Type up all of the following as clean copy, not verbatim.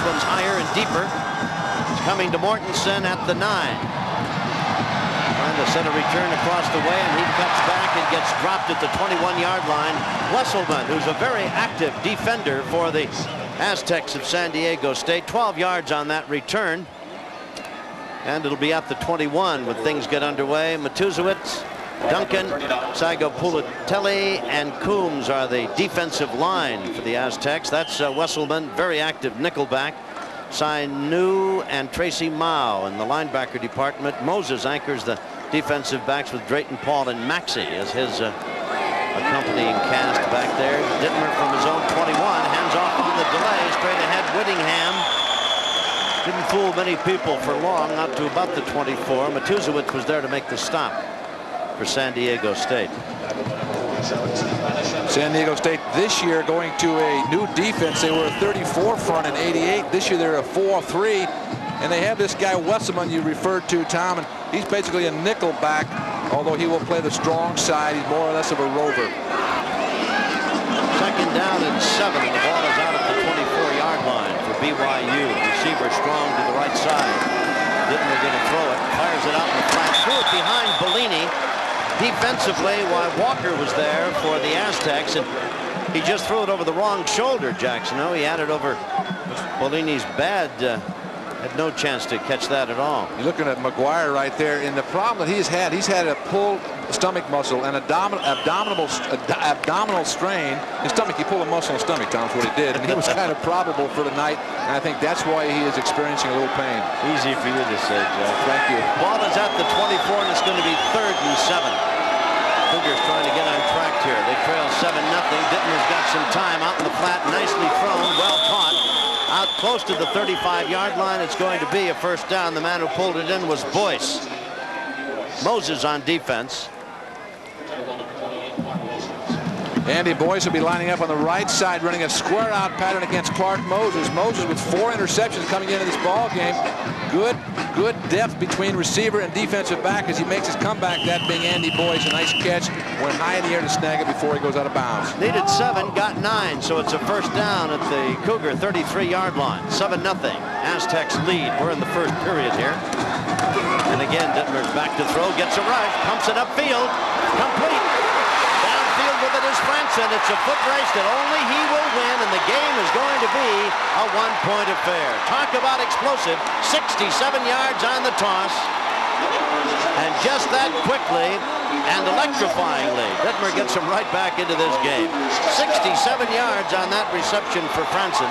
one's higher and deeper. It's coming to Mortensen at the 9. Trying to set a return across the way, and he cuts back and gets dropped at the 21-yard line. Wesselman, who's a very active defender for the Aztecs of San Diego State. 12 yards on that return. And it'll be at the 21 when things get underway. Matuzewicz, Duncan, Saigo Pulitelli, and Coombs are the defensive line for the Aztecs. That's Wesselman, very active nickelback. Sainu and Tracy Mao in the linebacker department. Moses anchors the defensive backs with Drayton Paul and Maxey as his accompanying cast back there. Dittmer from his own 21, hands off on the delay, straight ahead Whittingham. Didn't fool many people for long, not to about the 24. Matuzewicz was there to make the stop for San Diego State. San Diego State this year going to a new defense. They were a 34 front in '88. This year they're a 4-3. And they have this guy Wesselman you referred to, Tom, and he's basically a nickel back, although he will play the strong side. He's more or less of a rover. Second down and 7. The ball is out at the 24-yard line for BYU. Receiver strong to the right side. Dittmer going to throw it. Fires it out in the flat. Threw it behind Bellini. Defensively, while Walker was there for the Aztecs, and he just threw it over the wrong shoulder, Jackson. No, he had it over Bellini's bad. Had no chance to catch that at all. You're looking at McGuire right there, and the problem that he's had a pulled stomach muscle and abdominal strain. His stomach, he pulled a muscle in his stomach, Tom, is what he did, and he was kind of probable for tonight, and I think that's why he is experiencing a little pain. Easy for you to say, Jeff. Thank you. Ball is at the 24, and it's going to be 3rd and 7. Cougars trying to get on track here. They trail 7-0. Dittmer's got some time out in the flat, nicely thrown, well caught. Out close to the 35-yard line. It's going to be a first down. The man who pulled it in was Boyce. Moses on defense. Andy Boyce will be lining up on the right side, running a square out pattern against Clark Moses. Moses with 4 interceptions coming into this ball game. Good depth between receiver and defensive back as he makes his comeback, that being Andy Boyce. A nice catch. Went high in the air to snag it before he goes out of bounds. Needed 7, got 9, so it's a first down at the Cougar 33-yard line. 7-0. Aztecs lead. We're in the first period here. And again, Dittmer's back to throw, gets a rush, pumps it upfield, complete. Downfield with it is Franson. It's a foot race that only he will win, and the game is going to be a one-point affair. Talk about explosive. 67 yards on the toss. And just that quickly and electrifyingly, Dittmer gets him right back into this game. 67 yards on that reception for Franson.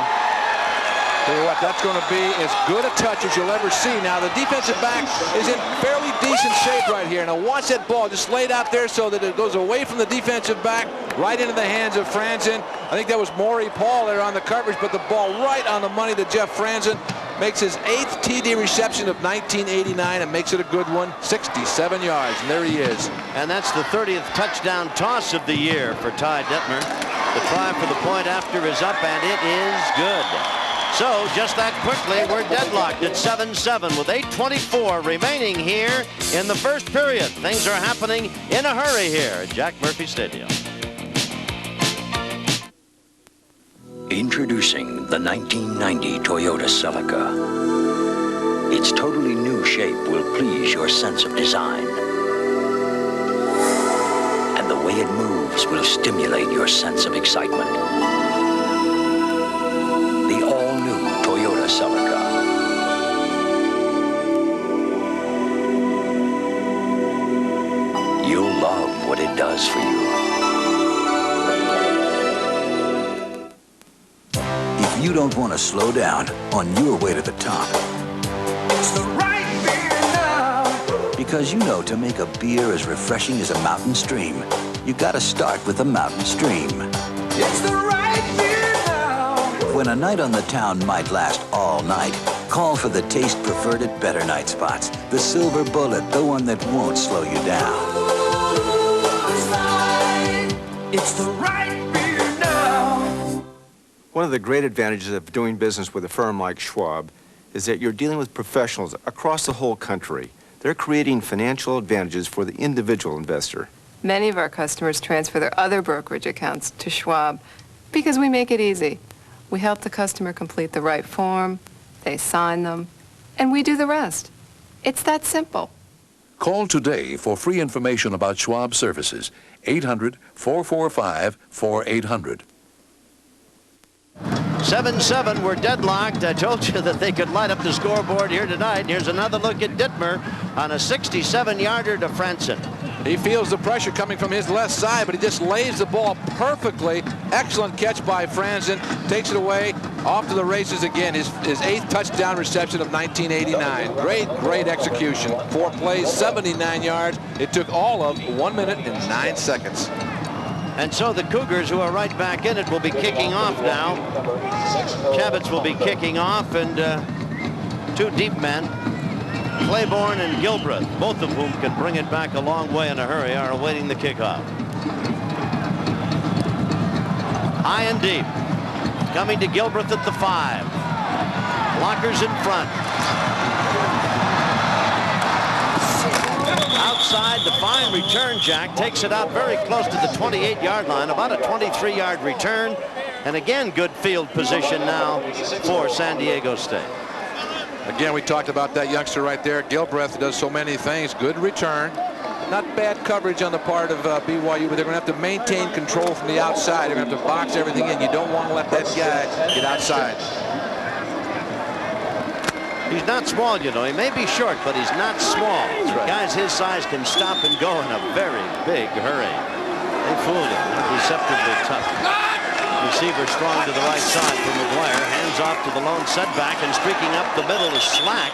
Tell you what, that's going to be as good a touch as you'll ever see. Now, the defensive back is in fairly decent shape right here. Now, watch that ball just laid out there so that it goes away from the defensive back, right into the hands of Franson. I think that was Maury Paul there on the coverage, but the ball right on the money to Jeff Franson. Makes his 8th TD reception of 1989 and makes it a good one. 67 yards, and there he is. And that's the 30th touchdown toss of the year for Ty Dittmer. The try for the point after is up, and it is good. So just that quickly, we're deadlocked at 7-7 with 8:24 remaining here in the first period. Things are happening in a hurry here at Jack Murphy Stadium. Introducing the 1990 Toyota Celica. Its totally new shape will please your sense of design. And the way it moves will stimulate your sense of excitement. The all-new Toyota Celica. You'll love what it does for you. If you don't want to slow down on your way to the top, it's the right beer now. Because you know to make a beer as refreshing as a mountain stream, you gotta start with a mountain stream. It's the right beer now. When a night on the town might last all night, call for the taste preferred at Better Night Spots. The silver bullet, the one that won't slow you down. It's the right beer now. One of the great advantages of doing business with a firm like Schwab is that you're dealing with professionals across the whole country. They're creating financial advantages for the individual investor. Many of our customers transfer their other brokerage accounts to Schwab because we make it easy. We help the customer complete the right form, they sign them, and we do the rest. It's that simple. Call today for free information about Schwab services. 800-445-4800. 7-7, we're deadlocked. I told you that they could light up the scoreboard here tonight. Here's another look at Dittmer on a 67-yarder to Franson. He feels the pressure coming from his left side, but he just lays the ball perfectly. Excellent catch by Franson. Takes it away. Off to the races again. His 8th touchdown reception of 1989. Great execution. 4 plays, 79 yards. It took all of 1 minute and 9 seconds. And so the Cougars, who are right back in it, will be kicking off now. Chavitz will be kicking off, and 2 deep men, Claiborne and Gilbreth, both of whom can bring it back a long way in a hurry, are awaiting the kickoff. High and deep. Coming to Gilbreth at the 5. Blockers in front. Outside, the fine return, Jack. Takes it out very close to the 28-yard line. About a 23-yard return. And again, good field position now for San Diego State. Again, we talked about that youngster right there. Gilbreth does so many things. Good return. Not bad coverage on the part of BYU, but they're going to have to maintain control from the outside. They're going to have to box everything in. You don't want to let that guy get outside. He's not small, you know. He may be short, but he's not small. Right. Guys his size can stop and go in a very big hurry. They fooled him. Deceptively tough. Receiver strong to the right side for McGuire. Hands off to the lone setback, and streaking up the middle is Slack.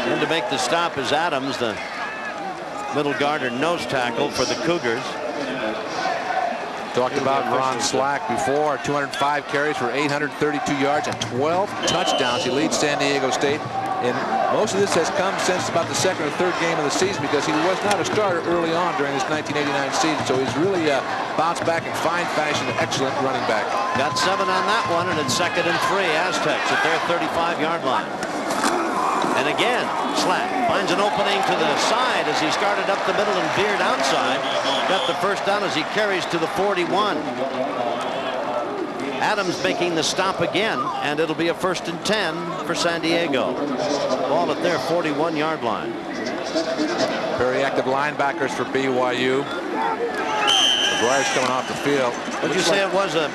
And to make the stop is Adams, the middle guard or nose tackle for the Cougars. Talked about Ron Slack before. 205 carries for 832 yards and 12 touchdowns. He leads San Diego State. And most of this has come since about the 2nd or 3rd game of the season, because he was not a starter early on during this 1989 season. So he's really bounced back in fine fashion. An excellent running back. Got 7 on that one, and it's 2nd and 3. Aztecs at their 35-yard line. And again, Slack finds an opening to the side as he started up the middle and veered outside. Got the first down as he carries to the 41. Adams making the stop again, and it'll be a 1st and 10 for San Diego. Ball at their 41-yard line. Very active linebackers for BYU. McGuire's coming off the field. Would you say it was a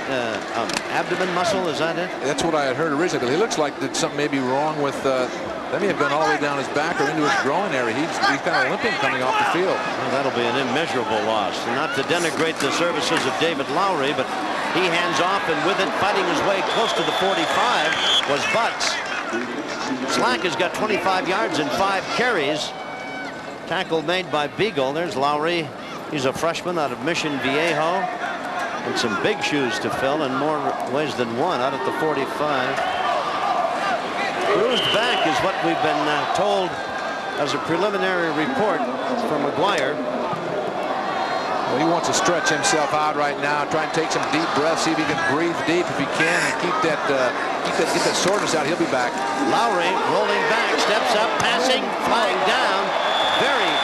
abdomen muscle? Is that it? That's what I had heard originally. He looks like that something may be wrong with. That may have gone all the way down his back or into his groin area. He's kind of limping coming off the field. Well, that'll be an immeasurable loss. And not to denigrate the services of David Lowry, but he hands off, and with it, fighting his way close to the 45, was Butts. Slack has got 25 yards and 5 carries. Tackle made by Beagle. There's Lowry. He's a freshman out of Mission Viejo. And some big shoes to fill in more ways than one out at the 45. Bruised back is what we've been told as a preliminary report from McGuire. Well, he wants to stretch himself out right now, try and take some deep breaths, see if he can breathe deep if he can, and get that soreness out. He'll be back. Lowry rolling back, steps up, passing, flying down.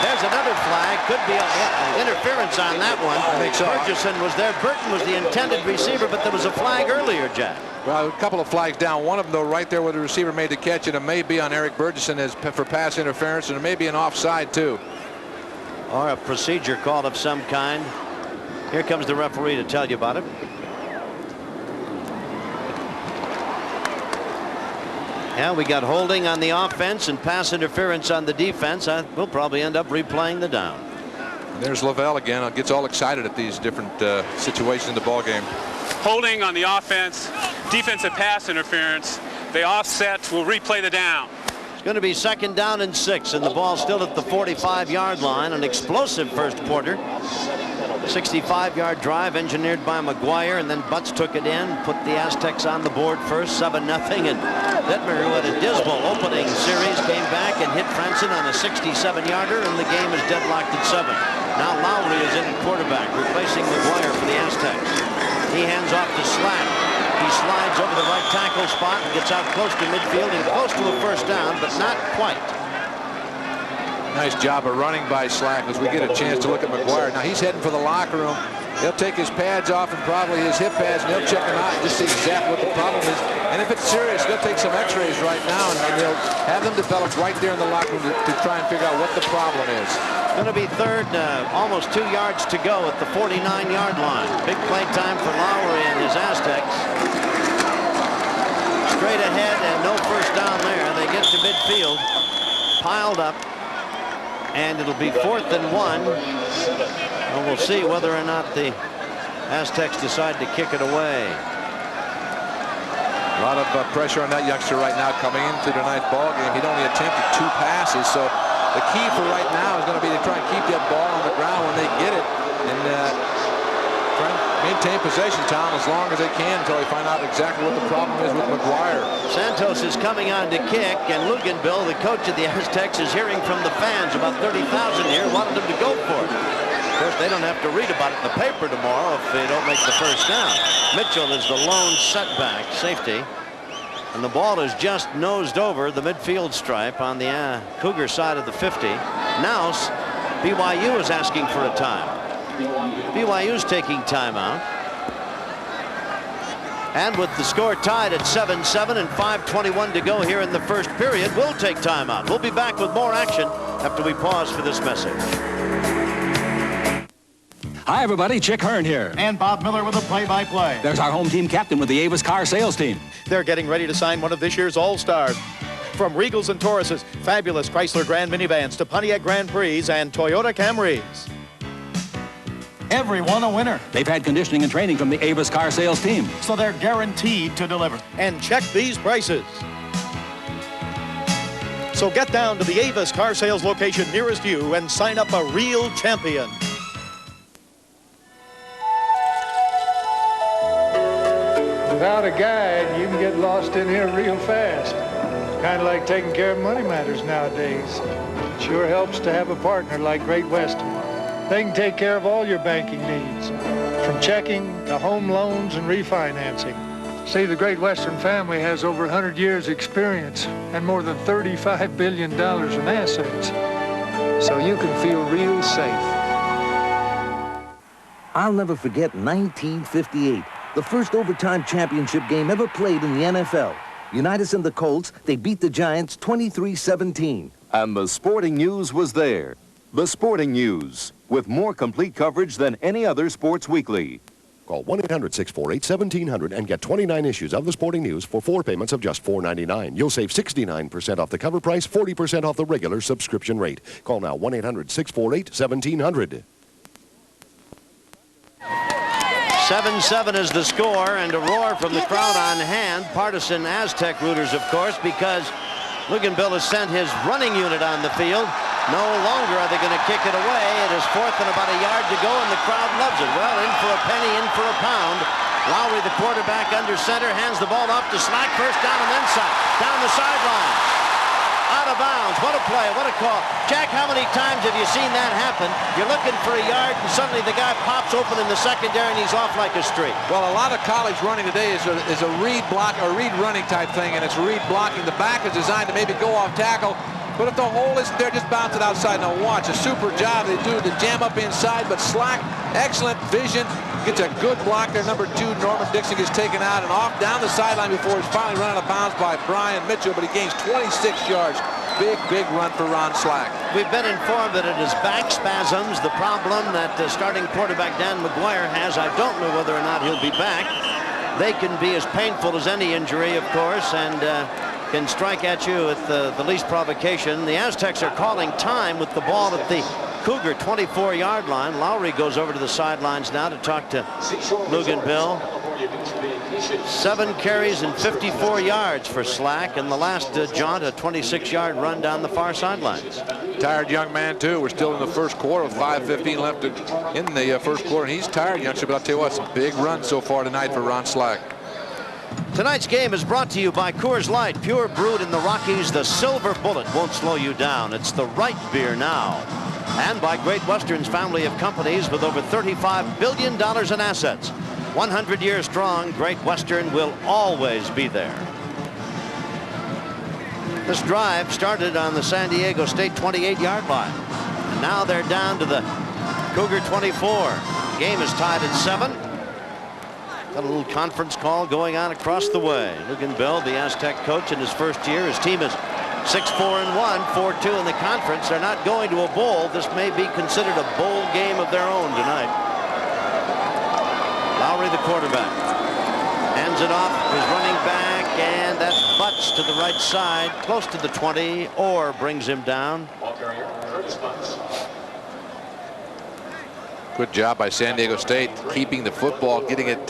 There's another flag. Could be an interference on that one. I think so. Murchison was there. Burton was the intended receiver, but there was a flag earlier, Jack. Well, a couple of flags down. One of them, though, right there where the receiver made the catch, and it may be on Eric Burgess for pass interference, and it may be an offside, too. Or a procedure call of some kind. Here comes the referee to tell you about it. Yeah, we got holding on the offense and pass interference on the defense. We'll probably end up replaying the down. And there's Lavelle again. Gets all excited at these different situations in the ball game. Holding on the offense, defensive pass interference. They offset. We'll replay the down. It's going to be 2nd down and 6, and the ball still at the 45-yard line. An explosive first quarter. 65-yard drive engineered by McGuire, and then Butts took it in, put the Aztecs on the board first, 7-0, and Dittmer, who had a dismal opening series, came back and hit Franson on a 67-yarder, and the game is deadlocked at 7. Now Lowry is in at quarterback, replacing McGuire for the Aztecs. He hands off to Slack. He slides over the right tackle spot and gets out close to midfield and close to a 1st down, but not quite. Nice job of running by Slack as we get a chance to look at McGuire. Now he's heading for the locker room. He'll take his pads off and probably his hip pads, and he'll check them out and just see exactly what the problem is. And if it's serious, they'll take some x-rays right now, and they'll have them developed right there in the locker room to try and figure out what the problem is. Going to be third, almost 2 yards to go at the 49-yard line. Big play time for Lowry and his Aztecs. Straight ahead and no first down there. They get to midfield, piled up, and it'll be 4th and 1. And we'll see whether or not the Aztecs decide to kick it away. A lot of pressure on that youngster right now coming into tonight's ball game. He'd only attempted 2 passes, so the key for right now is going to be to try and keep that ball on the ground when they get it, and try and maintain possession time as long as they can until they find out exactly what the problem is with McGuire. Santos is coming on to kick, and Luganville, the coach of the Aztecs, is hearing from the fans. About 30,000 here wanted them to go for it. Of course, they don't have to read about it in the paper tomorrow if they don't make the first down. Mitchell is the lone setback safety, and the ball is just nosed over the midfield stripe on the Cougar side of the 50. Now BYU is asking for a time. BYU's taking timeout. And with the score tied at 7-7 and 5:21 to go here in the first period, we'll take timeout. We'll be back with more action after we pause for this message. Hi, everybody. Chick Hearn here. And Bob Miller with the play-by-play. There's our home team captain with the Avis car sales team. They're getting ready to sign one of this year's All-Stars. From Regals and Tauruses, fabulous Chrysler Grand Minivans to Pontiac Grand Prix and Toyota Camrys. Everyone a winner. They've had conditioning and training from the Avis car sales team. So they're guaranteed to deliver. And check these prices. So get down to the Avis car sales location nearest you and sign up a real champion. Without a guide, you can get lost in here real fast. Kind of like taking care of money matters nowadays. It sure helps to have a partner like Great Western. They can take care of all your banking needs, from checking to home loans and refinancing. See, the Great Western family has over 100 years experience and more than $35 billion in assets. So you can feel real safe. I'll never forget 1958. The first overtime championship game ever played in the NFL. Unitas and the Colts, they beat the Giants 23-17. And the Sporting News was there. The Sporting News, with more complete coverage than any other sports weekly. Call 1-800-648-1700 and get 29 issues of the Sporting News for 4 payments of just $4.99. You'll save 69% off the cover price, 40% off the regular subscription rate. Call now 1-800-648-1700. 7-7 is the score, and a roar from the crowd on hand. Partisan Aztec rooters, of course, because Luganville has sent his running unit on the field. No longer are they going to kick it away. It is 4th and about a yard to go, and the crowd loves it. Well, in for a penny, in for a pound. Lowry, the quarterback, under center, hands the ball off to Slack. First down and then some. Down the sideline. Out of bounds. What a play. What a call. Jack, how many times have you seen that happen? You're looking for a yard, and suddenly the guy pops open in the secondary, and he's off like a streak. Well, a lot of college running today is a read block or read running type thing, and it's read blocking. The back is designed to maybe go off tackle. But if the hole isn't there, just bounce it outside. Now watch, a super job they do to jam up inside, but Slack, excellent vision, gets a good block there. Number 2, Norman Dixon, gets taken out and off down the sideline before he's finally run out of bounds by Brian Mitchell, but he gains 26 yards. Big, big run for Ron Slack. We've been informed that it is back spasms, the problem that starting quarterback Dan McGuire has. I don't know whether or not he'll be back. They can be as painful as any injury, of course, and can strike at you at the least provocation. The Aztecs are calling time with the ball at the Cougar 24-yard line. Lowry goes over to the sidelines now to talk to Luganville. 7 carries and 54 yards for Slack, and the last jaunt, a 26-yard run down the far sidelines. Tired young man, too. We're still in the first quarter with 5:15 left in the first quarter, and he's tired, youngster, but I'll tell you what, it's a big run so far tonight for Ron Slack. Tonight's game is brought to you by Coors Light, pure brewed in the Rockies. The silver bullet won't slow you down. It's the right beer now. And by Great Western's family of companies with over $35 billion in assets. 100 years strong, Great Western will always be there. This drive started on the San Diego State 28-yard line. And now they're down to the Cougar 24. game is tied at 7. Got a little conference call going on across the way. Lugan Bell, the Aztec coach in his first year. His team is 6-4-1, 4-2 in the conference. They're not going to a bowl. This may be considered a bowl game of their own tonight. Lowry, the quarterback, hands it off his running back, and that butts to the right side, close to the 20, or brings him down. Good job by San Diego State keeping the football, getting it,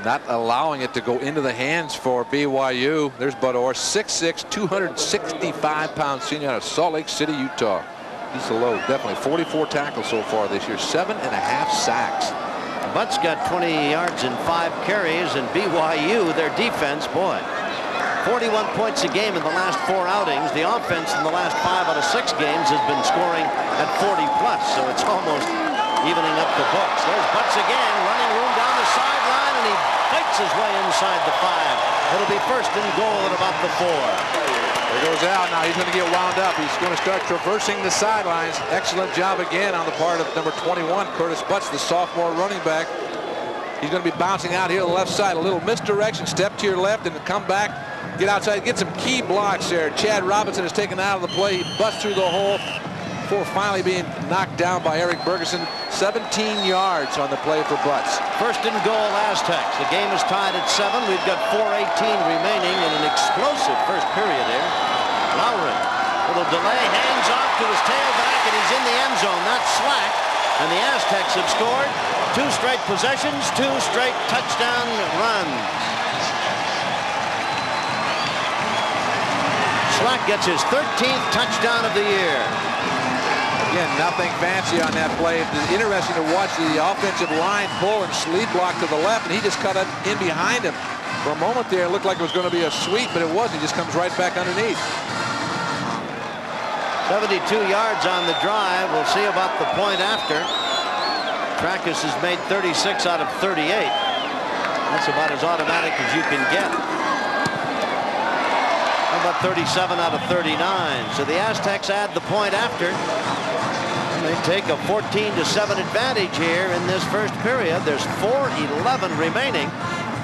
not allowing it to go into the hands for BYU. There's Bud Orr, 6'6", 265-pound senior out of Salt Lake City, Utah. He's a load, definitely. 44 tackles so far this year, 7.5 sacks. Butt's got 20 yards and 5 carries, and BYU, their defense, boy, 41 points a game in the last 4 outings. The offense in the last 5 out of 6 games has been scoring at 40+, so it's almost evening up the books. There's Butts again, running room down the sideline, and he fights his way inside the 5. It'll be first and goal at about the 4. There goes out. Now he's going to get wound up. He's going to start traversing the sidelines. Excellent job again on the part of number 21, Curtis Butts, the sophomore running back. He's going to be bouncing out here on the left side. A little misdirection, step to your left, and come back, get outside, get some key blocks there. Chad Robinson is taken out of the play. He busts through the hole before finally being knocked down by Eric Bergeson. 17 yards on the play for Butts. First and goal, Aztecs. The game is tied at 7. We've got 4:18 remaining in an explosive first period here. Lowry, little delay, hands off to his tailback, and he's in the end zone. That's Slack, and the Aztecs have scored 2 straight possessions, 2 straight touchdown runs. Slack gets his 13th touchdown of the year. Again, nothing fancy on that play. It's interesting to watch the offensive line pull and sleep block to the left, and he just cut it in behind him. For a moment there, it looked like it was going to be a sweep, but it wasn't. He just comes right back underneath. 72 yards on the drive. We'll see about the point after. Tracus has made 36 out of 38. That's about as automatic as you can get. How about 37 out of 39? So the Aztecs add the point after. They take a 14-7 advantage here in this first period. There's 4:11 remaining.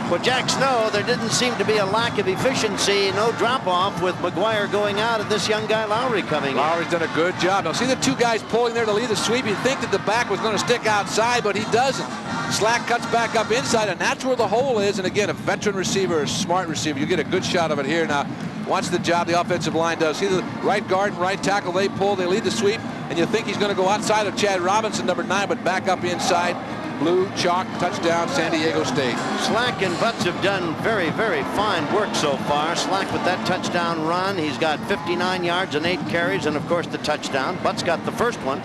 But Jack Snow, there didn't seem to be a lack of efficiency, no drop-off with McGuire going out and this young guy Lowry coming in. Lowry's done a good job. Now see the 2 guys pulling there to lead the sweep. You'd think that the back was going to stick outside, but he doesn't. Slack cuts back up inside, and that's where the hole is. And again, a veteran receiver, a smart receiver. You get a good shot of it here. Now watch the job the offensive line does. See the right guard and right tackle, they pull, they lead the sweep, and you think he's going to go outside of Chad Robinson, number 9, but back up inside. Blue chalk, touchdown, San Diego State. Slack and Butts have done very, very fine work so far. Slack with that touchdown run. He's got 59 yards and 8 carries, and of course the touchdown. Butts got the first one.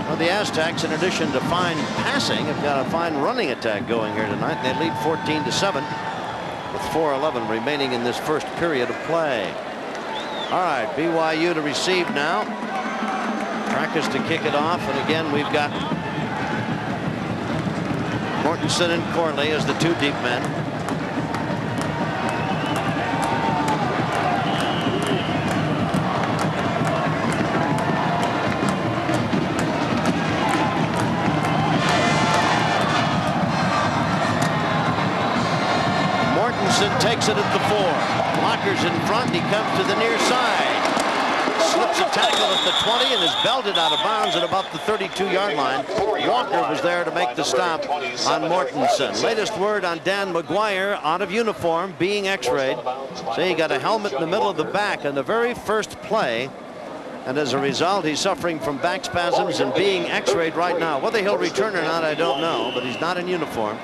Well, the Aztecs, in addition to fine passing, have got a fine running attack going here tonight, and they lead 14-7 with 4:11 remaining in this first period of play. All right, BYU to receive now. Tracus to kick it off, and again we've got Mortensen and Corley as the 2 deep men. Mortensen takes it at the 4. Locker's in front. He comes to the near side. Slips a tackle at the 20 and is belted out of bounds at about the 32-yard line. Walker was there to make the stop on Mortensen. Latest word on Dan McGuire, out of uniform, being x-rayed. So he got a helmet in the middle of the back on the very first play. And as a result, he's suffering from back spasms and being x-rayed right now. Whether he'll return or not, I don't know, but he's not in uniform.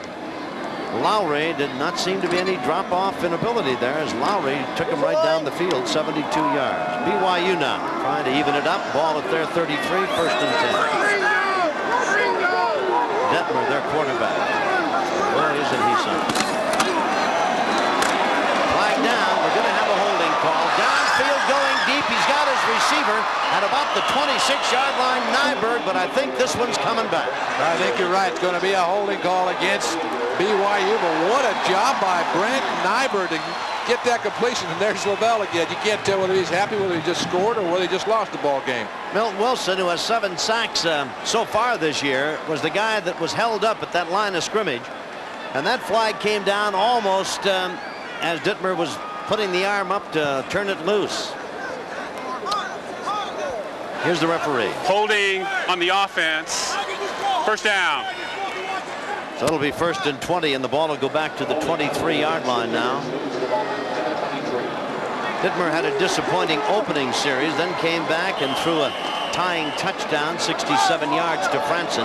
Lowry did not seem to be any drop-off in ability there as Lowry took him right down the field, 72 yards. BYU now trying to even it up. Ball at their 33, first and 10. Detmer, their quarterback. Boy, isn't he something. Flag down. We're going to have a holding call. Downfield going deep. He's got his receiver at about the 26-yard line, Nyberg, but I think this one's coming back. I think you're right. It's going to be a holding call against BYU, but what a job by Brent Nyberg to get that completion, and there's Lavelle again. You can't tell whether he's happy, whether he just scored, or whether he just lost the ball game. Milton Wilson, who has 7 sacks so far this year, was the guy that was held up at that line of scrimmage. And that flag came down almost as Dittmer was putting the arm up to turn it loose. Here's the referee. Holding on the offense. First down. So it'll be 1st and 20, and the ball will go back to the 23-yard line now. Dittmer had a disappointing opening series, then came back and threw a tying touchdown, 67 yards to Franson.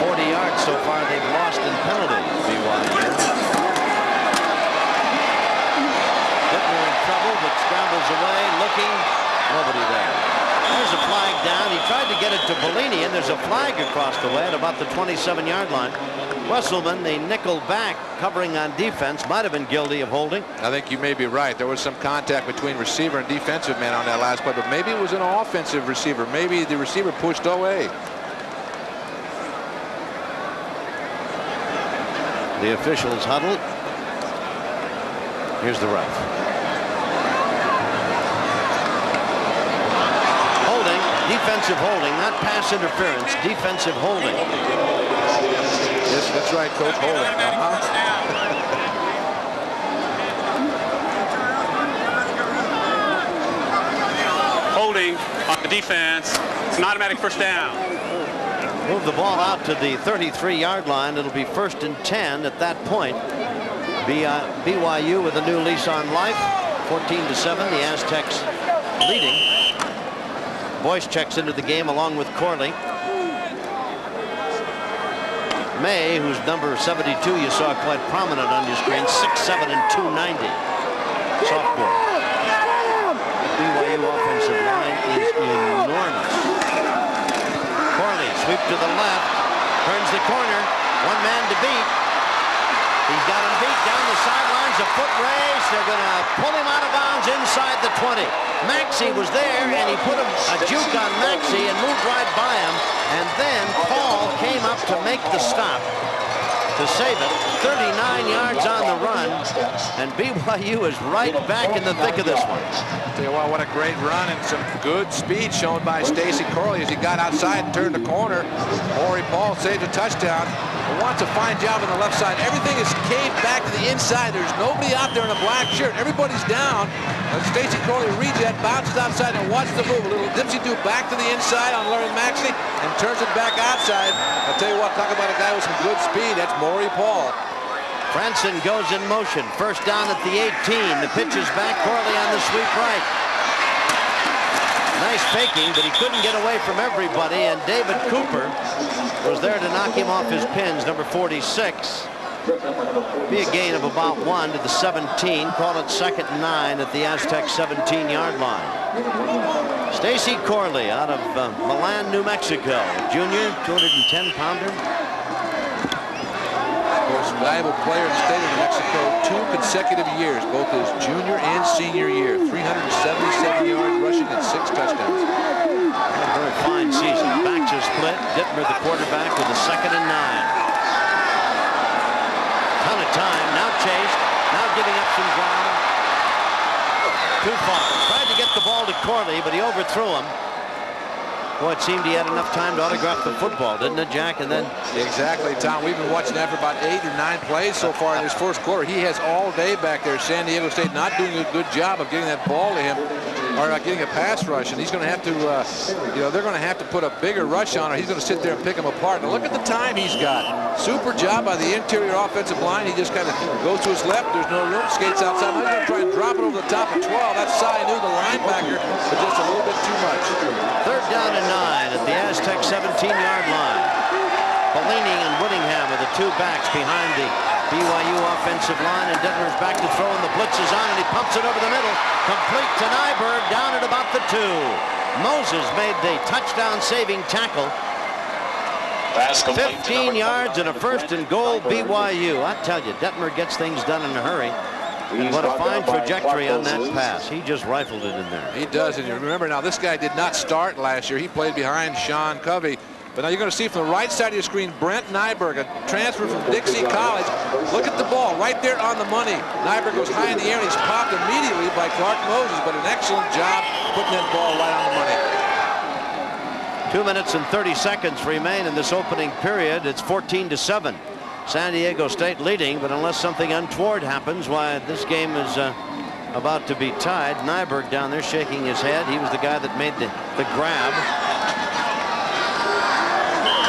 40 yards so far they've lost in penalties, BYU. Dittmer in trouble, but scrambles away, looking, nobody there. There's a flag down. He tried to get it to Bellini, and there's a flag across the way at about the 27-yard line. Wesselman, the nickel back covering on defense, might have been guilty of holding. I think you may be right. There was some contact between receiver and defensive man on that last play, but maybe it was an offensive receiver. Maybe the receiver pushed away. The officials huddled. Here's the ref. Holding, defensive holding, not pass interference, defensive holding. Yes, that's right, Coach. Holding. Holding on the defense. It's an automatic first down. Move the ball out to the 33-yard line. It'll be 1st and 10 at that point. BYU with a new lease on life. 14-7. The Aztecs leading. Boyce checks into the game along with Corley. May, who's number 72, you saw quite prominent on your screen, 6'7" and 290. Sophomore. The BYU offensive line is enormous. Corley, sweep to the left, turns the corner, one man to beat. He's got him beat down the sidelines, a foot race. They're going to pull him out of bounds inside the 20. Maxey was there, and he put a juke on Maxey and moved right by him. And then Paul came up to make the stop to save it. 39 yards on the run, and BYU is right back in the thick of this one. Tell you what a great run and some good speed shown by Stacy Corley as he got outside and turned the corner. Maury Paul saved a touchdown. Wants a fine job on the left side. Everything is caved back to the inside. There's nobody out there in a black shirt. Everybody's down. Stacy Corley reads that, bounces outside, and watches the move. A little dipsy-do back to the inside on Larry Maxey and turns it back outside. I'll tell you what, talk about a guy with some good speed. That's Maury Paul. Franson goes in motion. First down at the 18. The pitch is back. Corley on the sweep right. Nice faking, but he couldn't get away from everybody, and David Cooper was there to knock him off his pins, number 46. Be a gain of about 1 to the 17. Call it 2nd and 9 at the Aztec 17-yard line. Stacy Corley out of Milan, New Mexico. Junior, 210-pounder. Most valuable player in the state of New Mexico 2 consecutive years, both his junior and senior year. 377 yards rushing and 6 touchdowns. A very fine season. Backs are split. Dittmer, the quarterback, with a 2nd and 9. Ton of time. Now chased. Now giving up some ground. Too far. Tried to get the ball to Corley, but he overthrew him. Boy, it seemed he had enough time to autograph the football, didn't it, Jack? And then exactly, Tom. We've been watching that for about 8 or 9 plays so far in his first quarter. He has all day back there. San Diego State not doing a good job of getting that ball to him, or getting a pass rush, and he's going to have to, they're going to have to put a bigger rush on, or he's going to sit there and pick him apart. Now look at the time he's got. Super job by the interior offensive line. He just kind of goes to his left. There's no room. Skates outside. Now he's going to try and drop it over the top of 12. That's Cy New, the linebacker, but just a little bit too much. 3rd down and 9 at the Aztec 17-yard line. Bellini and Whittingham are the 2 backs behind the BYU offensive line, and Dittmer's back to throw, and the blitz is on, and he pumps it over the middle. Complete to Nyberg, down at about the 2. Moses made the touchdown-saving tackle. 15 yards and a 1st and goal, BYU. I tell you, Dittmer gets things done in a hurry. And what a fine trajectory on that pass. He just rifled it in there. He does, and you remember now, this guy did not start last year. He played behind Sean Covey. But now you're going to see from the right side of your screen, Brent Nyberg, a transfer from Dixie College. Look at the ball right there on the money. Nyberg goes high in the air, and he's popped immediately by Clark Moses, but an excellent job putting that ball right on the money. 2 minutes and 30 seconds remain in this opening period. It's 14-7. San Diego State leading, but unless something untoward happens, why, this game is about to be tied. Nyberg down there shaking his head. He was the guy that made the grab.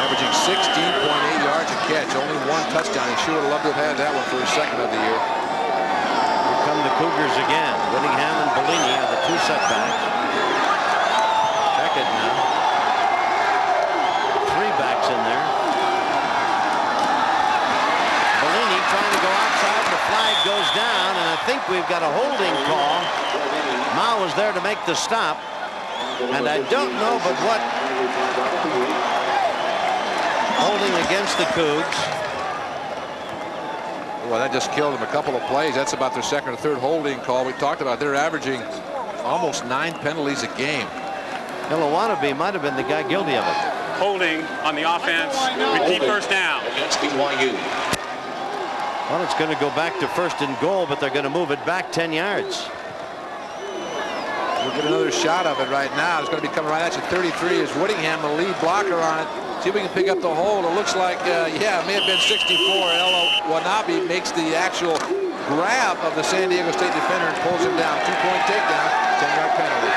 Averaging 16.8 yards a catch, only one touchdown. He sure would have loved to have had that one for his second of the year. Here come the Cougars again. Whittingham and Bellini are the 2 setbacks. Check it now. 3 backs in there. Bellini trying to go outside. The flag goes down, and I think we've got a holding call. Mao was there to make the stop, and I don't know but what holding against the Cougs. Well, that just killed them a couple of plays. That's about their second or third holding call. We talked about they're averaging almost 9 penalties a game. Ilawanabe might have been the guy guilty of it. Holding on the offense, repeat first down. Against BYU. Well, it's going to go back to 1st and goal, but they're going to move it back 10 yards. We'll get another shot of it right now. It's going to be coming right at you. 33 is Whittingham, the lead blocker on it. See if we can pick up the hold. It looks like, yeah, it may have been 64. Ilawanabe makes the actual grab of the San Diego State defender and pulls him down. 2-point takedown, 10-yard penalty.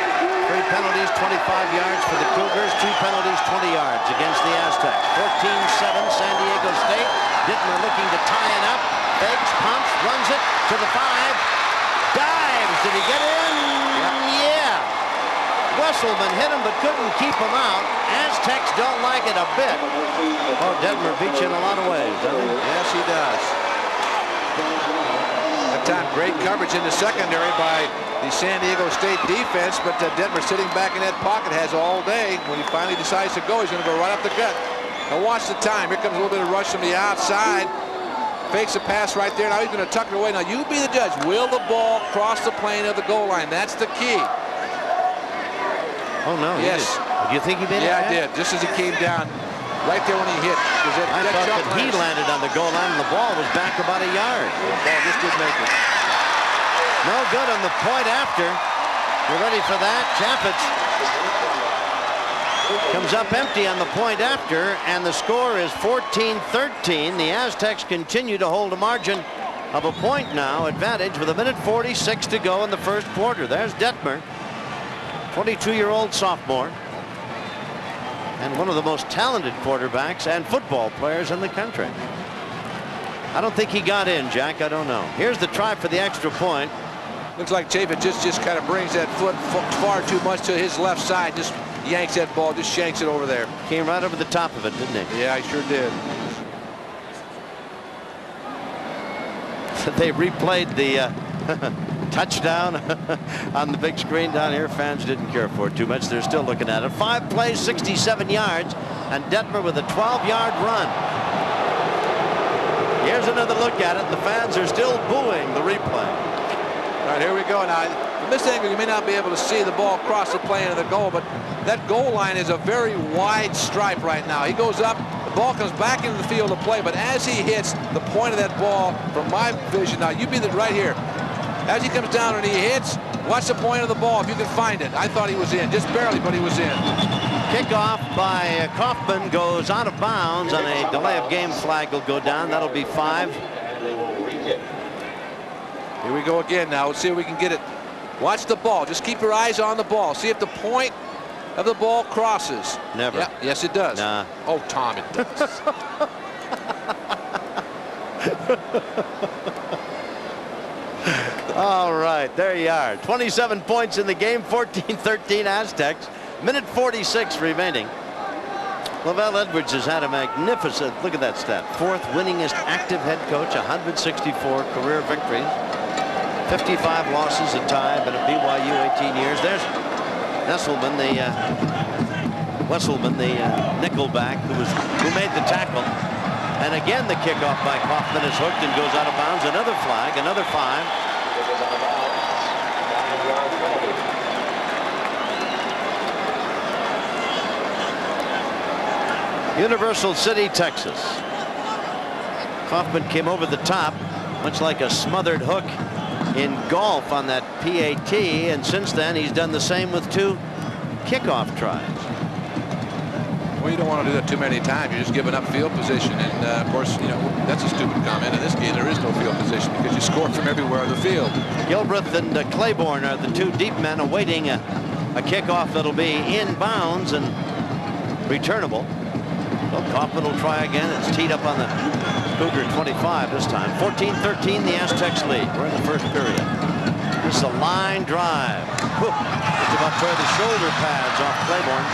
3 penalties, 25 yards for the Cougars. 2 penalties, 20 yards against the Aztecs. 14-7 San Diego State. Dittmer looking to tie it up. Fakes, pumps, runs it to the 5. Dives. Did he get in? Yeah. Wesselman hit him but couldn't keep him out. Aztecs don't like it a bit. Oh, Detmer beats you in a lot of ways, doesn't he? Yes, he does. That time, great coverage in the secondary by the San Diego State defense, but Detmer sitting back in that pocket has all day. When he finally decides to go, he's going to go right up the gut. Now watch the time. Here comes a little bit of rush from the outside. Fakes a pass right there. Now he's going to tuck it away. Now you be the judge. Will the ball cross the plane of the goal line? That's the key. Oh, no. Yes. Do you think he made it? Yeah, I did. Just as he came down, right there when he hit. I thought that he landed on the goal line, and the ball was back about a yard. The ball just did make it. No good on the point after. You ready for that? Chaffetz comes up empty on the point after, and the score is 14-13. The Aztecs continue to hold a margin of a point now, advantage with 1:46 to go in the first quarter. There's Detmer, 22-year-old sophomore, and one of the most talented quarterbacks and football players in the country. I don't think he got in, Jack. I don't know. Here's the try for the extra point. Looks like Chaffetz just kind of brings that foot far too much to his left side. Just yanks that ball, just shanks it over there. Came right over the top of it, didn't he? Yeah, I sure did. They replayed the touchdown on the big screen down here. Fans didn't care for it too much. They're still looking at it. 5 plays, 67 yards, and Detmer with a 12-yard run. Here's another look at it. The fans are still booing the replay. All right, here we go now. From this angle, you may not be able to see the ball cross the plane of the goal, but that goal line is a very wide stripe right now. He goes up, the ball comes back into the field of play, but as he hits the point of that ball, from my vision, now you be the right here. As he comes down and he hits, watch the point of the ball if you can find it. I thought he was in, just barely, but he was in. Kickoff by Kaufman goes out of bounds on a delay of game flag will go down. That'll be 5. Here we go again now. Let's see if we can get it. Watch the ball. Just keep your eyes on the ball. See if the point of the ball crosses. Never. Yeah, yes, it does. Nah. Oh, Tom, it does. All right, there you are. 27 points in the game, 14-13 Aztecs. 1:46 remaining. Lavelle Edwards has had a magnificent, look at that stat, 4th winningest active head coach, 164 career victories, 55 losses, a tie, but at BYU 18 years. There's Wesselman, the nickelback who made the tackle. And again, the kickoff by Kaufman is hooked and goes out of bounds. Another flag, another 5. Universal City, Texas. Kaufman came over the top, much like a smothered hook in golf on that PAT, and since then he's done the same with 2 kickoff tries. Well, you don't want to do that too many times. You're just giving up field position, and of course, you know, that's a stupid comment. In this game, there is no field position because you score from everywhere on the field. Gilbreth and Claiborne are the 2 deep men awaiting a kickoff that'll be in bounds and returnable. Well, Kaufman will try again. It's teed up on the Cougar 25 this time. 14-13, the Aztecs lead. We're in the first period. This is a line drive. Whew. Just about tore the shoulder pads off Claiborne.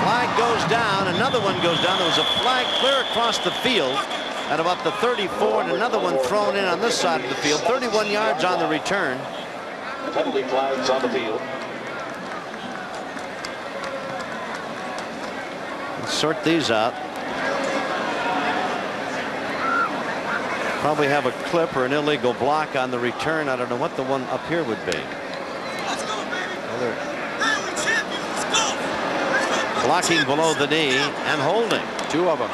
Flag goes down. Another one goes down. There was a flag clear across the field at about the 34, and another one thrown in on this side of the field. 31 yards on the return. Penalty flags on the field. Let's sort these out. Probably have a clip or an illegal block on the return. I don't know what the one up here would be. Blocking below the knee and holding. 2 of them.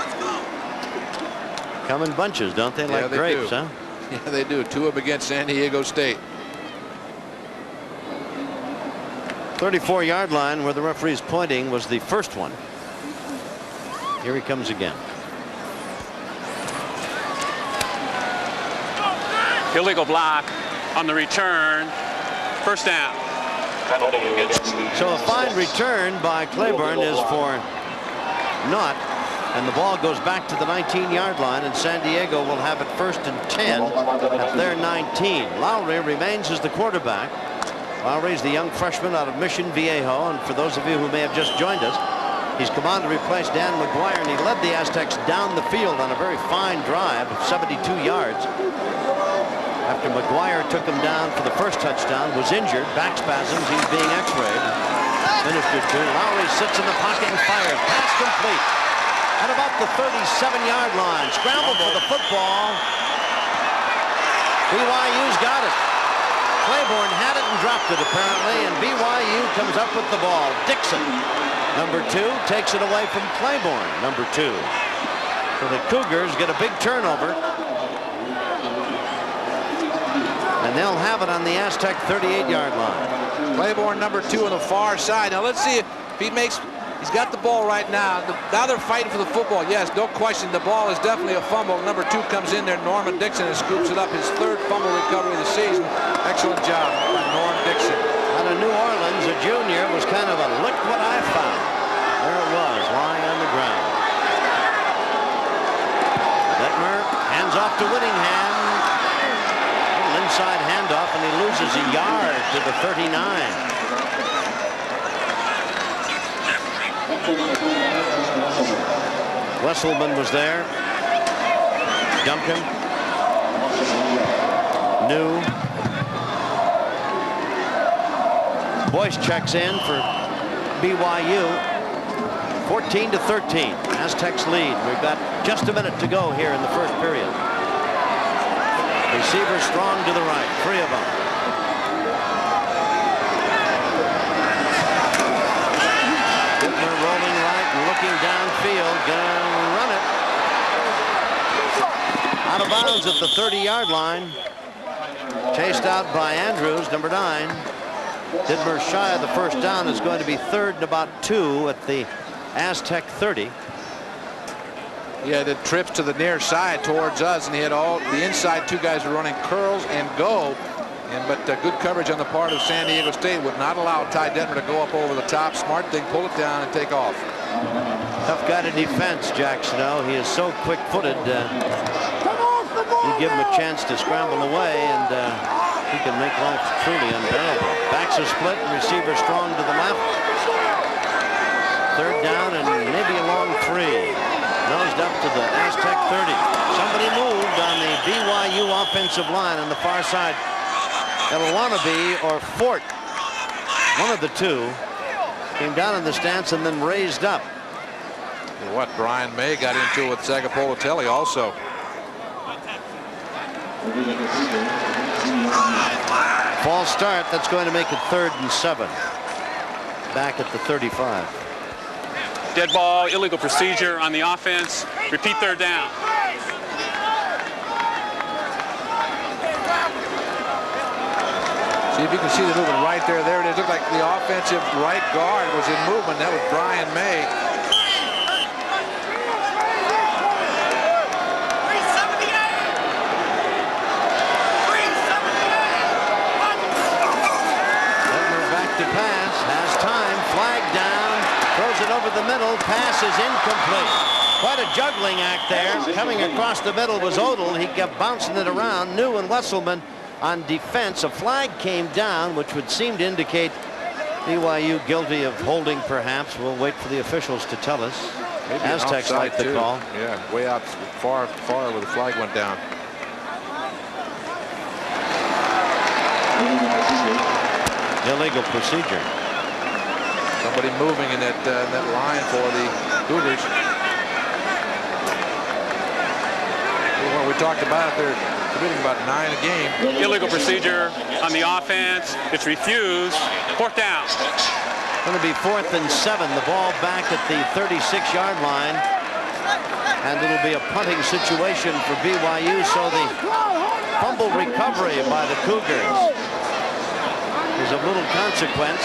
Come in bunches, don't they? Like they grapes, do. huh? Yeah, they do. 2 of them against San Diego State. 34-yard line where the referee's pointing was the first one. Here he comes again. Illegal block on the return. First down. So a fine return by Claiborne is for naught, and the ball goes back to the 19-yard line, and San Diego will have it 1st and 10 at their 19. Lowry remains as the quarterback. Lowry's the young freshman out of Mission Viejo, and for those of you who may have just joined us, he's come on to replace Dan McGuire, and he led the Aztecs down the field on a very fine drive of 72 yards. After McGuire took him down for the first touchdown, was injured, back spasms, he's being x-rayed. Finished it too. Lowry sits in the pocket and fires. Pass complete. At about the 37-yard line. Scrambled for the football. BYU's got it. Claiborne had it and dropped it apparently, and BYU comes up with the ball. Dixon, number 2, takes it away from Claiborne, number 2. So the Cougars get a big turnover. And they'll have it on the Aztec 38-yard line. Claiborne, number 2 on the far side. Now let's see if he makes. He's got the ball right now. Now they're fighting for the football. Yes, no question. The ball is definitely a fumble. Number 2 comes in there, Norman Dixon, and scoops it up. His 3rd fumble recovery of the season. Excellent job by Norm Dixon. Out of New Orleans, a junior, was kind of a look what I found. There it was, lying on the ground. Detmer hands off to Whittingham. Little inside handoff, and he loses a yard to the 39. Wesselman was there. Duncan. New. Boyce checks in for BYU. 14-13. Aztecs lead. We've got just a minute to go here in the first period. Receivers strong to the right. 3 of them. Dittmer rolling right and looking downfield. Gonna run it. Out of bounds at the 30-yard line. Chased out by Andrews, number 9. Dittmer shy of the first down. Is going to be 3rd and about 2 at the Aztec 30. Yeah, the trips to the near side towards us, and he had all the inside 2 guys were running curls and go. But good coverage on the part of San Diego State would not allow Ty Detmer to go up over the top. Smart thing, pull it down and take off. Tough guy to defense, Jack Snow. He is so quick-footed. You give him a chance to scramble away, and he can make life truly unbearable. Backs are split, and receiver strong to the left. 3rd down and maybe a long 3. Nosed up to the Aztec 30. Somebody moved on the BYU offensive line on the far side. Elwanabe or Fort, one of the 2, came down in the stance and then raised up. What Brian May got into with Zagapolatelli also. False start. That's going to make it 3rd and 7. Back at the 35. Dead ball, illegal procedure on the offense. Repeat third down. See if you can see the movement right there. There it is. Looked like the offensive right guard was in movement. That was Brian May. Back to pass, has time, flag down, throws it over the middle, pass is incomplete. Quite a juggling act there. Coming across the middle was Odell. He kept bouncing it around. New and Wesselman on defense. A flag came down, which would seem to indicate BYU guilty of holding, perhaps. We'll wait for the officials to tell us. Maybe Aztecs like the call. Yeah, way out far where the flag went down. Illegal procedure. Somebody moving in that line for the Cougars. Well, we talked about it. They're committing about 9 a game. Illegal procedure on the offense. It's refused. Fourth down. Going to be 4th and 7. The ball back at the 36-yard line. And it'll be a punting situation for BYU. So the fumble recovery by the Cougars is of little consequence.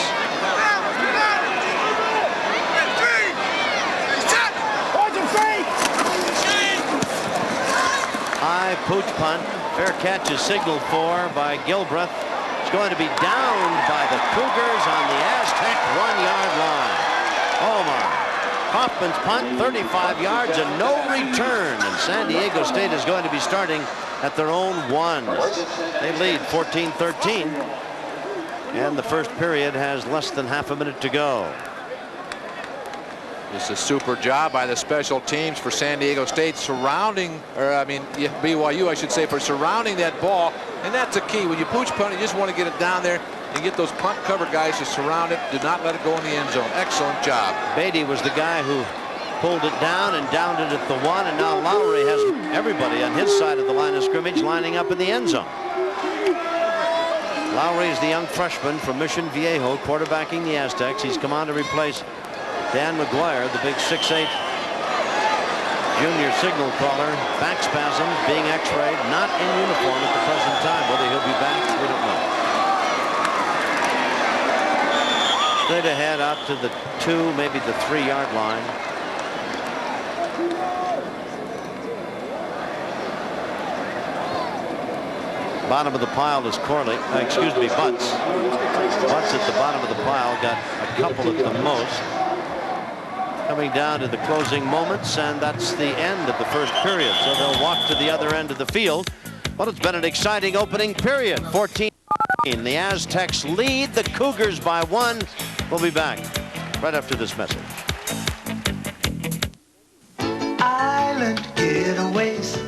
High pooch punt. Fair catch is signaled for by Gilbreth. It's going to be downed by the Cougars on the Aztec 1-yard line. Oh my. Hoffman's punt, 35 yards and no return. And San Diego State is going to be starting at their own 1. They lead 14-13. And the first period has less than half a minute to go. It's a super job by the special teams for San Diego State surrounding, BYU, I should say, for surrounding that ball. And that's the key. When you pooch punt, you just want to get it down there and get those punt cover guys to surround it. Do not let it go in the end zone. Excellent job. Beatty was the guy who pulled it down and downed it at the 1. And now Lowry has everybody on his side of the line of scrimmage lining up in the end zone. Lowry is the young freshman from Mission Viejo, quarterbacking the Aztecs. He's come on to replace Dan McGuire, the big 6'8" junior signal caller. Back spasms, being x-rayed, not in uniform at the present time. Whether he'll be back, we don't know. Straight ahead out to the 2, maybe the 3-yard line. Bottom of the pile is Corley. Butts. Butts at the bottom of the pile, got a couple at the most. Coming down to the closing moments, and that's the end of the first period. So they'll walk to the other end of the field. Well, it's been an exciting opening period. 14. The Aztecs lead the Cougars by 1. We'll be back right after this message. Island getaways.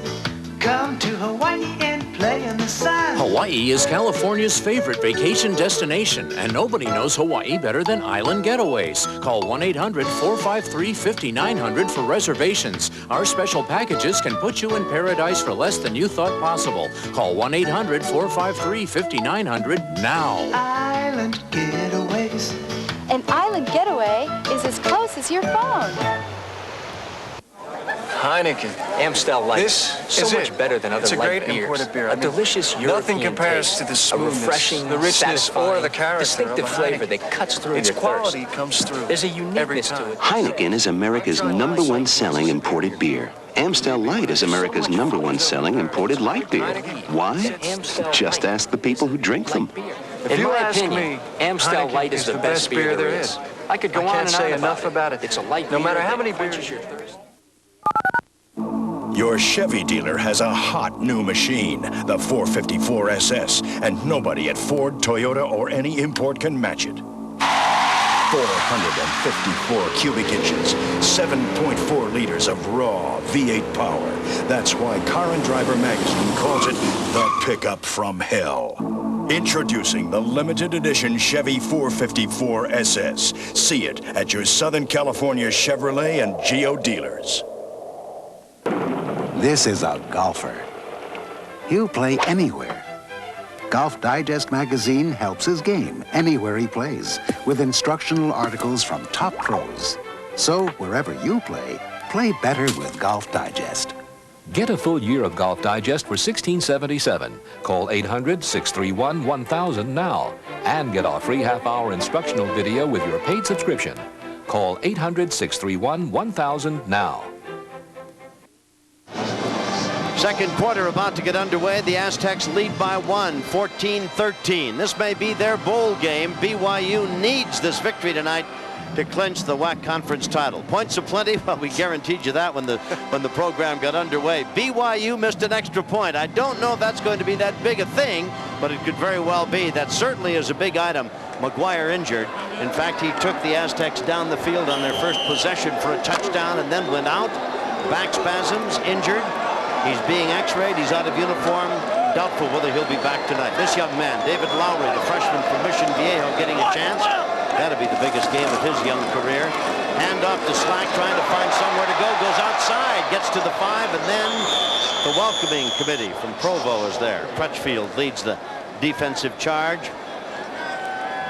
Come to Hawaii and play in the sun. Hawaii is California's favorite vacation destination, and nobody knows Hawaii better than Island Getaways. Call 1-800-453-5900 for reservations. Our special packages can put you in paradise for less than you thought possible. Call 1-800-453-5900 now. Island Getaways. An island getaway is as close as your phone. Heineken. Amstel Light. This so is much it. better than other it's a light great beers. imported beer. A delicious European nothing compares taste, to the smoothness, a refreshing, the richness, satisfying, or the character distinctive of a flavor Heineken. that cuts through Its your quality thirst. comes through. There's a uniqueness to it. Heineken is America's #1 selling imported beer. Amstel Light is America's #1 selling imported light beer. Why? Just ask the people who drink them. In my ask opinion, me, Amstel Heineken Light is the best beer there is. I could go on and on say enough about it. It's a light no beer matter how that many quenches beers. your thirst. Your Chevy dealer has a hot new machine, the 454 SS, and nobody at Ford, Toyota, or any import can match it. 454 cubic inches, 7.4 liters of raw V8 power. That's why Car and Driver magazine calls it the pickup from hell. Introducing the limited edition Chevy 454 SS. See it at your Southern California Chevrolet and Geo dealers. This is a golfer. He'll play anywhere. Golf Digest magazine helps his game anywhere he plays with instructional articles from top pros. So wherever you play, play better with Golf Digest. Get a full year of Golf Digest for $16.77. Call 800-631-1000 now and get our free half-hour instructional video with your paid subscription. Call 800-631-1000 now. Second quarter about to get underway. The Aztecs lead by 1, 14-13. This may be their bowl game. BYU needs this victory tonight to clinch the WAC conference title. Points aplenty. Well, we guaranteed you that when the program got underway. BYU missed an extra point. I don't know if that's going to be that big a thing, but it could very well be. That certainly is a big item. McGuire injured. In fact, he took the Aztecs down the field on their first possession for a touchdown and then went out. Back spasms, injured. He's being x-rayed. He's out of uniform. Doubtful whether he'll be back tonight. This young man, David Lowry, the freshman from Mission Viejo, getting a chance. That'll be the biggest game of his young career. Hand off to Slack, trying to find somewhere to go. Goes outside, gets to the 5, and then the welcoming committee from Provo is there. Crutchfield leads the defensive charge.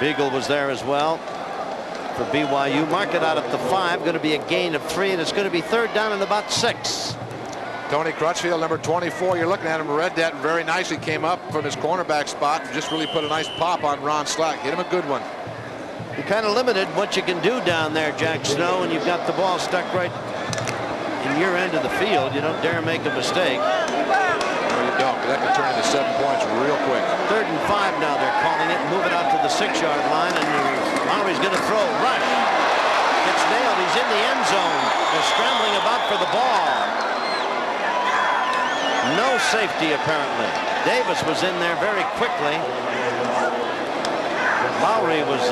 Beagle was there as well for BYU. Mark it out at the 5. Going to be a gain of 3, and it's going to be third down and about 6. Tony Crutchfield, number 24. You're looking at him, read that very nicely. Came up from his cornerback spot and just really put a nice pop on Ron Slack. Hit him a good one. You're kind of limited what you can do down there, Jack Snow, and you've got the ball stuck right in your end of the field. You don't dare make a mistake. No, you don't. That can turn into 7 points real quick. Third and 5 now they're calling it. Move it out to the 6-yard line, and Lowry's going to throw. Rush. Gets nailed. He's in the end zone. They're scrambling about for the ball. No safety, apparently. Davis was in there very quickly. Lowry was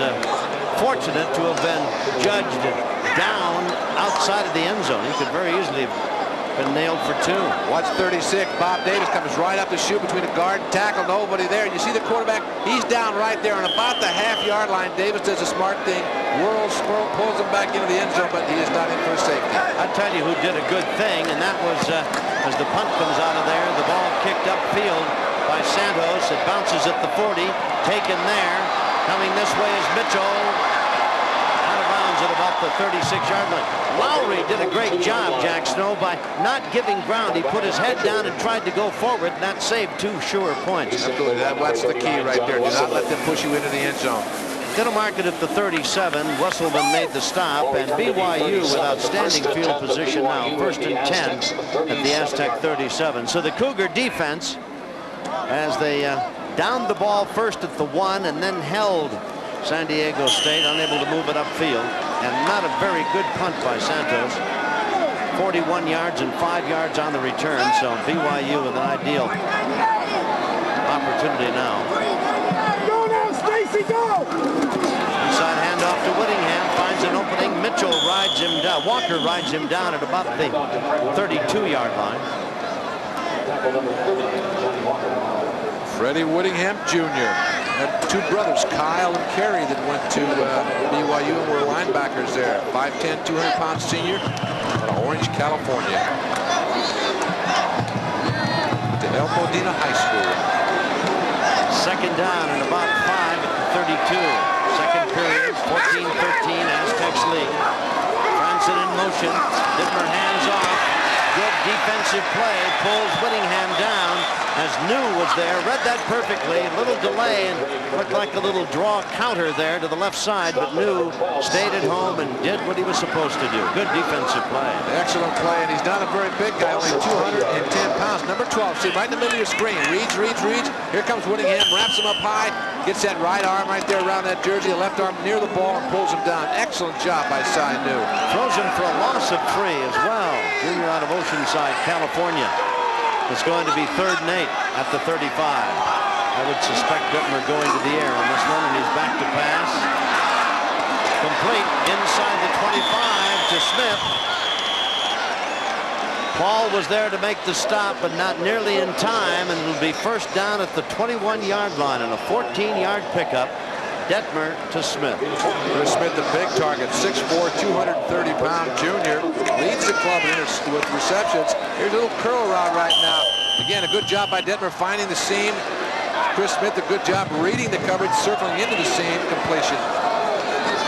fortunate to have been judged down outside of the end zone. He could very easily have been nailed for 2. Watch 36. Bob Davis comes right up the shoot between a guard and tackle. Nobody there. And you see the quarterback. He's down right there on about the half-yard line. Davis does a smart thing. Whirls, pulls him back into the end zone, but he is not in for safety. I'll tell you who did a good thing, and that was as the punt comes out of there, the ball kicked upfield by Santos. It bounces at the 40. Taken there. Coming this way is Mitchell. Out of bounds at about the 36-yard line. Lowry did a great job, Jack Snow, by not giving ground. He put his head down and tried to go forward, and that saved 2 sure points. Absolutely. That's the key right there. Do not let them push you into the end zone. Going to mark it at the 37. Wesselman made the stop, and BYU with outstanding field position now. First and 10 at the Aztec 37. So the Cougar defense, as they downed the ball first at the 1 and then held San Diego State, unable to move it upfield, and not a very good punt by Santos. 41 yards and 5 yards on the return, so BYU with an ideal opportunity now. Go now, Stacy, go! Inside handoff to Whittingham, finds an opening. Mitchell rides him down. Walker rides him down at about the 32-yard line. Freddie Whittingham Jr. had 2 brothers, Kyle and Kerry, that went to BYU and were linebackers there. 5'10", 200-pound senior out of Orange, California. To El Modena High School. Second down and about 5 at the 32. Second period, 14-13, Aztecs lead. Franson in motion. Dittmer hands off. Good defensive play. Pulls Whittingham down as New was there. Read that perfectly. A little delay and looked like a little draw counter there to the left side, but New stayed at home and did what he was supposed to do. Good defensive play. Excellent play, and he's not a very big guy, only 210 pounds. Number 12, see right in the middle of your screen. Reads. Here comes Whittingham, wraps him up high, gets that right arm right there around that jersey, the left arm near the ball, and pulls him down. Excellent job by Cy New. Throws him for a loss of 3 as well. Junior out of Oceanside, California. It's going to be 3rd and 8 at the 35. I would suspect Dittmer going to the air on this one, and he's back to pass. Complete inside the 25 to Smith. Paul was there to make the stop, but not nearly in time, and it'll be first down at the 21-yard line and a 14-yard pickup. Detmer to Smith. Chris Smith, the big target, 6'4", 230-pound junior, leads the club with receptions. Here's a little curl route right now. Again, a good job by Detmer finding the seam. Chris Smith, a good job reading the coverage, circling into the seam, completion.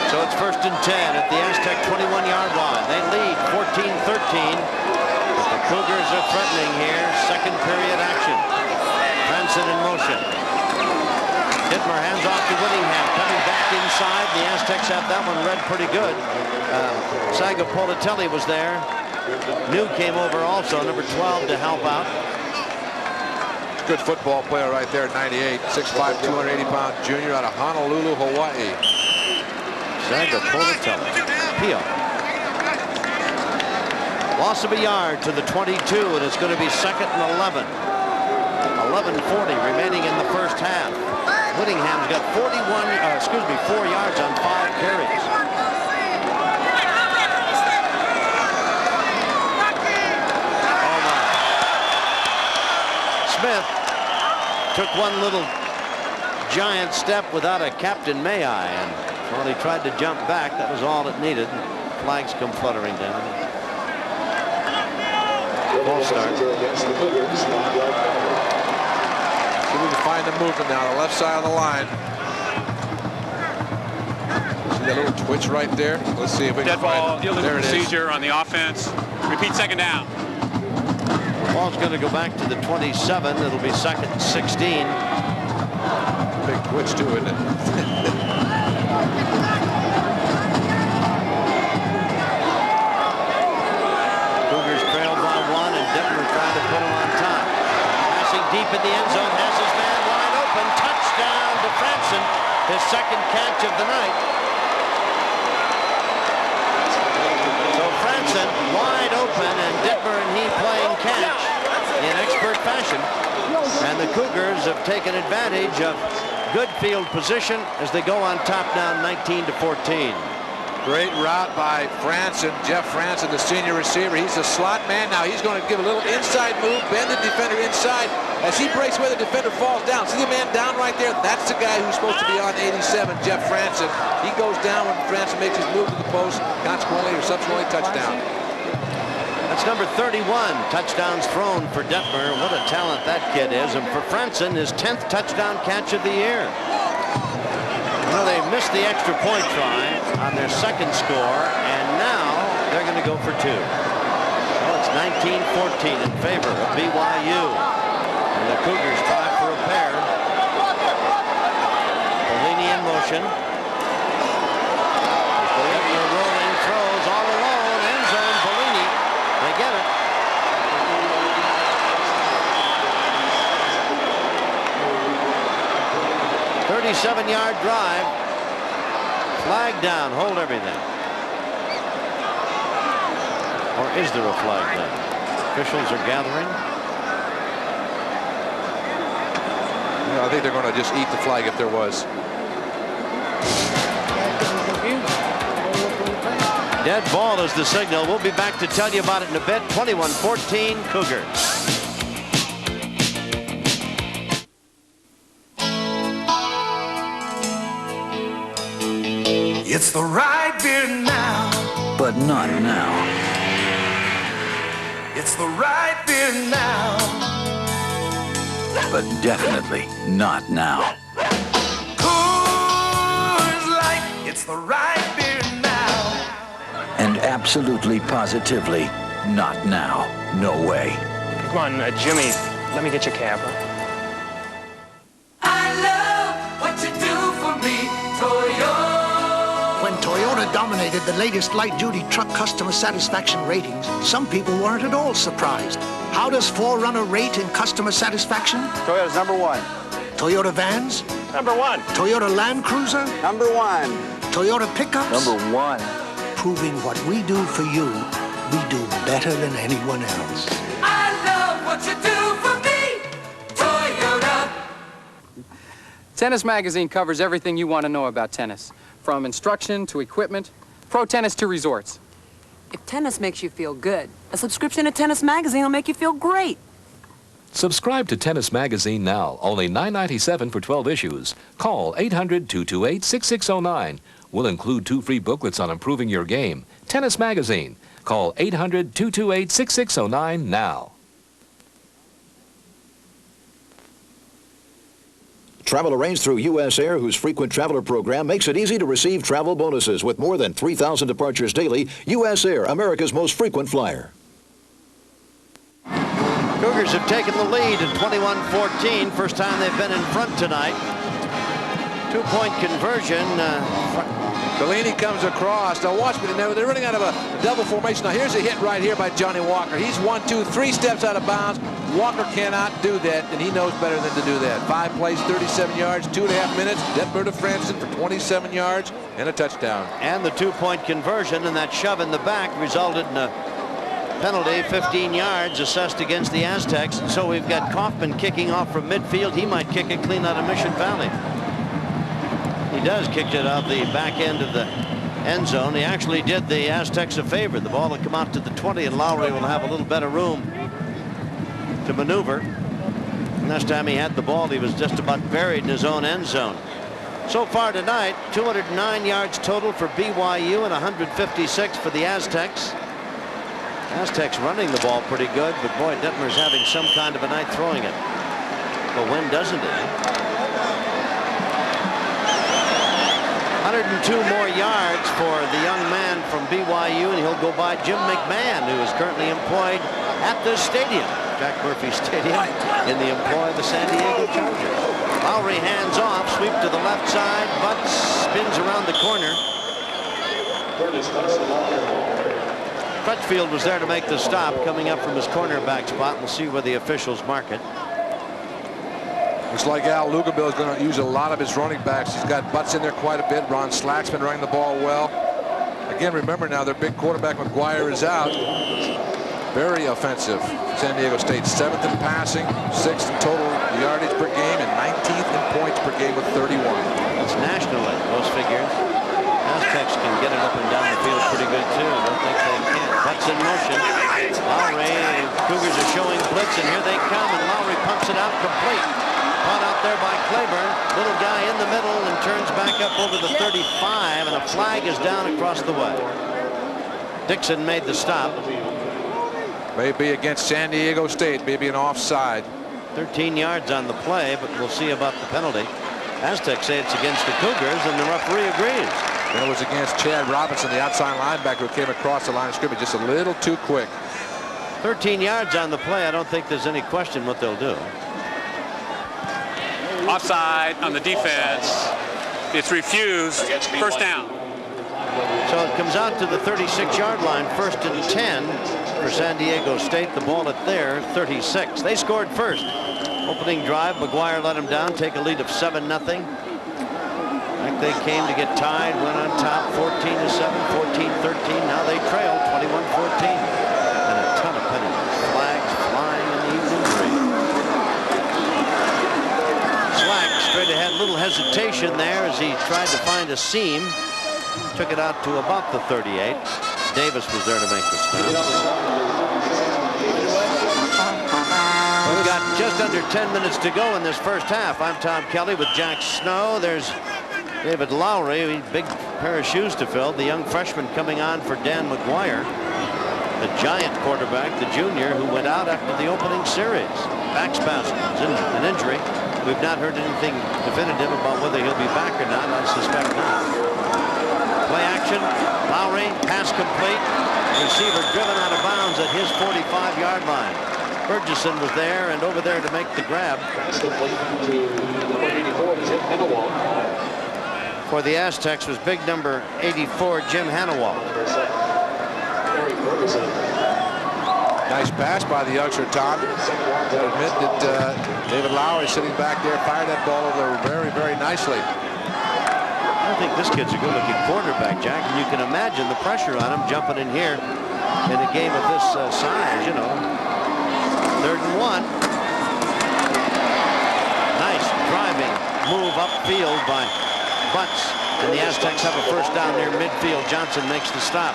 So it's 1st and 10 at the Aztec 21-yard line. They lead 14-13. But the Cougars are threatening here. Second period action. Franson in motion. Dittmer hands off to Whittingham. Coming back inside. The Aztecs have that one read pretty good. Sago Politelli was there. New came over also, number 12, to help out. Good football player right there, 98, 6'5", 280-pound junior out of Honolulu, Hawaii. Sago Politelli. Pio. Loss of a yard to the 22, and it's going to be 2nd and 11. 11:40 remaining in the first half. Whittingham's got 4 yards on 5 carries. Oh my. Smith took one little giant step without a Captain May I, and well, he tried to jump back. That was all it needed. Flags come fluttering down. Ball start. See if we can find the movement now, the left side of the line. See that little twitch right there? Let's see if we can find it. There it is. Procedure on the offense. Repeat 2nd down. Ball's going to go back to the 27. It'll be 2nd and 16. Big twitch too, isn't it? Cougars trail by 1, and Dittmer trying to put him on top. Passing deep in the end zone, has his man wide open. Touchdown to Franson, his 2nd catch of the night. So Franson wide open, and Dittmer and he playing catch in expert fashion. And the Cougars have taken advantage of good field position as they go on top now, 19-14. Great route by Franson, Jeff Franson, the senior receiver. He's a slot man now. He's going to give a little inside move, bend the defender inside. As he breaks where the defender falls down. See the man down right there? That's the guy who's supposed to be on 87, Jeff Franson. He goes down when Franson makes his move to the post, consequently or subsequently touchdown. That's number 31, touchdowns thrown for Dittmer. What a talent that kid is. And for Franson, his 10th touchdown catch of the year. Well, they missed the extra point try on their 2nd score, and now they're going to go for 2. Well, it's 19-14 in favor of BYU. And the Cougars try for a pair. Bellini in motion. Dittmer rolling, throws all alone. End zone, Bellini. They get it. "37-yard drive. Flag down. Hold everything." Or is there a flag down? Officials are gathering. Yeah, I think they're going to just eat the flag if there was. Dead ball is the signal. We'll be back to tell you about it in a bit. 21-14 Cougars. It's the right beer now, But not now. it's the right beer now. But definitely not now. Coors Light, it's the right beer now. And absolutely positively not now. No way. Come on, Jimmy, let me get your cab. I love what you do for me, Toyota. When Toyota dominated the latest light-duty truck customer satisfaction ratings, some people weren't at all surprised. How does 4Runner rate in customer satisfaction? Toyota's number 1. Toyota vans? Number 1. Toyota Land Cruiser? Number 1. Toyota pickups? Number 1. Proving what we do for you, we do better than anyone else. I love what you do for me, Toyota. Tennis Magazine covers everything you want to know about tennis, from instruction to equipment, pro tennis to resorts. If tennis makes you feel good, a subscription to Tennis Magazine will make you feel great. Subscribe to Tennis Magazine now, only $9.97 for 12 issues. Call 800-228-6609. We'll include 2 free booklets on improving your game. Tennis Magazine. Call 800-228-6609 now. Travel arranged through U.S. Air, whose frequent traveler program makes it easy to receive travel bonuses. With more than 3,000 departures daily, U.S. Air, America's most frequent flyer. Cougars have taken the lead at 21-14. First time they've been in front tonight. 2-point conversion. Bellini comes across. Now watch me. They're running out of a double formation. Now here's a hit right here by Johnny Walker. He's 1, 2, 3 steps out of bounds. Walker cannot do that, and he knows better than to do that. 5 plays, 37 yards, 2.5 minutes. Detmer to Franson for 27 yards and a touchdown. And the 2-point conversion and that shove in the back resulted in a penalty, 15 yards assessed against the Aztecs. And so we've got Kaufman kicking off from midfield. He might kick it clean out of Mission Valley. He does kick it out the back end of the end zone. He actually did the Aztecs a favor. The ball will come out to the 20, and Lowry will have a little better room to maneuver. And last time he had the ball, he was just about buried in his own end zone. So far tonight, 209 yards total for BYU and 156 for the Aztecs. Aztecs running the ball pretty good, but boy, Detmer's having some kind of a night throwing it. But when doesn't it? 102 more yards for the young man from BYU, and he'll go by Jim McMahon, who is currently employed at the stadium, Jack Murphy Stadium, in the employ of the San Diego Chargers. Lowry hands off, sweep to the left side, Butts spins around the corner. Crutchfield was there to make the stop, coming up from his cornerback spot. We'll see where the officials mark it. Looks like Al Lugabill is going to use a lot of his running backs. He's got Butts in there quite a bit. Ron Slack's been running the ball well. Again, remember now, their big quarterback McGuire is out. Very offensive. San Diego State 7th in passing, 6th in total yardage per game, and 19th in points per game with 31. That's nationally, those figures. Aztecs can get it up and down the field pretty good too. I don't think they can. Butts in motion. Lowry, Cougars are showing blitz, and here they come, and Lowry pumps it out complete. Caught out there by Claiborne. Little guy in the middle and turns back up over the 35, and a flag is down across the way. Dixon made the stop. Maybe against San Diego State, maybe an offside. 13 yards on the play, but we'll see about the penalty. Aztecs say it's against the Cougars, and the referee agrees. And it was against Chad Robinson, the outside linebacker, who came across the line of scrimmage just a little too quick. 13 yards on the play. I don't think there's any question what they'll do. Offside on the defense. It's refused. First down. So it comes out to the 36-yard line, 1st and 10 for San Diego State. The ball at their 36. They scored first. Opening drive, McGuire let them down, take a lead of 7-0. Like they came to get tied, went on top 14-7, 14-13. Now they trail 21-14. And a ton of penalties. Flags flying in the evening breeze. Slack straight ahead, little hesitation there as he tried to find a seam. Took it out to about the 38. Davis was there to make the stop. We've got just under 10 minutes to go in this first half. I'm Tom Kelly with Jack Snow. There's David Lowry, big pair of shoes to fill. The young freshman coming on for Dan McGuire, the giant quarterback, the junior who went out after the opening series. Back spasms, an injury. We've not heard anything definitive about whether he'll be back or not. I suspect not. Play action. Lowry, pass complete. Receiver driven out of bounds at his 45-yard line. Burgesson was there and over there to make the grab. For the Aztecs was big number 84, Jim Hanawalt. Nice pass by the youngster, Tom. To admit that David Lowry sitting back there fired that ball over very, very nicely. I think this kid's a good-looking quarterback, Jack, and you can imagine the pressure on him jumping in here in a game of this size, you know. 3rd and 1. Nice driving move upfield by Butts, and the Aztecs have a first down near midfield. Johnson makes the stop.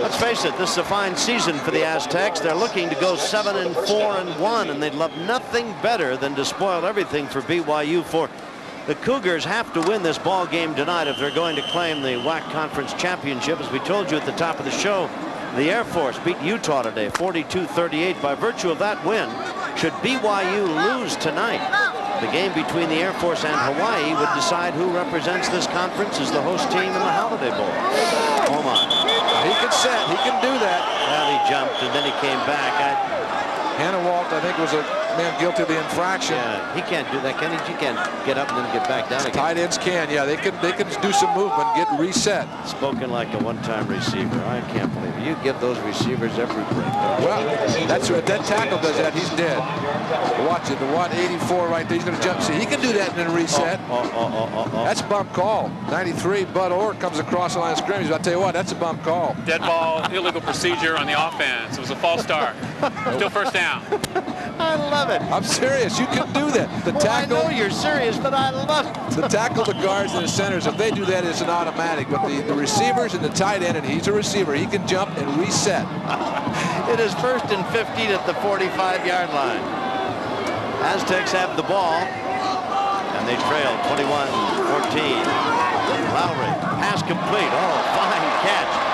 Let's face it, this is a fine season for the Aztecs. They're looking to go 7-4-1, and they'd love nothing better than to spoil everything for BYU. For the Cougars have to win this ball game tonight if they're going to claim the WAC Conference Championship. As we told you at the top of the show, the Air Force beat Utah today 42-38. By virtue of that win, should BYU lose tonight, The game between the Air Force and Hawaii would decide who represents this conference as the host team in the Holiday Bowl. Oman. He can set. He can do that. Well, he jumped and then he came back. Hannawalt, I think, was a man guilty of the infraction. Yeah, he can't do that, can he? He can't get up and then get back down again. Tight ends can, yeah. They can do some movement, get reset. Spoken like a one-time receiver. I can't believe it. You give those receivers every break. Well, that's what that tackle does that. He's dead. Watch it. The 184 right there. He's going to jump. See, he can do that and then reset. That's a bump call. 93, Bud Orr comes across the line of scrimmage. I'll tell you what, that's a bump call. Dead ball, illegal procedure on the offense. It was a false start. Still first down. I love it. I'm serious. You can do that. The tackle. I know you're serious, but I love it. The tackle, the guards, and the centers, if they do that, it's an automatic. But the receivers and the tight end, and he's a receiver, he can jump and reset. It is 1st and 15 at the 45-yard line. Aztecs have the ball, and they trail 21-14. Lowry, pass complete. Oh, fine catch.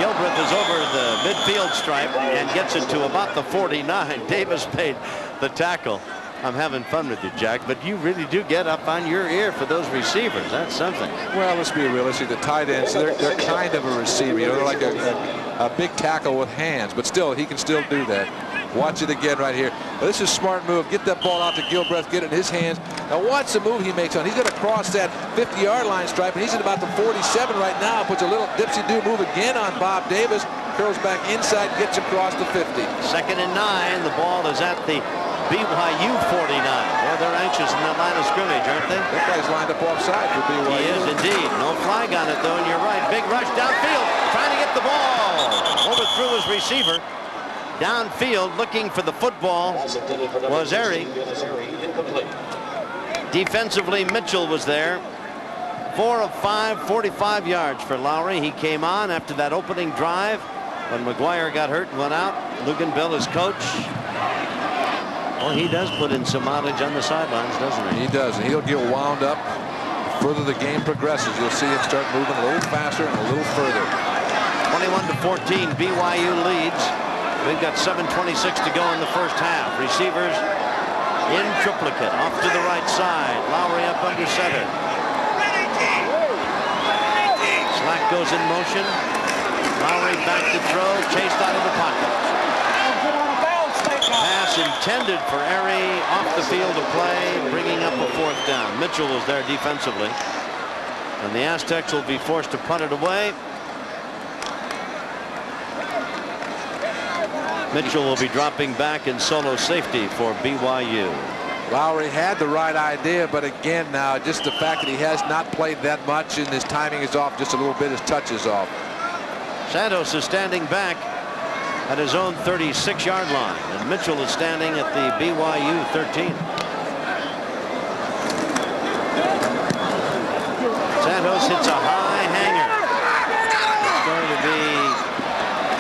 Gilbreth is over the midfield stripe and gets it to about the 49. Davis made the tackle. I'm having fun with you, Jack, but you really do get up on your ear for those receivers. That's something. Well, let's be realistic. The tight ends, they're kind of a receiver. You know, they're like a big tackle with hands, but still, he can still do that. Watch it again right here. Well, this is a smart move. Get that ball out to Gilbreth, get it in his hands. Now watch the move he makes on. He's going to cross that 50-yard line stripe, and he's at about the 47 right now. Puts a little dipsy-do move again on Bob Davis. Curls back inside, gets across the 50. 2nd and 9. The ball is at the BYU 49. Well, they're anxious in that line of scrimmage, aren't they? That guy's lined up offside for BYU. He is indeed. No flag on it, though, and you're right. Big rush downfield, trying to get the ball. Overthrew his receiver. Downfield, looking for the football, was Airy. Defensively, Mitchell was there. 4 of 5, 45 yards for Lowry. He came on after that opening drive when McGuire got hurt and went out. Luganville, his coach. Well, he does put in some mileage on the sidelines, doesn't he? He does, and he'll get wound up. The further the game progresses, you'll see him start moving a little faster and a little further. 21-14, BYU leads. We've got 7:26 to go in the first half. Receivers in triplicate, off to the right side. Lowry up under center. Slack goes in motion. Lowry back to throw, chased out of the pocket. Pass intended for Airy, off the field of play, bringing up a 4th down. Mitchell was there defensively. And the Aztecs will be forced to punt it away. Mitchell will be dropping back in solo safety for BYU. Lowry had the right idea, but again now, just the fact that he has not played that much and his timing is off just a little bit, his touch is off. Santos is standing back at his own 36-yard line, and Mitchell is standing at the BYU 13. Santos hits a high hanger. It's going to be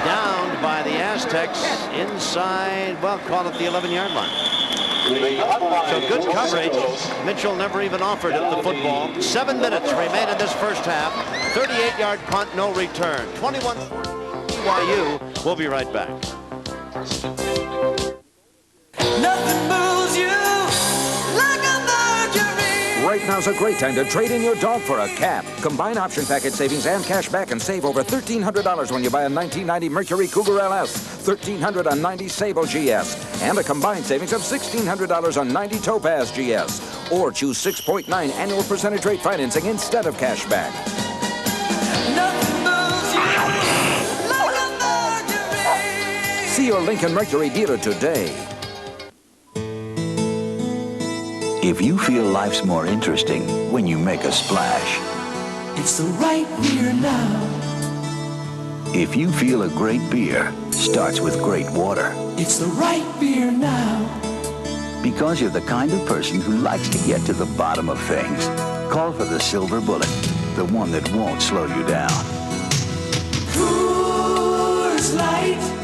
downed by the Aztecs inside, well, call it the 11-yard line. So good coverage. Mitchell never even offered it the football. 7 minutes remain in this first half. 38-yard punt, no return. 21 BYU. We'll be right back. Nothing moves you like a Mercury. Right now's a great time to trade in your dog for a cat. Combine option package savings and cash back and save over $1,300 when you buy a 1990 Mercury Cougar LS, $1,300 on 90 Sable GS, and a combined savings of $1,600 on 90 Topaz GS. Or choose 6.9 annual percentage rate financing instead of cash back. See your Lincoln Mercury dealer today. If you feel life's more interesting when you make a splash. It's the right beer now. If you feel a great beer starts with great water. It's the right beer now. Because you're the kind of person who likes to get to the bottom of things. Call for the Silver Bullet, the one that won't slow you down. Coors Light.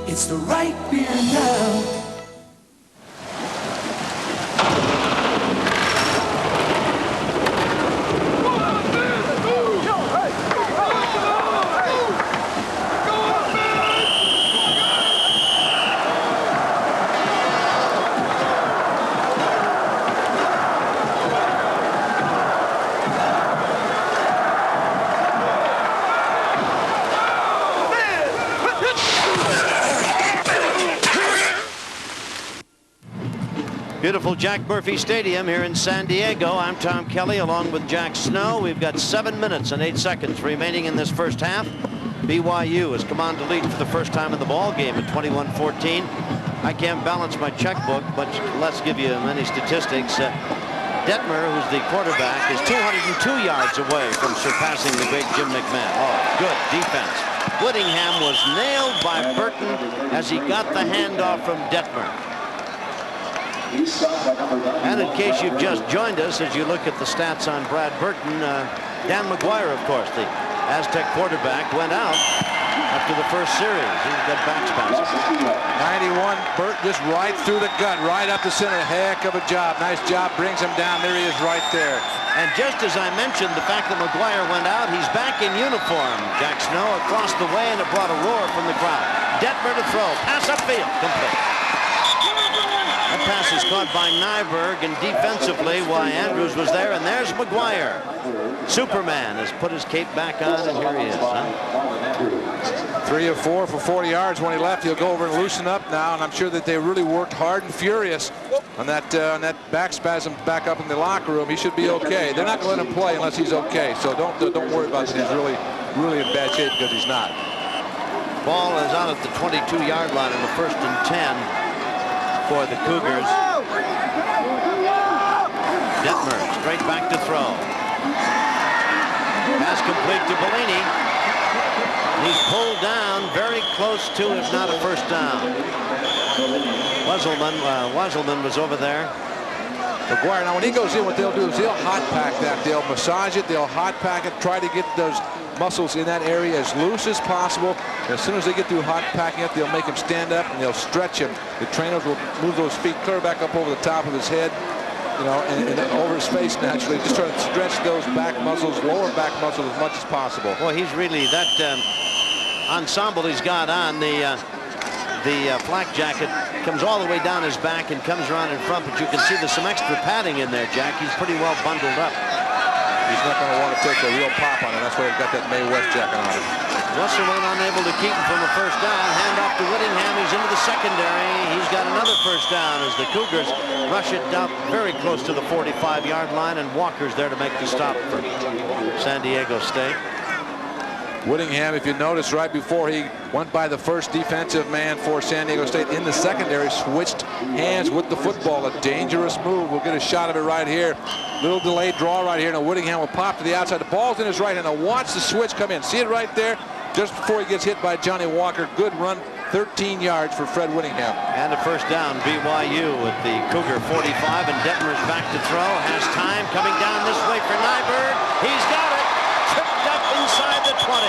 It's the right beer now. Beautiful Jack Murphy Stadium here in San Diego. I'm Tom Kelly along with Jack Snow. We've got 7 minutes and 8 seconds remaining in this first half. BYU has come on to lead for the first time in the ball game at 21-14. I can't balance my checkbook, but let's give you many statistics. Detmer, who's the quarterback, is 202 yards away from surpassing the great Jim McMahon. Oh, good defense. Whittingham was nailed by Burton as he got the handoff from Detmer. And in case you've just joined us, as you look at the stats on Brad Burton, Dan McGuire, of course, the Aztec quarterback, went out after the first series. He's got back spasms. 91, Burton just right through the gut, right up the center. Heck of a job. Nice job. Brings him down. There he is right there. And just as I mentioned, the fact that McGuire went out, he's back in uniform. Jack Snow across the way, and it brought a roar from the crowd. Detmer to throw. Pass upfield. Complete. That pass is caught by Nyberg, and defensively, why Andrews was there, and there's McGuire. Superman has put his cape back on, and here he is. 3 of 4 for 40 yards. When he left, he'll go over and loosen up now, and I'm sure that they really worked hard and furious on that back spasm back up in the locker room. He should be okay. They're not going to let him play unless he's okay, so don't worry about it. He's really in bad shape because he's not. Ball is out at the 22-yard line in the 1st and 10 for the Cougars. Detmer straight back to throw. Pass complete to Bellini. He's pulled down very close to, if not a first down. Wesselman was over there. McGuire, now when he goes in, what they'll do is they'll hot pack that. They'll massage it, they'll hot pack it, try to get those muscles in that area as loose as possible. As soon as they get through hot packing it, they'll make him stand up and they'll stretch him. The trainers will move those feet clear back up over the top of his head, you know, and over his face naturally. Just try to stretch those back muscles, lower back muscles as much as possible. Well, he's really that ensemble he's got on. The flak jacket comes all the way down his back and comes around in front, but you can see there's some extra padding in there, Jack. He's pretty well bundled up. He's not going to want to take a real pop on it. That's why he's got that Mae West jacket on him. Wesselman unable to keep him from a first down. Hand off to Whittingham. He's into the secondary. He's got another first down as the Cougars rush it down very close to the 45-yard line, and Walker's there to make the stop for San Diego State. Whittingham, if you notice, right before he went by the first defensive man for San Diego State in the secondary, switched hands with the football. A dangerous move. We'll get a shot of it right here. Little delayed draw right here. Now Whittingham will pop to the outside. The ball's in his right hand. Now watch the switch come in. See it right there? Just before he gets hit by Johnny Walker. Good run. 13 yards for Fred Whittingham. And a first down, BYU with the Cougar 45, and Detmer's back to throw. Has time coming down this way for Nyberg. He's got it. Tripped up inside the 20.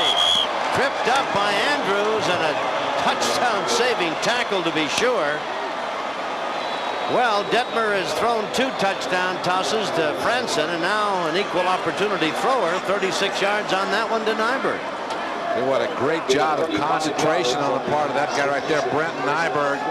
Tripped up by Andrews, and a touchdown-saving tackle to be sure. Well, Detmer has thrown 2 touchdown tosses to Franson, and now an equal opportunity thrower. 36 yards on that one to Nyberg. What a great job of concentration on the part of that guy right there, Brent Nyberg.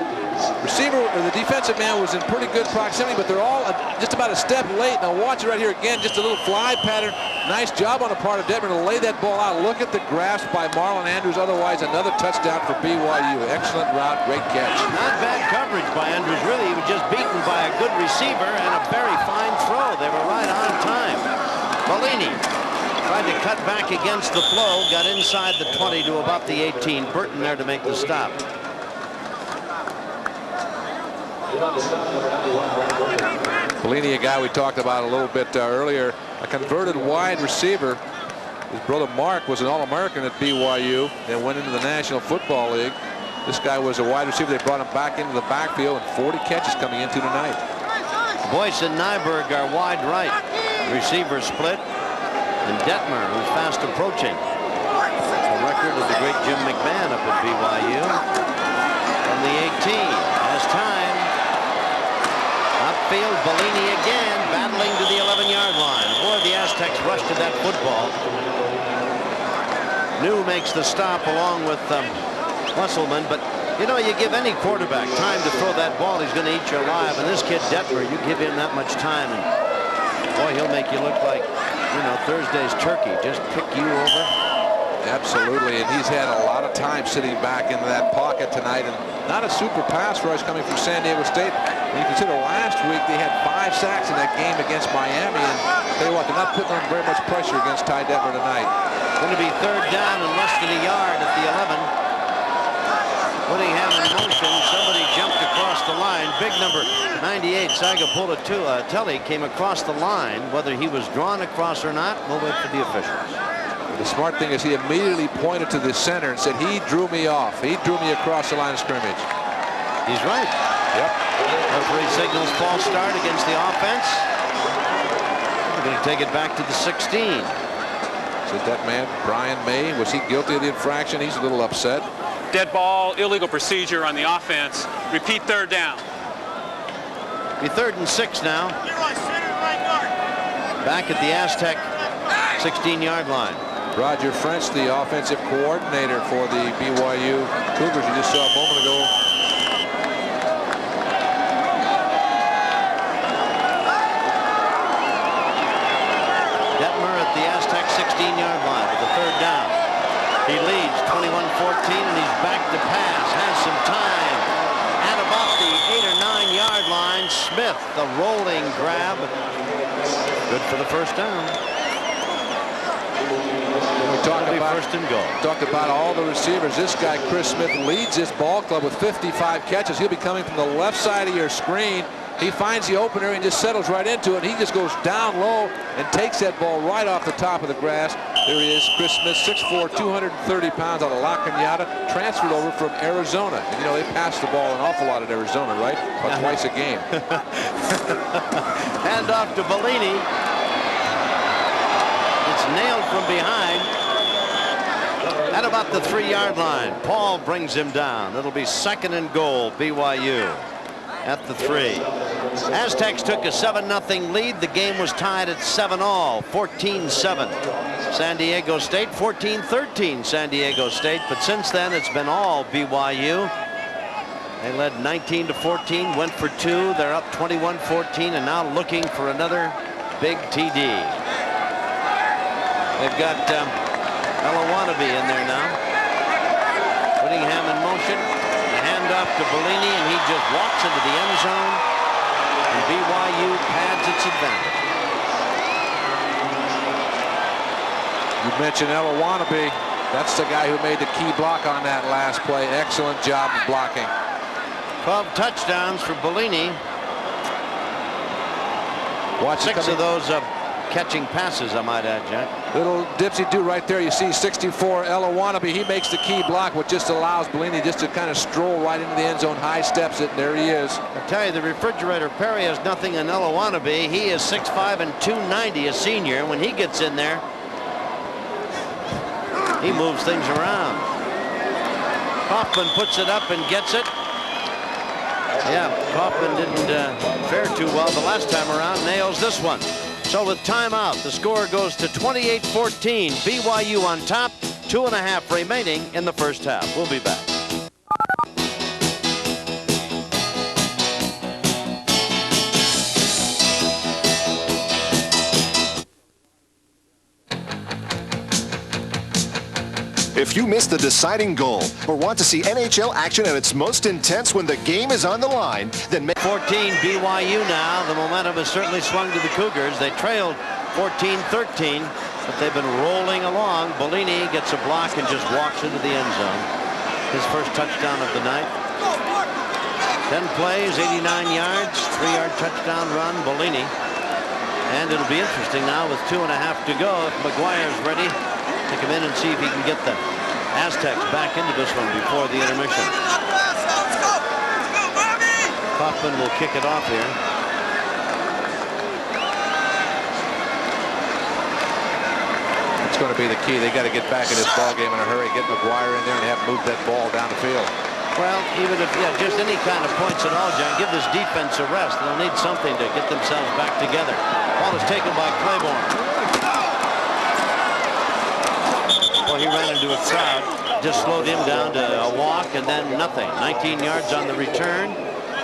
Receiver, the defensive man was in pretty good proximity, but they're all just about a step late. Now watch it right here again, just a little fly pattern. Nice job on the part of Detmer to lay that ball out. Look at the grasp by Marlon Andrews. Otherwise, another touchdown for BYU. Excellent route, great catch. Not bad coverage by Andrews, really. He was just beaten by a good receiver and a very fine throw. They were right on time. Bellini tried to cut back against the flow, got inside the 20 to about the 18. Burton there to make the stop. Bellini, a guy we talked about a little bit earlier, a converted wide receiver. His brother Mark was an All-American at BYU and went into the National Football League. This guy was a wide receiver. They brought him back into the backfield, and 40 catches coming into tonight. Boyce and Nyberg are wide right. Receiver split. And Detmer, who's fast approaching. The record of the great Jim McMahon up at BYU. From the 18. Has time. Upfield, Bellini again, battling to the 11-yard line. Boy, the Aztecs rushed to that football. New makes the stop along with Wesselman, but you know, you give any quarterback time to throw that ball, he's going to eat you alive. And this kid Detmer, you give him that much time, and boy, he'll make you look like, you know, Thursday's turkey. Just pick you over. Absolutely, and he's had a lot of time sitting back into that pocket tonight, and not a super pass rush coming from San Diego State. When you consider last week they had 5 sacks in that game against Miami, and tell you what, they're not putting on very much pressure against Ty Detmer tonight. Going to be 3rd down and less than a yard at the 11. Whittingham in motion. Somebody jumped across the line. Big number 98, Sagapulotuli came across the line. Whether he was drawn across or not, we'll wait for the officials. The smart thing is he immediately pointed to the center and said, he drew me off. He drew me across the line of scrimmage. He's right. Yep. Referee signals false start against the offense. We're going to take it back to the 16. So that man, Brian May, was he guilty of the infraction? He's a little upset. Dead ball, illegal procedure on the offense. Repeat 3rd down. Be 3rd and 6 now. Back at the Aztec 16-yard line. Roger French, the offensive coordinator for the BYU Cougars, you just saw a moment ago. Detmer at the Aztec 16-yard line with the 3rd down. He leads 21-14, and he's back to pass. Has some time. At about the 8 or 9-yard line, Smith, the rolling grab. Good for the 1st down. We talked about 1st and goal. Talked about all the receivers. This guy, Chris Smith, leads this ball club with 55 catches. He'll be coming from the left side of your screen. He finds the opener and just settles right into it. He just goes down low and takes that ball right off the top of the grass. There he is, Chris Smith, 6'4", 230 pounds out of La Cañada, transferred over from Arizona. And, you know, they pass the ball an awful lot at Arizona, right? About twice a game. Hand off to Bellini. It's nailed from behind. At about the 3-yard line, Paul brings him down. It'll be 2nd and goal, BYU at the 3. Aztecs took a 7-0 lead. The game was tied at 7-all, 14-7. San Diego State, 14-13 San Diego State. But since then, it's been all BYU. They led 19-14, went for 2. They're up 21-14, and now looking for another big TD. They've got Elawanabe in there now. Whittingham in motion. The handoff to Bellini, and he just walks into the end zone. And BYU pads its advantage. You mentioned Elawanabe. That's the guy who made the key block on that last play. Excellent job of blocking. 12 touchdowns for Bellini. Watch 6 of those catching passes, I might add, Jack. Little dipsy-do right there. You see 64 Elawanabe. He makes the key block, which just allows Bellini just to kind of stroll right into the end zone, high steps it, and there he is. I tell you, the refrigerator Perry has nothing in Elawanabe. He is 6'5" and 290, a senior. When he gets in there, he moves things around. Kaufman puts it up and gets it. Yeah, Kaufman didn't fare too well the last time around. Nails this one. So with timeout, the score goes to 28-14. BYU on top. 2.5 remaining in the first half. We'll be back. If you missed the deciding goal or want to see NHL action at its most intense when the game is on the line, then 14 BYU now. The momentum has certainly swung to the Cougars. They trailed 14-13, but they've been rolling along. Bellini gets a block and just walks into the end zone. His first touchdown of the night. 10 plays, 89 yards, 3-yard touchdown run, Bellini. And it'll be interesting now with 2.5 to go. If McGuire's ready, to come in and see if he can get the Aztecs back into this one before the intermission. Kaufman will kick it off here. It's going to be the key. They got to get back in this ball game in a hurry, get McGuire in there and have moved that ball down the field. Well, even if, just any kind of points at all, John, give this defense a rest. They'll need something to get themselves back together. Ball is taken by Claiborne. Well, he ran into a crowd, just slowed him down to a walk and then nothing. 19 yards on the return.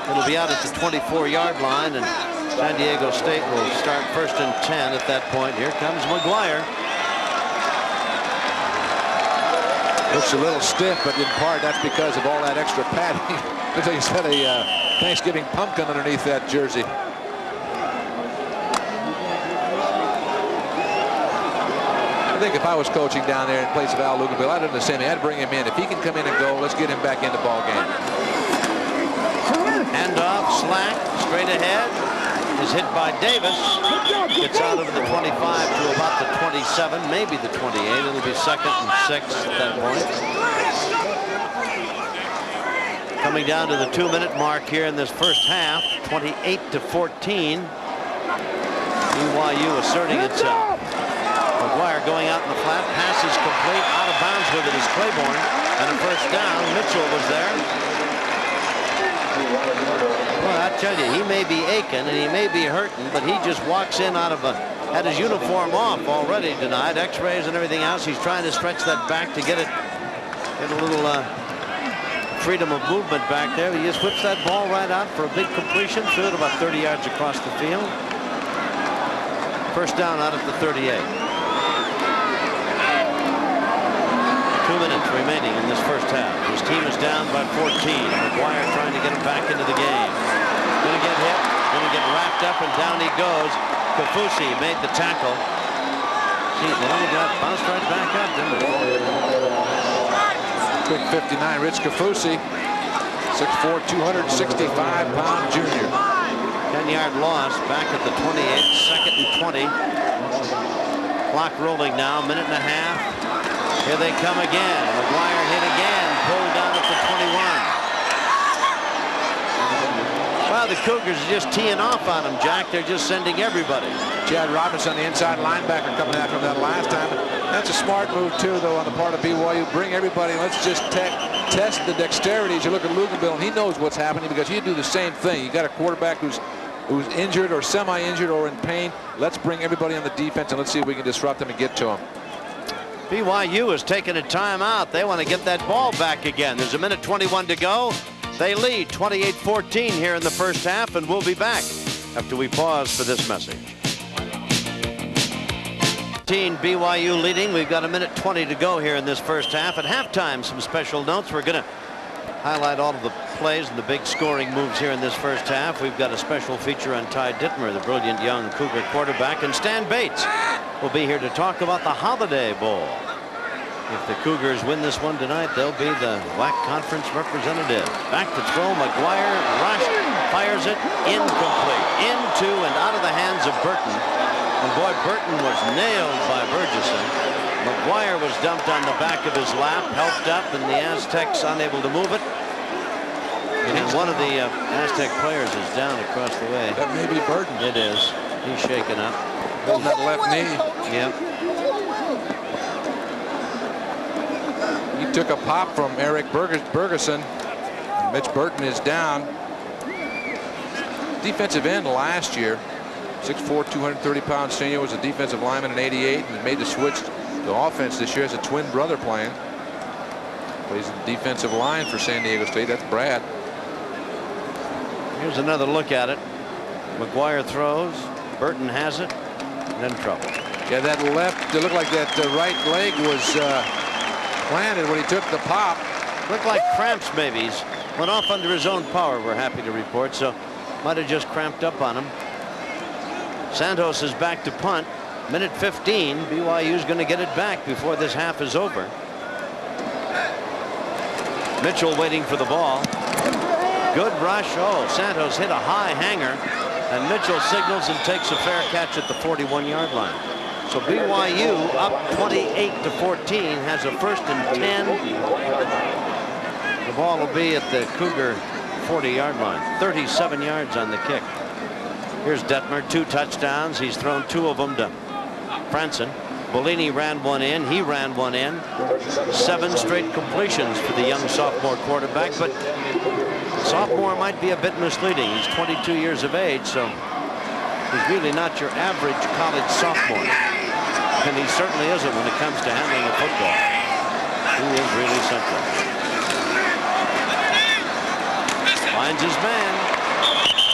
It'll be out at the 24-yard line, and San Diego State will start 1st and 10 at that point. Here comes McGuire. Looks a little stiff, but in part that's because of all that extra padding. Looks like he's had a Thanksgiving pumpkin underneath that jersey. I think if I was coaching down there in place of Al Luginbill, I'd do the same thing. I'd bring him in. If he can come in and go, let's get him back in the ball game. Handoff, Slack, straight ahead. Is hit by Davis. Gets out of the 25 to about the 27, maybe the 28. It'll be 2nd and 6 at that point. Coming down to the 2-minute mark here in this first half, 28-14. BYU asserting itself. McGuire going out in the flat, pass is complete, out of bounds with it is Claiborne, and a first down. Mitchell was there. Well, I tell you, he may be aching and he may be hurting, but he just walks in out of had his uniform off already tonight, x-rays and everything else. He's trying to stretch that back to get a little freedom of movement back there. He just whips that ball right out for a big completion, threw it about 30 yards across the field. First down out at the 38. 2 minutes remaining in this first half. His team is down by 14. McGuire trying to get him back into the game. Gonna get hit, gonna get wrapped up, and down he goes. Kaufusi made the tackle. Geez, the only guy bounced right back up, didn't it? Quick 59, Rich Kaufusi, 6'4", 265-pound junior. 10-yard loss back at the 28, 2nd and 20. Clock rolling now, minute and a half. Here they come again. McGuire hit again, pulled down at the 21. Well, the Cougars are just teeing off on them, Jack. They're just sending everybody. Chad Robinson, the inside linebacker, coming after him that last time. That's a smart move, too, though, on the part of BYU. Bring everybody. Let's just test the dexterity. As you look at Luginbill, and he knows what's happening because you do the same thing. You got a quarterback who's injured or semi-injured or in pain. Let's bring everybody on the defense, and let's see if we can disrupt them and get to him. BYU has taken a timeout. They want to get that ball back again. There's a minute 21 to go. They lead 28-14 here in the first half, and we'll be back after we pause for this message. BYU leading. We've got a minute 20 to go here in this first half. At halftime, some special notes. We're going to highlight all of the plays and the big scoring moves here in this first half. We've got a special feature on Ty Dittmer, the brilliant young Cougar quarterback, and Stan Bates will be here to talk about the Holiday Bowl. If the Cougars win this one tonight, they'll be the WAC conference representative. Back to throw, McGuire rushed, fires it, incomplete, into and out of the hands of Burton. And boy, Burton was nailed by Burgesson. McGuire was dumped on the back of his lap, helped up, and the Aztecs unable to move it. And one of the Aztec players is down across the way. That may be Burton. It is. He's shaken up. Holding that left knee. Yep. He took a pop from Eric Burgesson. Mitch Burton is down. Defensive end last year, 6'4", 230-pound senior, was a defensive lineman in '88 and made the switch to offense this year as a twin brother playing. Plays in the defensive line for San Diego State. That's Brad. Here's another look at it. McGuire throws. Burton has it. And then trouble. Yeah, that left, it looked like that right leg was planted when he took the pop. Looked like cramps maybe. He's went off under his own power, we're happy to report. So might have just cramped up on him. Santos is back to punt. Minute 15. BYU's going to get it back before this half is over. Mitchell waiting for the ball. Good rush. Oh, Santos hit a high hanger, and Mitchell signals and takes a fair catch at the 41-yard line. So BYU up 28-14, has a 1st and 10. The ball will be at the Cougar 40-yard line. 37 yards on the kick. Here's Dittmer, 2 touchdowns. He's thrown 2 of them to Franson. Bellini ran one in. He ran one in. 7 straight completions for the young sophomore quarterback, but sophomore might be a bit misleading. He's 22 years of age, so he's really not your average college sophomore. And he certainly isn't when it comes to handling a football. He is really something. Finds his man.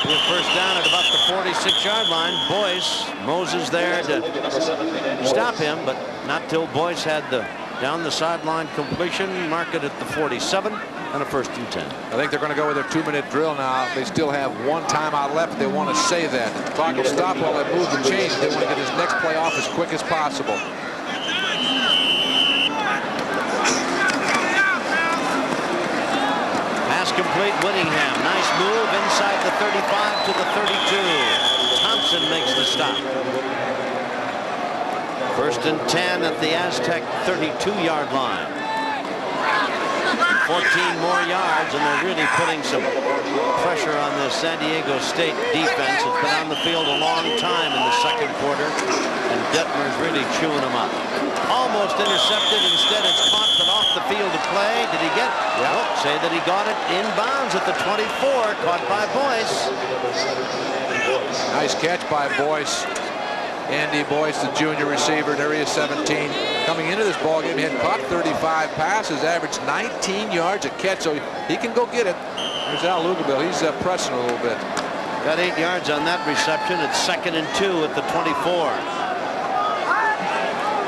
With first down at about the 46-yard line. Boyce, Moses there to stop him, but not till Boyce had the Down the sideline completion, mark it at the 47, and a 1st and 10. I think they're going to go with their 2-minute drill now. They still have 1 timeout left. They want to save that. The clock will stop while they move the chains. They want to get this next play off as quick as possible. Pass complete, Whittingham. Nice move inside the 35 to the 32. Thompson makes the stop. 1st and 10 at the Aztec 32-yard line. 14 more yards, and they're really putting some pressure on the San Diego State defense. It's been on the field a long time in the 2nd quarter, and Detmer's really chewing them up. Almost intercepted. Instead, it's caught, but off the field of play. Did he get it? Yeah. Oh, say that he got it in bounds at the 24, caught by Boyce. Nice catch by Boyce. Andy Boyce, the junior receiver, in area 17. Coming into this ball game, he had caught 35 passes, averaged 19 yards a catch, so he can go get it. There's Al Lugabill. He's pressing a little bit. Got 8 yards on that reception. It's 2nd and 2 at the 24.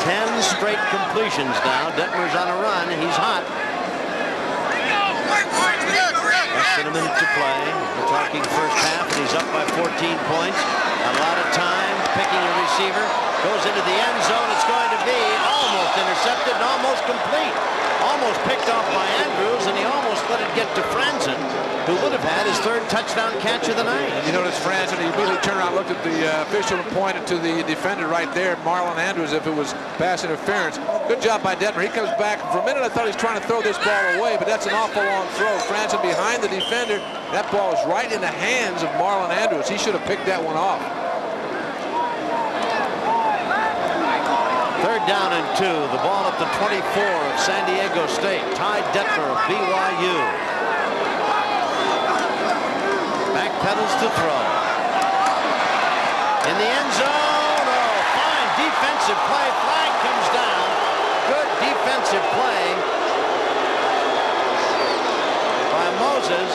10 straight completions now. Detmer's on a run. He's hot. Less than a minute to play. We're talking first half, and he's up by 14 points. A lot of time picking a receiver. Goes into the end zone. It's going to be almost intercepted and almost complete. Almost picked off by Andrews, and he almost let it get to Franzen, who would have had his 3rd touchdown catch of the night. You notice Franzen, he immediately turned around, looked at the official and pointed to the defender right there, Marlon Andrews, if it was pass interference. Good job by Detmer. He comes back. For a minute, I thought he was trying to throw this ball away, but that's an awful long throw. Franzen behind the defender. That ball is right in the hands of Marlon Andrews. He should have picked that one off. 3rd down and 2. The ball at the 24 of San Diego State. Ty Detmer of BYU. Back pedals to throw. In the end zone. Oh, fine defensive play. Flag comes down. Good defensive play by Moses.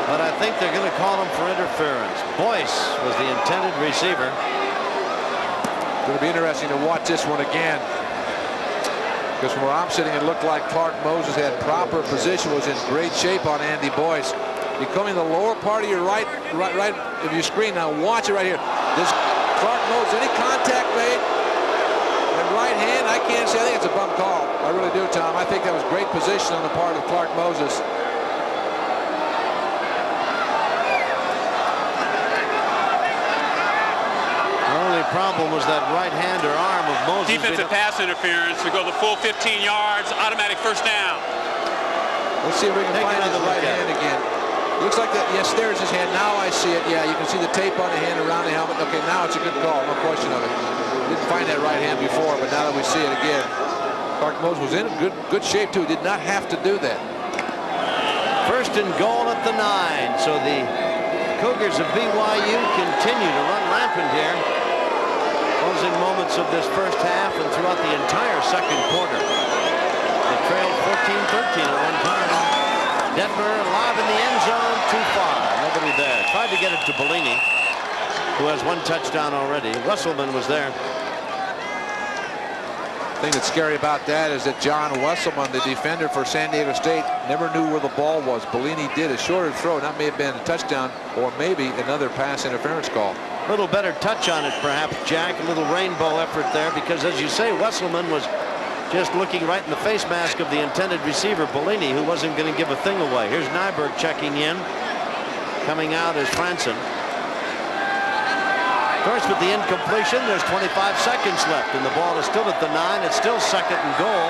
But I think they're going to call him for interference. Boyce was the intended receiver. Going to be interesting to watch this one again, because from where I'm sitting, it looked like Clark Moses had proper position, was in great shape on Andy Boyce. You come in the lower part of your right of your screen. Now watch it right here. Does Clark Moses any contact made? And right hand, I can't say. I think it's a bum call. I really do, Tom. I think that was great position on the part of Clark Moses. Problem was that right hand or arm of Moses. Defensive pass interference to go the full 15 yards, automatic 1st down. Let's see if we can find the right hand again. Looks like that. Yes, there's his hand. Now I see it. Yeah, you can see the tape on the hand around the helmet. Okay, now it's a good call. No question of it. Didn't find that right hand before, but now that we see it again, Clark Moses was in good shape too. Did not have to do that. 1st and goal at the 9. So the Cougars of BYU continue to run rampant here. Closing moments of this first half and throughout the entire 2nd quarter. They trailed 14-13 at one time. Detmer alive in the end zone, too far. Nobody there. Tried to get it to Bellini, who has 1 touchdown already. Wesselman was there. The thing that's scary about that is that John Wesselman, the defender for San Diego State, never knew where the ball was. Bellini did a shorter throw. That may have been a touchdown or maybe another pass interference call. A little better touch on it, perhaps, Jack. A little rainbow effort there, because, as you say, Wesselman was just looking right in the face mask of the intended receiver, Bellini, who wasn't going to give a thing away. Here's Nyberg checking in. Coming out is Franzen. Of course, with the incompletion, there's 25 seconds left, and the ball is still at the 9. It's still 2nd and goal.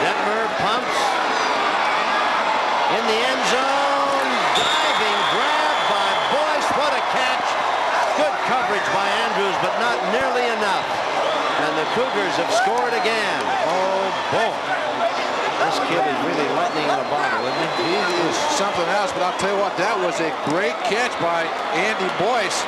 Detmer pumps. In the end zone, diving grab by Boyce. What a catch. Good coverage by Andrews, but not nearly enough. And the Cougars have scored again. Oh, boy. This kid is really lightning in a bottle, isn't he? He is something else, but I'll tell you what, that was a great catch by Andy Boyce.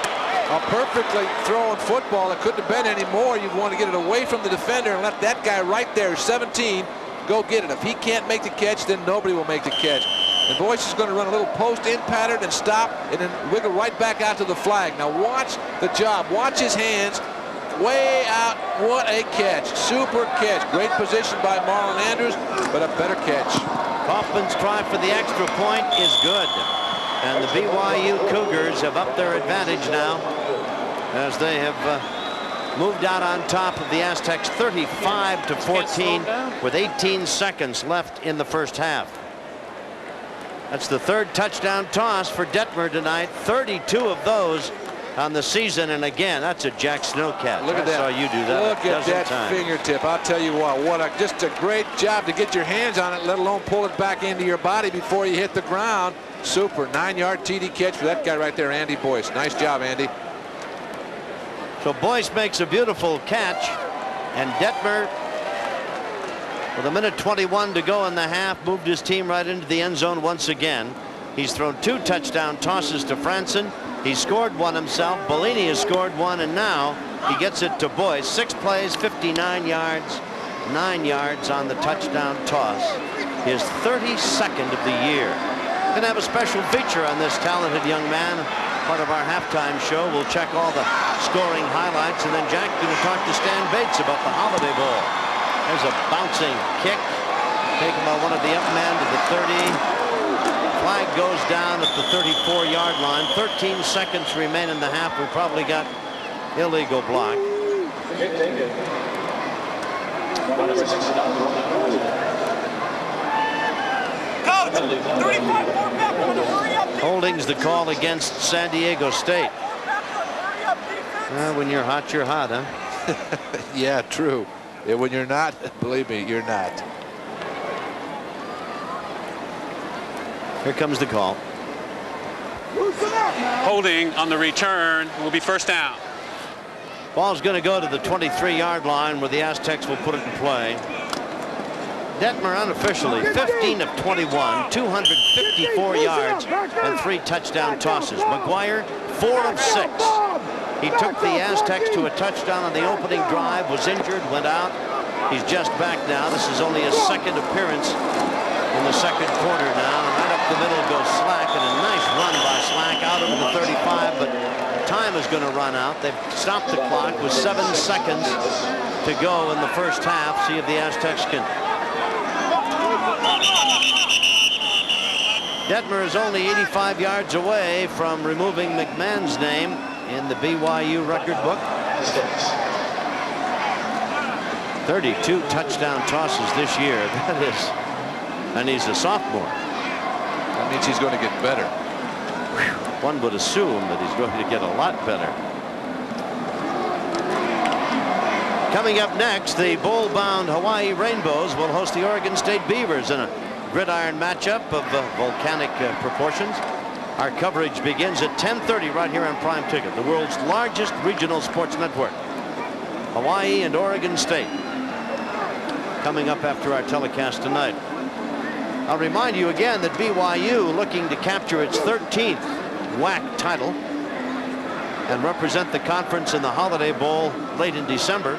A perfectly thrown football. It couldn't have been any more. You'd want to get it away from the defender and let that guy right there, 17, go get it. If he can't make the catch, then nobody will make the catch. And Boyce is going to run a little post in pattern and stop and then wiggle right back out to the flag. Now watch the job. Watch his hands. Way out. What a catch. Super catch. Great position by Marlon Andrews, but a better catch. Kaufman's try for the extra point is good. And the BYU Cougars have upped their advantage now as they have moved out on top of the Aztecs 35-14 with 18 seconds left in the first half. That's the third touchdown toss for Detmer tonight. 32 of those on the season, and again, that's a Jack Snow catch. Look at that. I saw you do that. Look at that fingertip. I'll tell you what just a great job to get your hands on it, let alone pull it back into your body before you hit the ground. Super 9-yard TD catch for that guy right there, Andy Boyce. Nice job, Andy. So Boyce makes a beautiful catch, and Detmer, with 1:21 to go in the half, moved his team right into the end zone once again. He's thrown 2 touchdown tosses to Franson. He scored one himself. Bellini has scored one, and now he gets it to Boyce. 6 plays, 59 yards, 9 yards on the touchdown toss. His 32nd of the year. Going to have a special feature on this talented young man. Part of our halftime show. We'll check all the scoring highlights, and then Jack's going to talk to Stan Bates about the Holiday Bowl. There's a bouncing kick taken by one of the up men to the 30. Flag goes down at the 34-yard line. 13 seconds remain in the half. We probably got illegal block. Holding's the call against San Diego State. Well, when you're hot, huh? Yeah, true. Yeah, when you're not, believe me, you're not. Here comes the call. Holding on the return will be first down. Ball's going to go to the 23-yard line where the Aztecs will put it in play. Detmer unofficially 15 of 21, 254 yards and 3 touchdown tosses. McGuire 4 of 6. He took the Aztecs to a touchdown on the opening drive, was injured, went out. He's just back now. This is only his second appearance in the second quarter now. And right up the middle goes Slack, and a nice run by Slack out over the 35, but time is going to run out. They've stopped the clock with 7 seconds to go in the first half. See if the Aztecs can. Detmer is only 85 yards away from removing McMahon's name in the BYU record book. 32 touchdown tosses this year. That is, and he's a sophomore. That means he's going to get better. One would assume that he's going to get a lot better. Coming up next, the bowl-bound Hawaii Rainbows will host the Oregon State Beavers in a gridiron matchup of volcanic proportions. Our coverage begins at 10:30 right here on Prime Ticket, the world's largest regional sports network. Hawaii and Oregon State coming up after our telecast tonight. I'll remind you again that BYU, looking to capture its 13th WAC title and represent the conference in the Holiday Bowl late in December,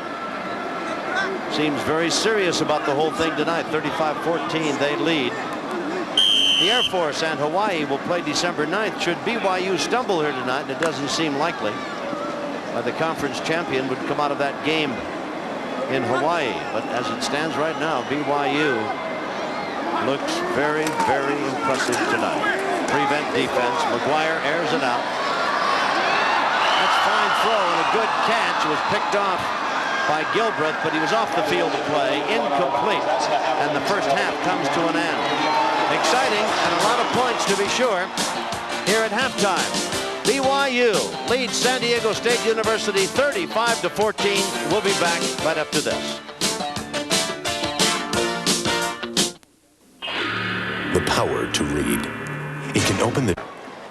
seems very serious about the whole thing tonight. 35-14 they lead. The Air Force and Hawaii will play December 9th. Should BYU stumble here tonight, and it doesn't seem likely, the conference champion would come out of that game in Hawaii. But as it stands right now, BYU looks very, very impressive tonight. Prevent defense. McGuire airs it out. That's a fine throw and a good catch. It was picked off by Gilbreth, but he was off the field of play, incomplete, and the first half comes to an end. Exciting and a lot of points to be sure here at halftime. BYU leads San Diego State University 35-14. We'll be back right after this. The power to read. It can open the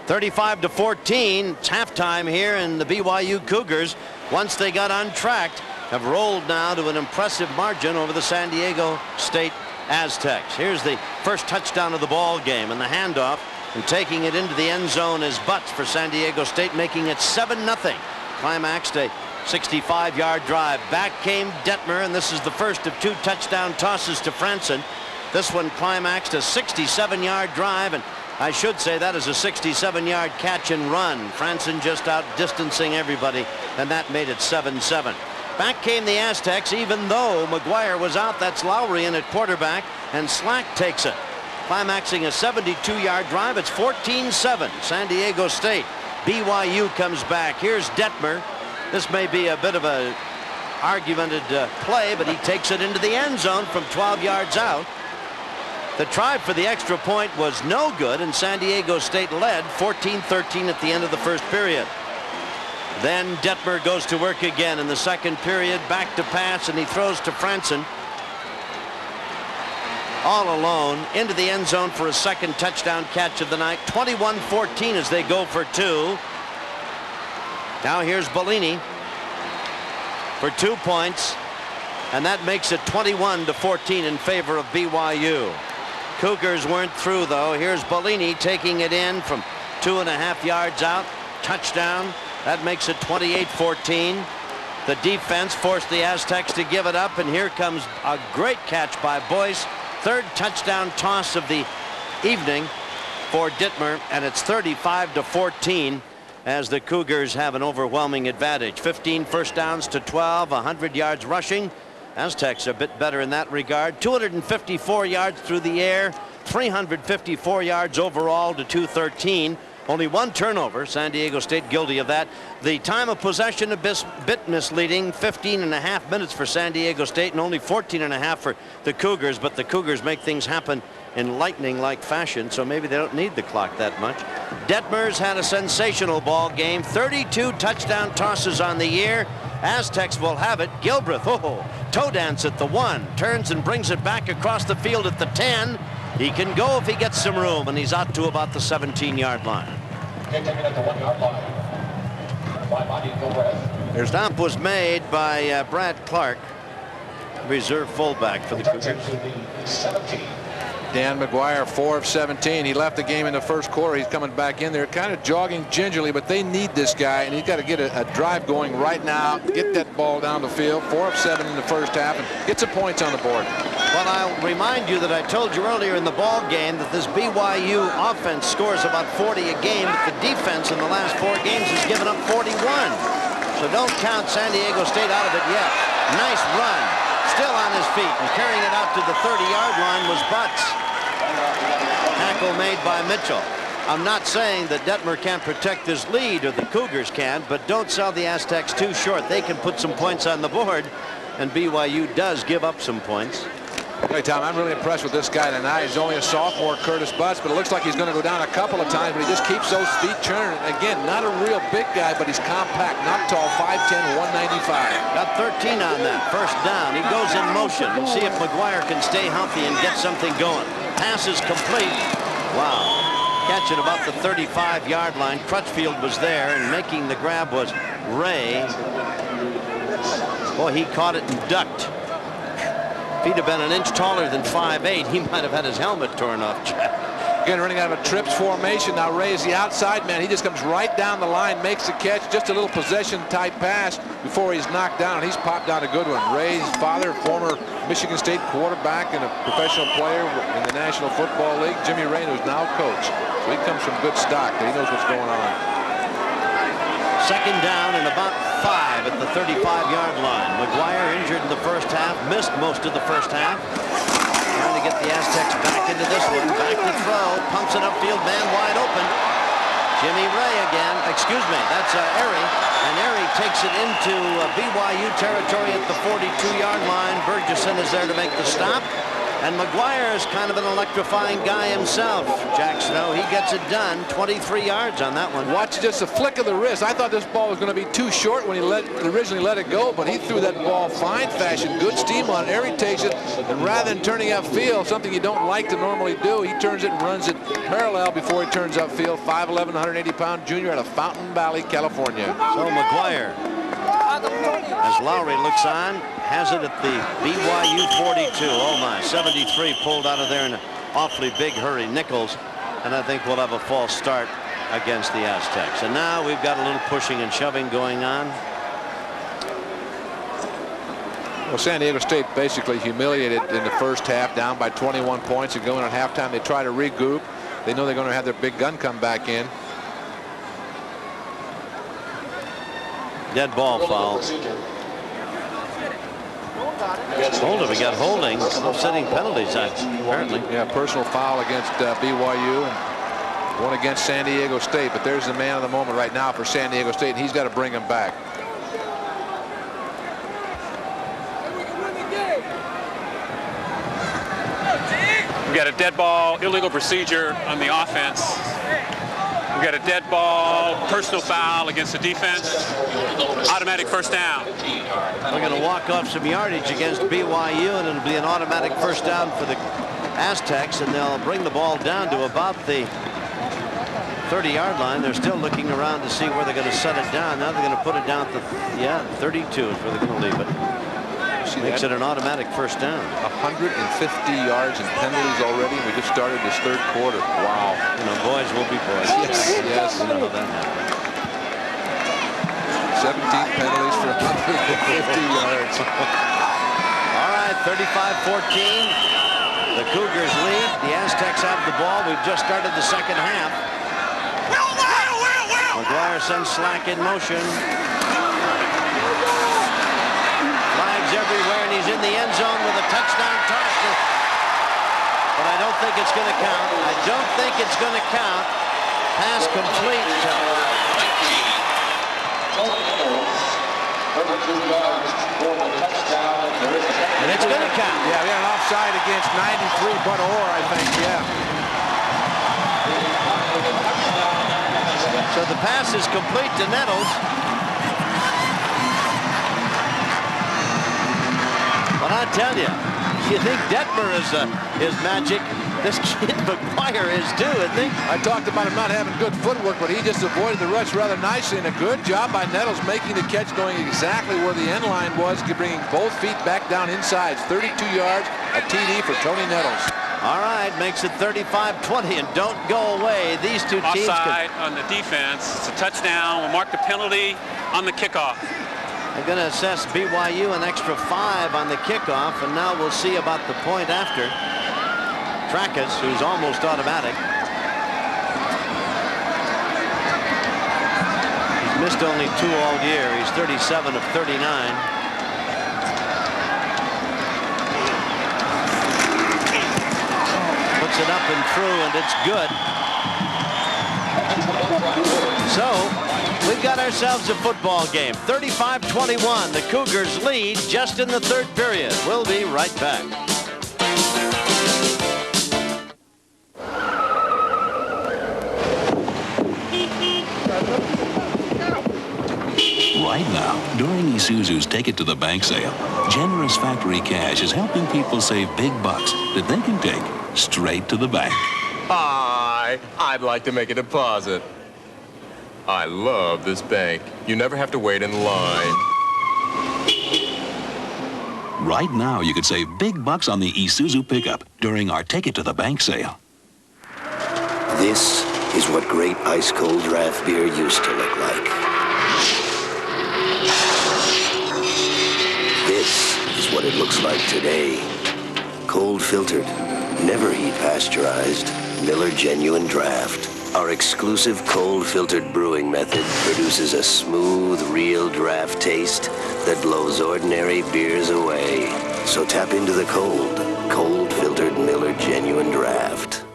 35-14. It's halftime here, and the BYU Cougars, once they got untracked, have rolled now to an impressive margin over the San Diego State Aztecs. Here's the first touchdown of the ball game, and the handoff, and taking it into the end zone is Butts for San Diego State, making it 7-0. Climaxed a 65-yard drive. Back came Detmer, and this is the first of 2 touchdown tosses to Franson. This one climaxed a 67-yard drive, and I should say that is a 67-yard catch and run. Franson just out-distancing everybody, and that made it 7-7. Back came the Aztecs, even though McGuire was out. That's Lowry in at quarterback, and Slack takes it. Climaxing a 72-yard drive. It's 14-7, San Diego State. BYU comes back. Here's Detmer. This may be a bit of a argumented play, but he takes it into the end zone from 12 yards out. The try for the extra point was no good, and San Diego State led 14-13 at the end of the first period. Then Detmer goes to work again in the second period, back to pass, and he throws to Franson. All alone into the end zone for a second touchdown catch of the night. 21-14 as they go for two. Now here's Bellini for 2 points, and that makes it 21-14 in favor of BYU. Cougars weren't through, though. Here's Bellini taking it in from 2.5 yards out. Touchdown. That makes it 28-14. The defense forced the Aztecs to give it up, and here comes a great catch by Boyce. Third touchdown toss of the evening for Detmer, and it's 35-14 as the Cougars have an overwhelming advantage. 15 first downs to 12, 100 yards rushing. Aztecs are a bit better in that regard. 254 yards through the air, 354 yards overall to 213. Only one turnover. San Diego State guilty of that. The time of possession a bit misleading. 15.5 minutes for San Diego State and only 14.5 for the Cougars, but the Cougars make things happen in lightning-like fashion, so maybe they don't need the clock that much. Detmer's had a sensational ball game. 32 touchdown tosses on the year. Aztecs will have it. Gilbreth, toe dance at the 1, turns and brings it back across the field at the 10. He can go if he gets some room, and he's out to about the 17-yard line. Their stop was made by Brad Clark, reserve fullback for the Cougars. Dan McGuire, 4 of 17. He left the game in the first quarter. He's coming back in there, kind of jogging gingerly, but they need this guy, and he's got to get a drive going right now, get that ball down the field. 4 of 7 in the first half, and get some points on the board. Well, I'll remind you that I told you earlier in the ball game that this BYU offense scores about 40 a game, but the defense in the last 4 games has given up 41. So don't count San Diego State out of it yet. Nice run. Still on his feet and carrying it out to the 30-yard line was Butts. Tackle made by Mitchell. I'm not saying that Detmer can't protect this lead, or the Cougars can, but don't sell the Aztecs too short. They can put some points on the board, and BYU does give up some points. Hey, Tom, I'm really impressed with this guy tonight. He's only a sophomore, Curtis Butts, but it looks like he's going to go down a couple of times, but he just keeps those feet churning. Again, not a real big guy, but he's compact, not tall, 5'10", 195. Got 13 on that. First down. He goes in motion. We'll see if McGuire can stay healthy and get something going. Pass is complete. Wow. Catch at about the 35-yard line. Crutchfield was there, and making the grab was Ray. Boy, he caught it and ducked. If he'd have been an inch taller than 5'8", he might have had his helmet torn off. Again, running out of a trips formation. Now Ray is the outside man. He just comes right down the line, makes the catch. Just a little possession-type pass before he's knocked down. He's popped out a good one. Ray's father, former Michigan State quarterback and a professional player in the National Football League. Jimmy Ray, who's now coach. So he comes from good stock. He knows what's going on. Second down and about 5 at the 35-yard line. McGuire injured in the first half, missed most of the first half. Trying to get the Aztecs back into this one. Back to throw, pumps it upfield, man wide open. Jimmy Ray again. Excuse me, that's Airy. And Airy takes it into BYU territory at the 42-yard line. Burgesson is there to make the stop. And McGuire is kind of an electrifying guy himself. Jack Snow, he gets it done. 23 yards on that one. Watch just a flick of the wrist. I thought this ball was going to be too short when he originally let it go, but he threw that ball fine fashion. Good steam on it. Airy takes it, and rather than turning upfield, something you don't like to normally do, he turns it and runs it parallel before he turns upfield. 5'11", 180-pound junior out of Fountain Valley, California. So McGuire, as Lowry looks on, has it at the BYU 42. Oh my, 73 pulled out of there in an awfully big hurry. Nichols, and I think we'll have a false start against the Aztecs. And now we've got a little pushing and shoving going on. Well, San Diego State basically humiliated in the first half, down by 21 points, and going on halftime. They try to regroup. They know they're going to have their big gun come back in. Dead ball foul. Holding. We got holding. No setting penalties, apparently. Yeah, personal foul against BYU and one against San Diego State. But there's the man of the moment right now for San Diego State, and he's got to bring him back. We got a dead ball, illegal procedure on the offense. We got a dead ball, personal foul against the defense. Automatic first down. We're going to walk off some yardage against BYU, and it'll be an automatic first down for the Aztecs, and they'll bring the ball down to about the 30-yard line. They're still looking around to see where they're going to set it down. Now they're going to put it down to, 32 is where they're going to leave it. Makes it an automatic first down. 150 yards and penalties already. We just started this third quarter. Wow. You know, boys will be boys. Yes. You know how that happened. 17 penalties for 150 yards. All right, 35-14. The Cougars lead. The Aztecs have the ball. We've just started the second half. McGuire sends Slack in motion. Flags everywhere, and he's in the end zone with a touchdown toss. But I don't think it's going to count. I don't think it's going to count. Pass complete. And it's going to count. Yeah, we got an offside against 93 but or, I think, yeah. So the pass is complete to Nettles. But I tell you, you think Detmer is magic. This kid McGuire is too, isn't he? I talked about him not having good footwork, but he just avoided the rush rather nicely, and a good job by Nettles making the catch, going exactly where the end line was, bringing both feet back down inside. 32 yards, a TD for Tony Nettles. All right, makes it 35-20, and don't go away. These two teams offside on the defense. It's a touchdown. We'll mark the penalty on the kickoff. They're going to assess BYU an extra 5 on the kickoff, and now we'll see about the point after. Trackus, who's almost automatic. He's missed only 2 all year. He's 37 of 39. Puts it up and through, and it's good. So we've got ourselves a football game. 35-21. The Cougars lead just in the third period. We'll be right back. Right now, during Isuzu's Take It to the Bank sale, generous factory cash is helping people save big bucks that they can take straight to the bank. Hi, I'd like to make a deposit. I love this bank. You never have to wait in line. Right now, you could save big bucks on the Isuzu pickup during our Take It to the Bank sale. This is what great ice-cold draft beer used to look like. This is what it looks like today. Cold filtered, never heat pasteurized, Miller Genuine Draft. Our exclusive cold filtered brewing method produces a smooth, real draft taste that blows ordinary beers away. So tap into the cold filtered Miller Genuine Draft.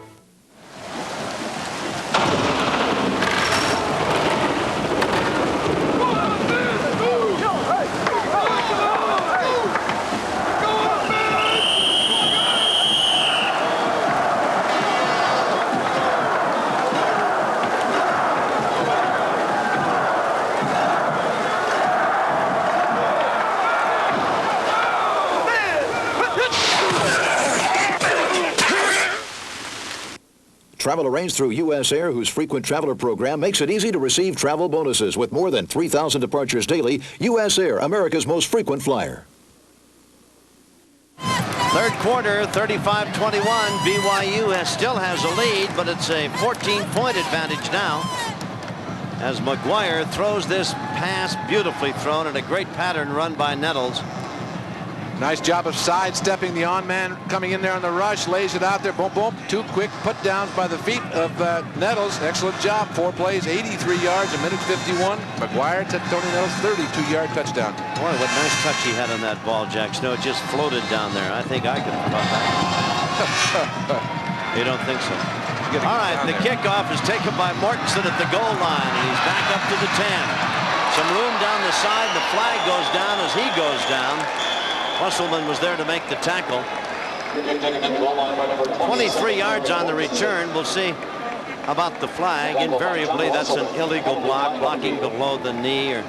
Travel arranged through U.S. Air, whose frequent traveler program makes it easy to receive travel bonuses. With more than 3,000 departures daily, U.S. Air, America's most frequent flyer. Third quarter, 35-21. BYU still has a lead, but it's a 14-point advantage now. As McGuire throws this pass, beautifully thrown, and a great pattern run by Nettles. Nice job of sidestepping the on-man coming in there on the rush. Lays it out there. Boom, boom. 2 quick put-downs by the feet of Nettles. Excellent job. 4 plays, 83 yards, a minute 51. McGuire to Tony Nettles, 32-yard touchdown. Boy, what nice touch he had on that ball, Jack Snow. It just floated down there. I think I could have caught that. You don't think so? All right, the kickoff is taken by Mortensen at the goal line, and he's back up to the 10. Some room down the side. The flag goes down as he goes down. Wesselman was there to make the tackle. 23 yards on the return. We'll see about the flag. Invariably, that's an illegal block, blocking below the knee, or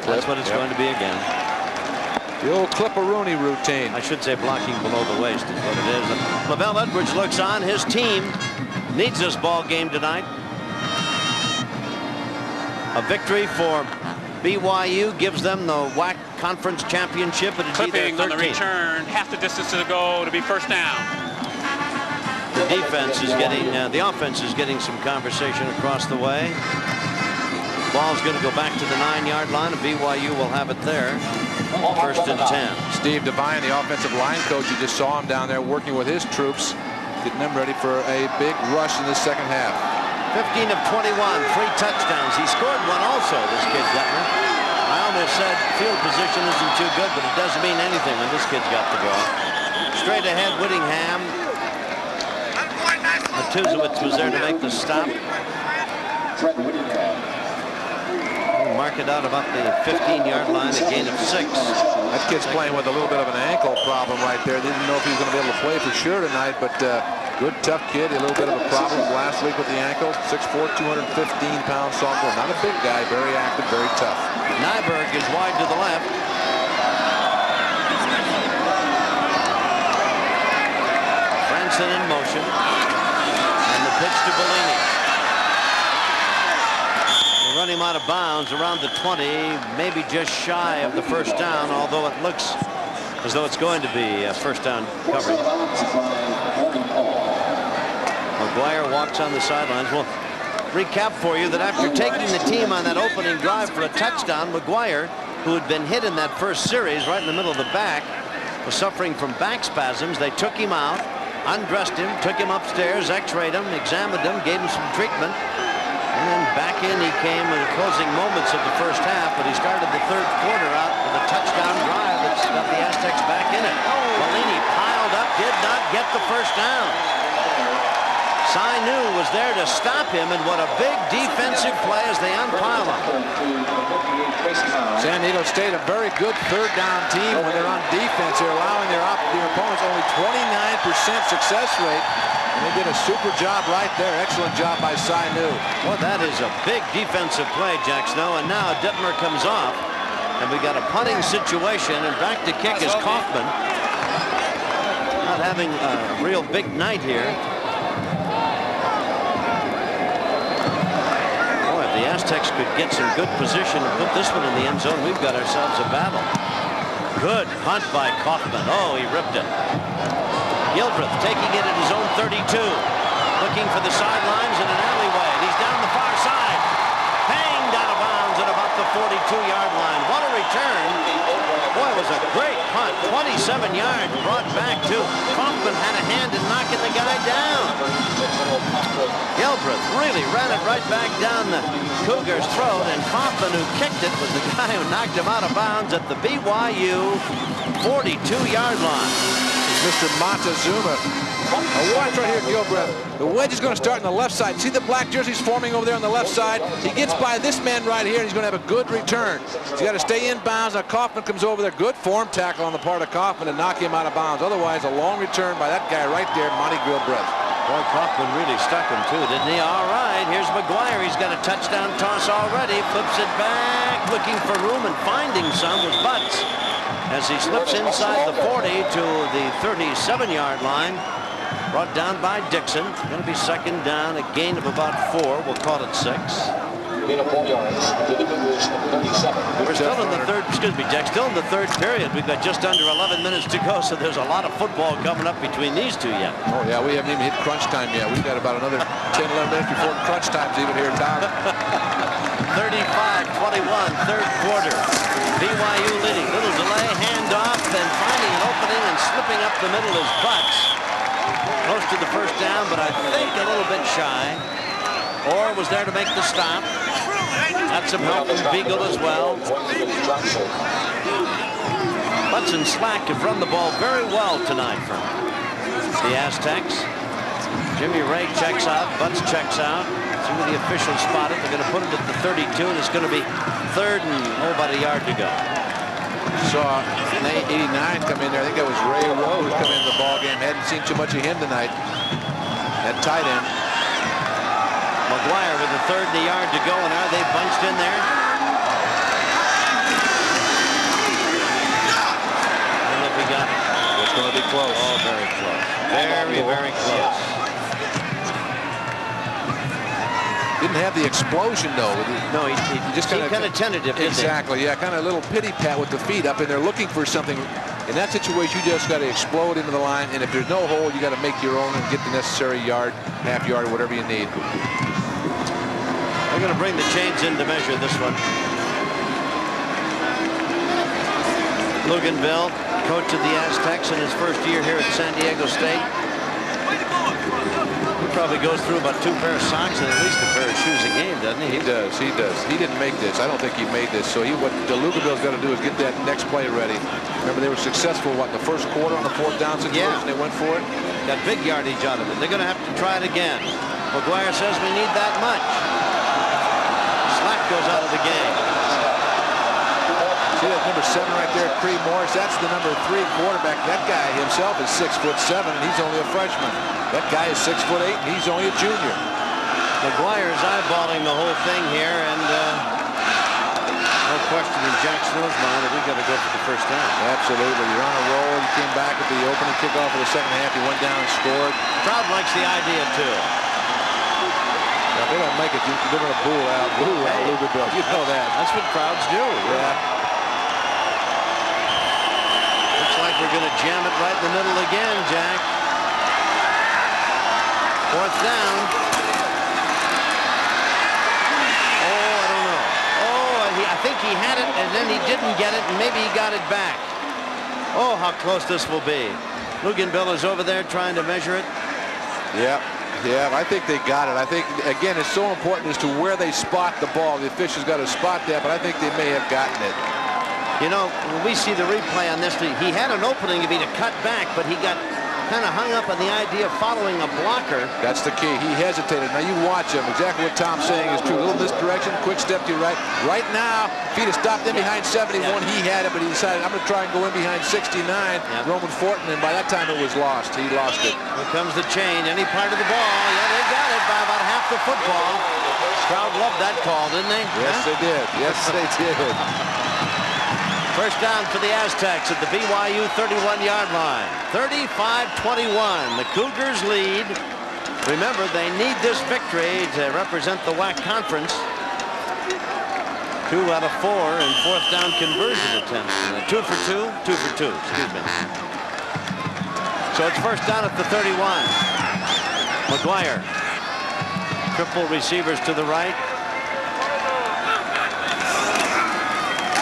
that's what it's going to be again. The old Clipperoonie routine. I should say blocking below the waist is what it is. And Lavelle Edwards looks on. His team needs this ball game tonight. A victory for BYU gives them the WAC Conference Championship. It'd be their 13th. Clipping on the return, half the distance to the goal to be first down. The defense is getting, the offense is getting some conversation across the way. Ball's going to go back to the 9-yard line, and BYU will have it there. First and 10. Steve Devine, the offensive line coach, you just saw him down there working with his troops, getting them ready for a big rush in the second half. 15 of 21, 3 touchdowns. He scored one also, this kid Gutner. I almost said field position isn't too good, but it doesn't mean anything when this kid's got the ball. Straight ahead, Whittingham. Matuzowicz was there to make the stop. Mark it out about the 15-yard line, a gain of 6. That kid's playing with a little bit of an ankle problem right there. Didn't know if he was going to be able to play for sure tonight, but good, tough kid. A little bit of a problem last week with the ankle. 6'4", 215-pound sophomore. Not a big guy, very active, very tough. Nyberg is wide to the left. Franson in motion. And the pitch to Bellini. Run him out of bounds around the 20, maybe just shy of the first down, although it looks as though it's going to be a first down coverage. McGuire walks on the sidelines. We'll recap for you that after taking the team on that opening drive for a touchdown, McGuire, who had been hit in that first series right in the middle of the back, was suffering from back spasms. They took him out, undressed him, took him upstairs, x-rayed him, examined him, gave him some treatment. And then back in he came in the closing moments of the first half, but he started the third quarter out with a touchdown drive that's got the Aztecs back in it. Bellini piled up, did not get the first down. Sainu was there to stop him, and what a big defensive play as they unpile him. San Diego State, a very good third down team when they're on defense. They're allowing their opponents only 29% success rate. And they did a super job right there. Excellent job by Sainu. Well, that is a big defensive play, Jack Snow. And now Detmer comes off. And we got a punting situation. And back to kick is Kaufman. Not having a real big night here. Boy, if the Aztecs could get some good position and put this one in the end zone, we've got ourselves a battle. Good punt by Kaufman. Oh, he ripped it. Gilbreth taking it at his own 32. Looking for the sidelines in an alleyway. He's down the far side. Hanged out of bounds at about the 42-yard line. What a return. Boy, it was a great punt. 27 yards brought back to Kaufman had a hand in knocking the guy down. Gilbreth really ran it right back down the Cougars' throat, and Kaufman, who kicked it, was the guy who knocked him out of bounds at the BYU 42-yard line. Mr. Montezuma. Now watch right here, Gilbreth. The wedge is going to start on the left side. See the black jerseys forming over there on the left side? He gets by this man right here, and he's going to have a good return. He's got to stay in bounds. Now Kaufman comes over there. Good form tackle on the part of Kaufman to knock him out of bounds. Otherwise, a long return by that guy right there, Monty Gilbreth. Boy, Kaufman really stuck him too, didn't he? All right, here's McGuire. He's got a touchdown toss already. Flips it back, looking for room and finding some with Butts. As he slips inside the 40 to the 37-yard line. Brought down by Dixon. Going to be second down, a gain of about 4. We'll call it 6. We're still in the third, excuse me, Jack, still in the third period. We've got just under 11 minutes to go, so there's a lot of football coming up between these two yet. Oh, yeah, we haven't even hit crunch time yet. We've got about another 10, 11 minutes before crunch time's even here, Tom. 35-21, third quarter. BYU leading. Little delay, handoff, then finding an opening and slipping up the middle is Butts. Close to the first down, but I think a little bit shy. Orr was there to make the stop. Got some help from Beagle as well. Butts and Slack have run the ball very well tonight for the Aztecs. Jimmy Ray checks out. Butts checks out. See where the officials spot it. They're going to put it at the 32, and it's going to be third and about a yard to go. Saw 89 come in there. I think that was Ray Rowe who come in the ball game. Hadn't seen too much of him tonight. That tight end. McGuire with a third and a yard to go, and are they bunched in there? I don't know if we got it. It's going to be close. Oh, very close. Very, very close. Didn't have the explosion, though. No, he just kind of tentative. Exactly, yeah, kind of a little pity pat with the feet up, and they're looking for something. In that situation, you just got to explode into the line, and if there's no hole, you got to make your own and get the necessary yard, half yard, whatever you need. They're going to bring the chains in to measure this one. Luganville, coach of the Aztecs in his first year here at San Diego State. He probably goes through about 2 pair of socks and at least a pair of shoes a game, doesn't he? He does. He does. He didn't make this. I don't think he made this. So what Luganville's got to do is get that next play ready. Remember, they were successful, what, in the first quarter on the 4th down situation? Yeah. They went for it. Got big yardage out of it. They're going to have to try it again. McGuire says we need that much. Slack goes out of the game. See that number 7 right there, Cree Morris? That's the number 3 quarterback. That guy himself is 6'7", and he's only a freshman. That guy is 6'8", and he's only a junior. McGuire's eyeballing the whole thing here, and no question in Jack Snow's mind that we've got to go for the first down. Absolutely. You're on a roll. You came back at the opening kickoff of the second half. You went down and scored. The crowd likes the idea, too. If they don't make it, they're going to boo out Luganville. You know that. That's what crowds do. Yeah. Looks like we're going to jam it right in the middle again, Jack. 4th down. Oh, I don't know. Oh, I think he had it, and then he didn't get it, and maybe he got it back. Oh, how close this will be. Luganville is over there trying to measure it. Yeah. Yeah, I think they got it. I think, again, it's so important as to where they spot the ball. The officials got to spot that, but I think they may have gotten it. You know, when we see the replay on this, he had an opening to be to cut back, but he got kind of hung up on the idea of following a blocker. That's the key. He hesitated. Now you watch him. Exactly what Tom's saying is true. A little misdirection, quick step to your right. Right now, if he'd have stopped in behind 71, he had it, but he decided, I'm going to try and go in behind 69, Roman Fortin, and by that time it was lost. He lost it. Here comes the chain. Any part of the ball. Yeah, they got it by about half the football. Crowd loved that call, didn't they? Yes, they did. Yes, they did. First down for the Aztecs at the BYU 31-yard line. 35-21. The Cougars lead. Remember, they need this victory to represent the WAC conference. 2 out of 4 in 4th down conversion attempts. 2 for 2. 2 for 2. Excuse me. So it's first down at the 31. McGuire. Triple receivers to the right.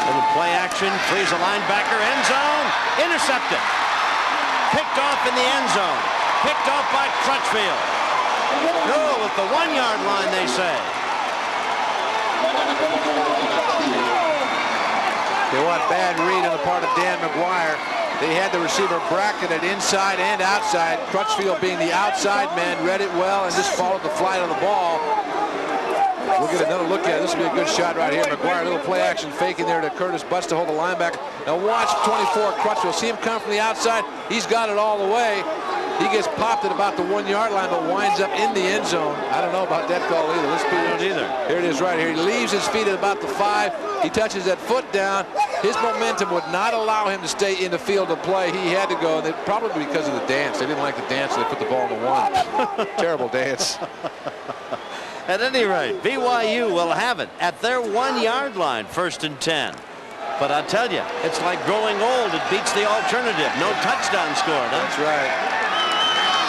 Little play action, frees a linebacker, end zone, intercepted. Picked off in the end zone. Picked off by Crutchfield. No, at the 1-yard line, they say. They want bad read on the part of Dan McGuire. They had the receiver bracketed inside and outside. Crutchfield, being the outside man, read it well and just followed the flight of the ball. We'll get another look at it. This will be a good shot right here. McGuire, a little play action fake in there to Curtis Butts to hold the linebacker. Now watch 24 Crutchfield. See him come from the outside. He's got it all the way. He gets popped at about the 1-yard line, but winds up in the end zone. I don't know about that call either. Let's be honest. Here it is right here. He leaves his feet at about the 5. He touches that foot down. His momentum would not allow him to stay in the field of play. He had to go, and probably because of the dance. They didn't like the dance, so they put the ball in the 1. Terrible dance. At any rate, BYU will have it at their 1-yard line, 1st and 10. But I tell you, it's like growing old. It beats the alternative. No touchdown scored. Huh? That's right.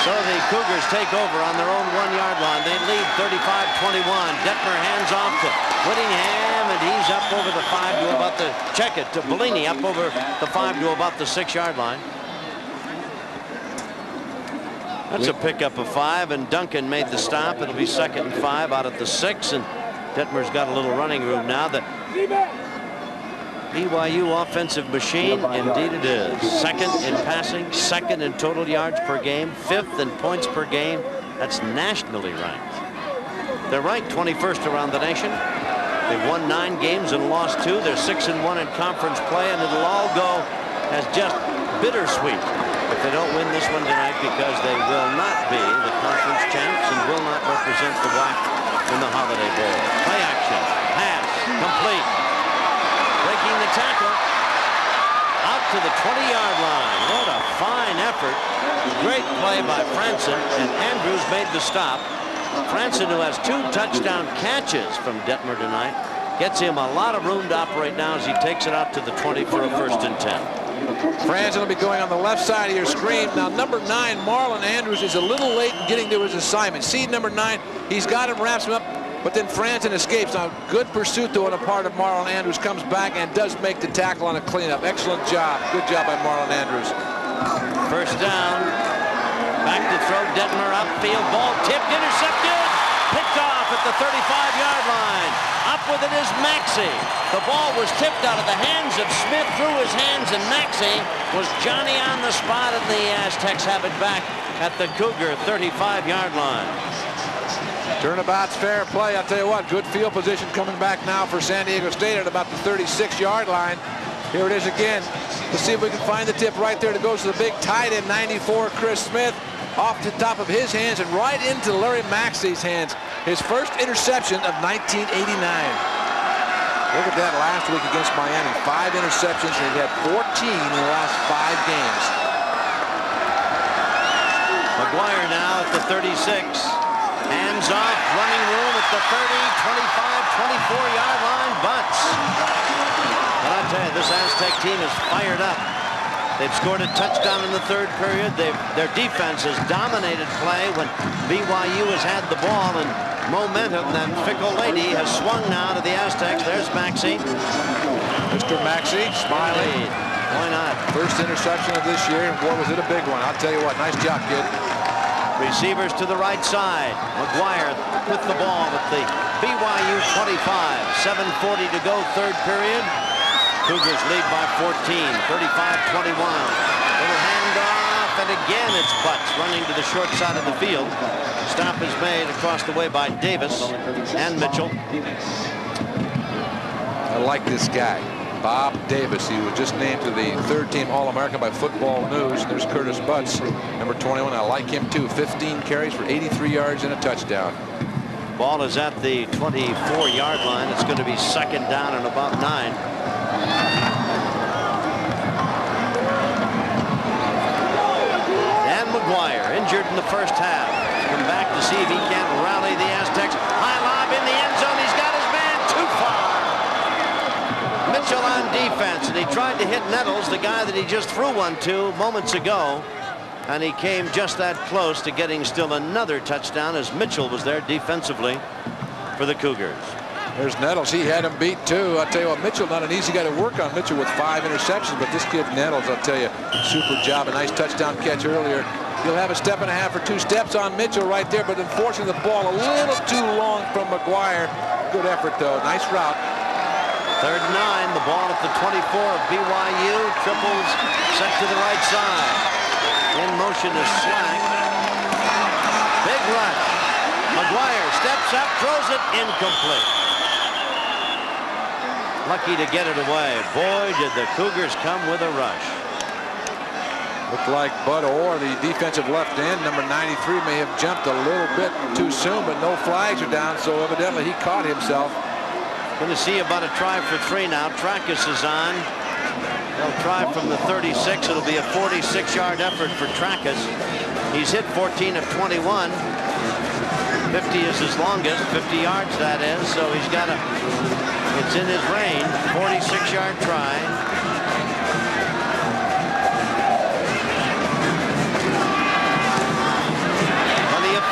So the Cougars take over on their own 1-yard line. They lead 35-21. Detmer hands off to Whittingham, and he's up over the 5 to about the, check it, to Bellini, up over the 5 to about the 6-yard line. That's a pickup of 5, and Duncan made the stop. It'll be 2nd and 5 out at the 6, and Detmer's got a little running room now. The BYU offensive machine, indeed it is. 2nd in passing, 2nd in total yards per game, 5th in points per game. That's nationally ranked. They're ranked 21st around the nation. They've won 9 games and lost 2. They're 6-1 in conference play, and it'll all go as just bittersweet if they don't win this one tonight, because they will not be the conference champs and will not represent the WAC in the Holiday Bowl. Play action, pass, complete. Breaking the tackle out to the 20-yard line. What a fine effort. Great play by Franson, and Andrews made the stop. Franson, who has 2 touchdown catches from Detmer tonight, gets him a lot of room to operate now as he takes it out to the 20 for a 1st and 10. Franson will be going on the left side of your screen. Now, number 9, Marlon Andrews, is a little late in getting to his assignment. Seed number 9, he's got him, wraps him up, but then Franson escapes. Now, good pursuit, though, on a part of Marlon Andrews. Comes back and does make the tackle on a cleanup. Excellent job. Good job by Marlon Andrews. 1st down. Back to throw. Detmer upfield. Ball tipped. Intercepted. Picked off at the 35-yard line. Up with it is Maxey. The ball was tipped out of the hands of Smith, through his hands, and Maxey was Johnny on the spot, and the Aztecs have it back at the Cougar 35-yard line. Turnabout's fair play. I'll tell you what, good field position coming back now for San Diego State at about the 36-yard line. Here it is again. Let's see if we can find the tip right there. It goes to the big tight end, 94, Chris Smith. Off the top of his hands and right into Larry Maxey's hands. His first interception of 1989. Look at that last week against Miami. 5 interceptions, and he had 14 in the last 5 games. McGuire now at the 36. Hands off, running room at the 30, 25, 24-yard line. Butts. But I'll tell you, this Aztec team is fired up. They've scored a touchdown in the 3rd period. Their defense has dominated play when BYU has had the ball, and momentum, that fickle lady, has swung now to the Aztecs. There's Maxey. Mr. Maxey, smiling. Why not? First interception of this year, and boy, was it a big one. I'll tell you what, nice job, kid. Receivers to the right side. McGuire with the ball at the BYU 25. 7:40 to go, 3rd period. Cougars lead by 14, 35-21. Little handoff, and again it's Butts running to the short side of the field. Stop is made across the way by Davis and Mitchell. I like this guy, Bob Davis. He was just named to the 3rd-team All-American by Football News. There's Curtis Butts, number 21. I like him too. 15 carries for 83 yards and a touchdown. Ball is at the 24-yard line. It's going to be 2nd down and about 9. And McGuire, injured in the 1st half. Come back to see if he can't rally the Aztecs. High lob in the end zone. He's got his man too far. Mitchell on defense, and he tried to hit Nettles, the guy that he just threw one to moments ago. And he came just that close to getting still another touchdown as Mitchell was there defensively for the Cougars. There's Nettles. He had him beat too. I'll tell you what, Mitchell, not an easy guy to work on. Mitchell with 5 interceptions, but this kid Nettles, I'll tell you, super job. A nice touchdown catch earlier. He'll have a 1.5 or 2 steps on Mitchell right there, but unfortunately the ball a little too long from McGuire. Good effort though. Nice route. 3rd and 9. The ball at the 24 of BYU. Triples set to the right side. In motion is Slack. Big rush. McGuire steps up, throws it incomplete. Lucky to get it away. Boy, did the Cougars come with a rush. Looked like Bud Orr, the defensive left end, number 93, may have jumped a little bit too soon, but no flags are down, so evidently he caught himself. Going to see about a try for 3 now. Trackus is on. They'll try from the 36. It'll be a 46-yard effort for Trackus. He's hit 14 of 21. 50 is his longest, 50 yards that is, so he's got a, it's in his range, 46-yard try.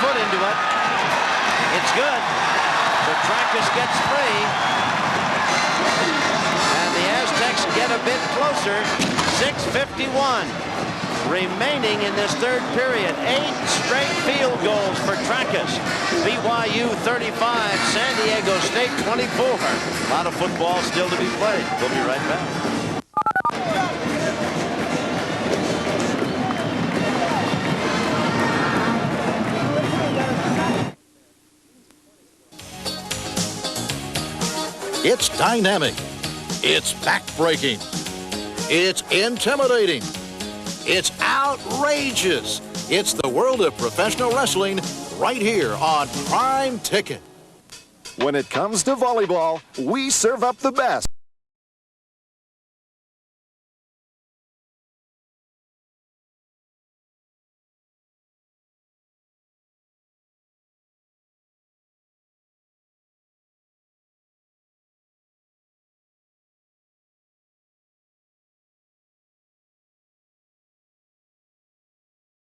foot into it. It's good. Petrakis gets 3. And the Aztecs get a bit closer. 6:51 remaining in this third period. 8 straight field goals for Petrakis. BYU 35, San Diego State 24. A lot of football still to be played. We'll be right back. It's dynamic. It's backbreaking. It's intimidating. It's outrageous. It's the world of professional wrestling right here on Prime Ticket. When it comes to volleyball, we serve up the best.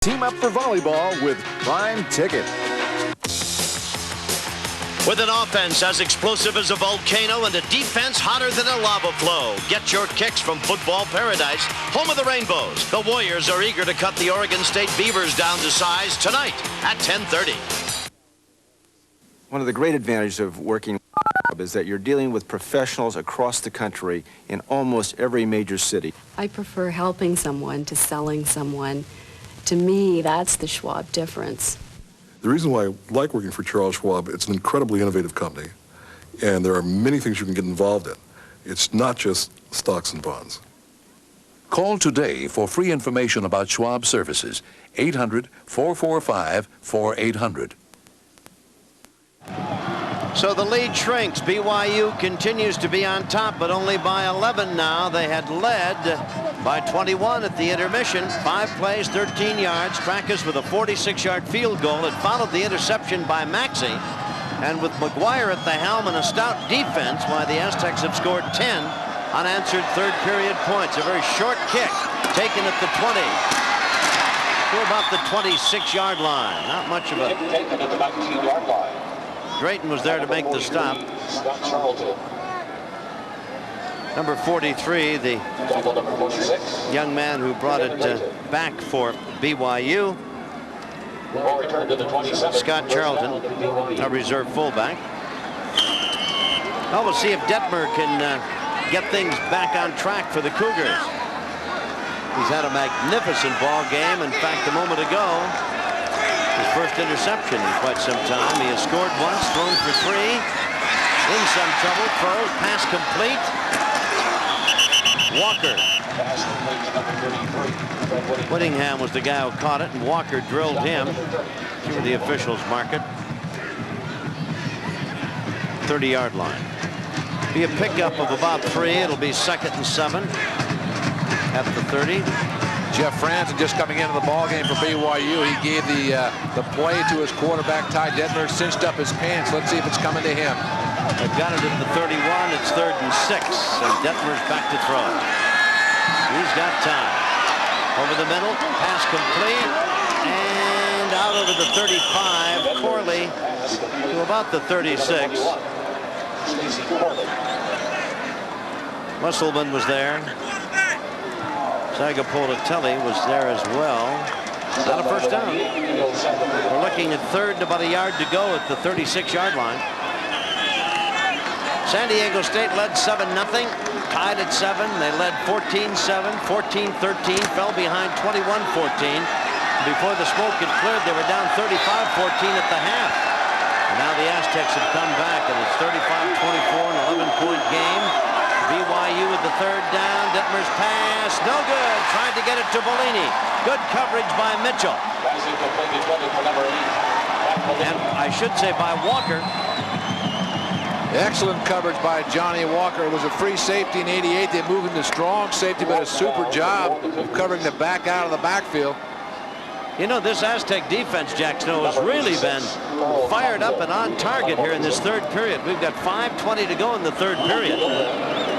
Team up for volleyball with Prime Ticket. With an offense as explosive as a volcano and a defense hotter than a lava flow. Get your kicks from Football Paradise, home of the Rainbows. The Warriors are eager to cut the Oregon State Beavers down to size tonight at 10:30. One of the great advantages of working is that you're dealing with professionals across the country in almost every major city. I prefer helping someone to selling someone. To me, that's the Schwab difference. The reason why I like working for Charles Schwab, it's an incredibly innovative company, and there are many things you can get involved in. It's not just stocks and bonds. Call today for free information about Schwab services. 800-445-4800. So the lead shrinks. BYU continues to be on top, but only by 11 now. They had led by 21 at the intermission. 5 plays, 13 yards. Petrakis with a 46-yard field goal. It followed the interception by Maxey. And with McGuire at the helm and a stout defense, why the Aztecs have scored 10 unanswered third period points. A very short kick taken at the 20. To about the 26-yard line. Not much of a... Taken at the 19-yard line. Drayton was there to make the stop. Number 43, the young man who brought it back for BYU. Scott Charlton, a reserve fullback. Well, we'll see if Detmer can get things back on track for the Cougars. He's had a magnificent ball game. In fact, a moment ago, his first interception in quite some time. He has scored once, thrown for 3. In some trouble, throws, pass complete. Walker. Whittingham was the guy who caught it, and Walker drilled him. See where the officials mark it. 30-yard line. Be a pickup of about 3. It'll be 2nd and 7 at the 30. Jeff Franzen just coming into the ballgame for BYU. He gave the play to his quarterback, Ty Detmer, cinched up his pants. Let's see if it's coming to him. They've got it at the 31. It's 3rd and 6, and Detmer's back to throw. He's got time. Over the middle, pass complete, and out over the 35. Corley to about the 36. Musselman was there. Sagapolatelli was there as well. Not a first down. We're looking at 3rd and about a yard to go at the 36-yard line. San Diego State led 7-0, tied at 7. They led 14-7, 14-13, fell behind 21-14. Before the smoke had cleared, they were down 35-14 at the half. And now the Aztecs have come back, and it's 35-24, an 11-point game. BYU with the 3rd down. Detmer's pass, no good. Tried to get it to Bellini. Good coverage by Mitchell. And I should say by Walker. Excellent coverage by Johnny Walker. It was a free safety in 88. They moved into strong safety, but a super job of covering the back out of the backfield. You know, this Aztec defense, Jack Snow, has really been fired up and on target here in this 3rd period. We've got 5:20 to go in the 3rd period.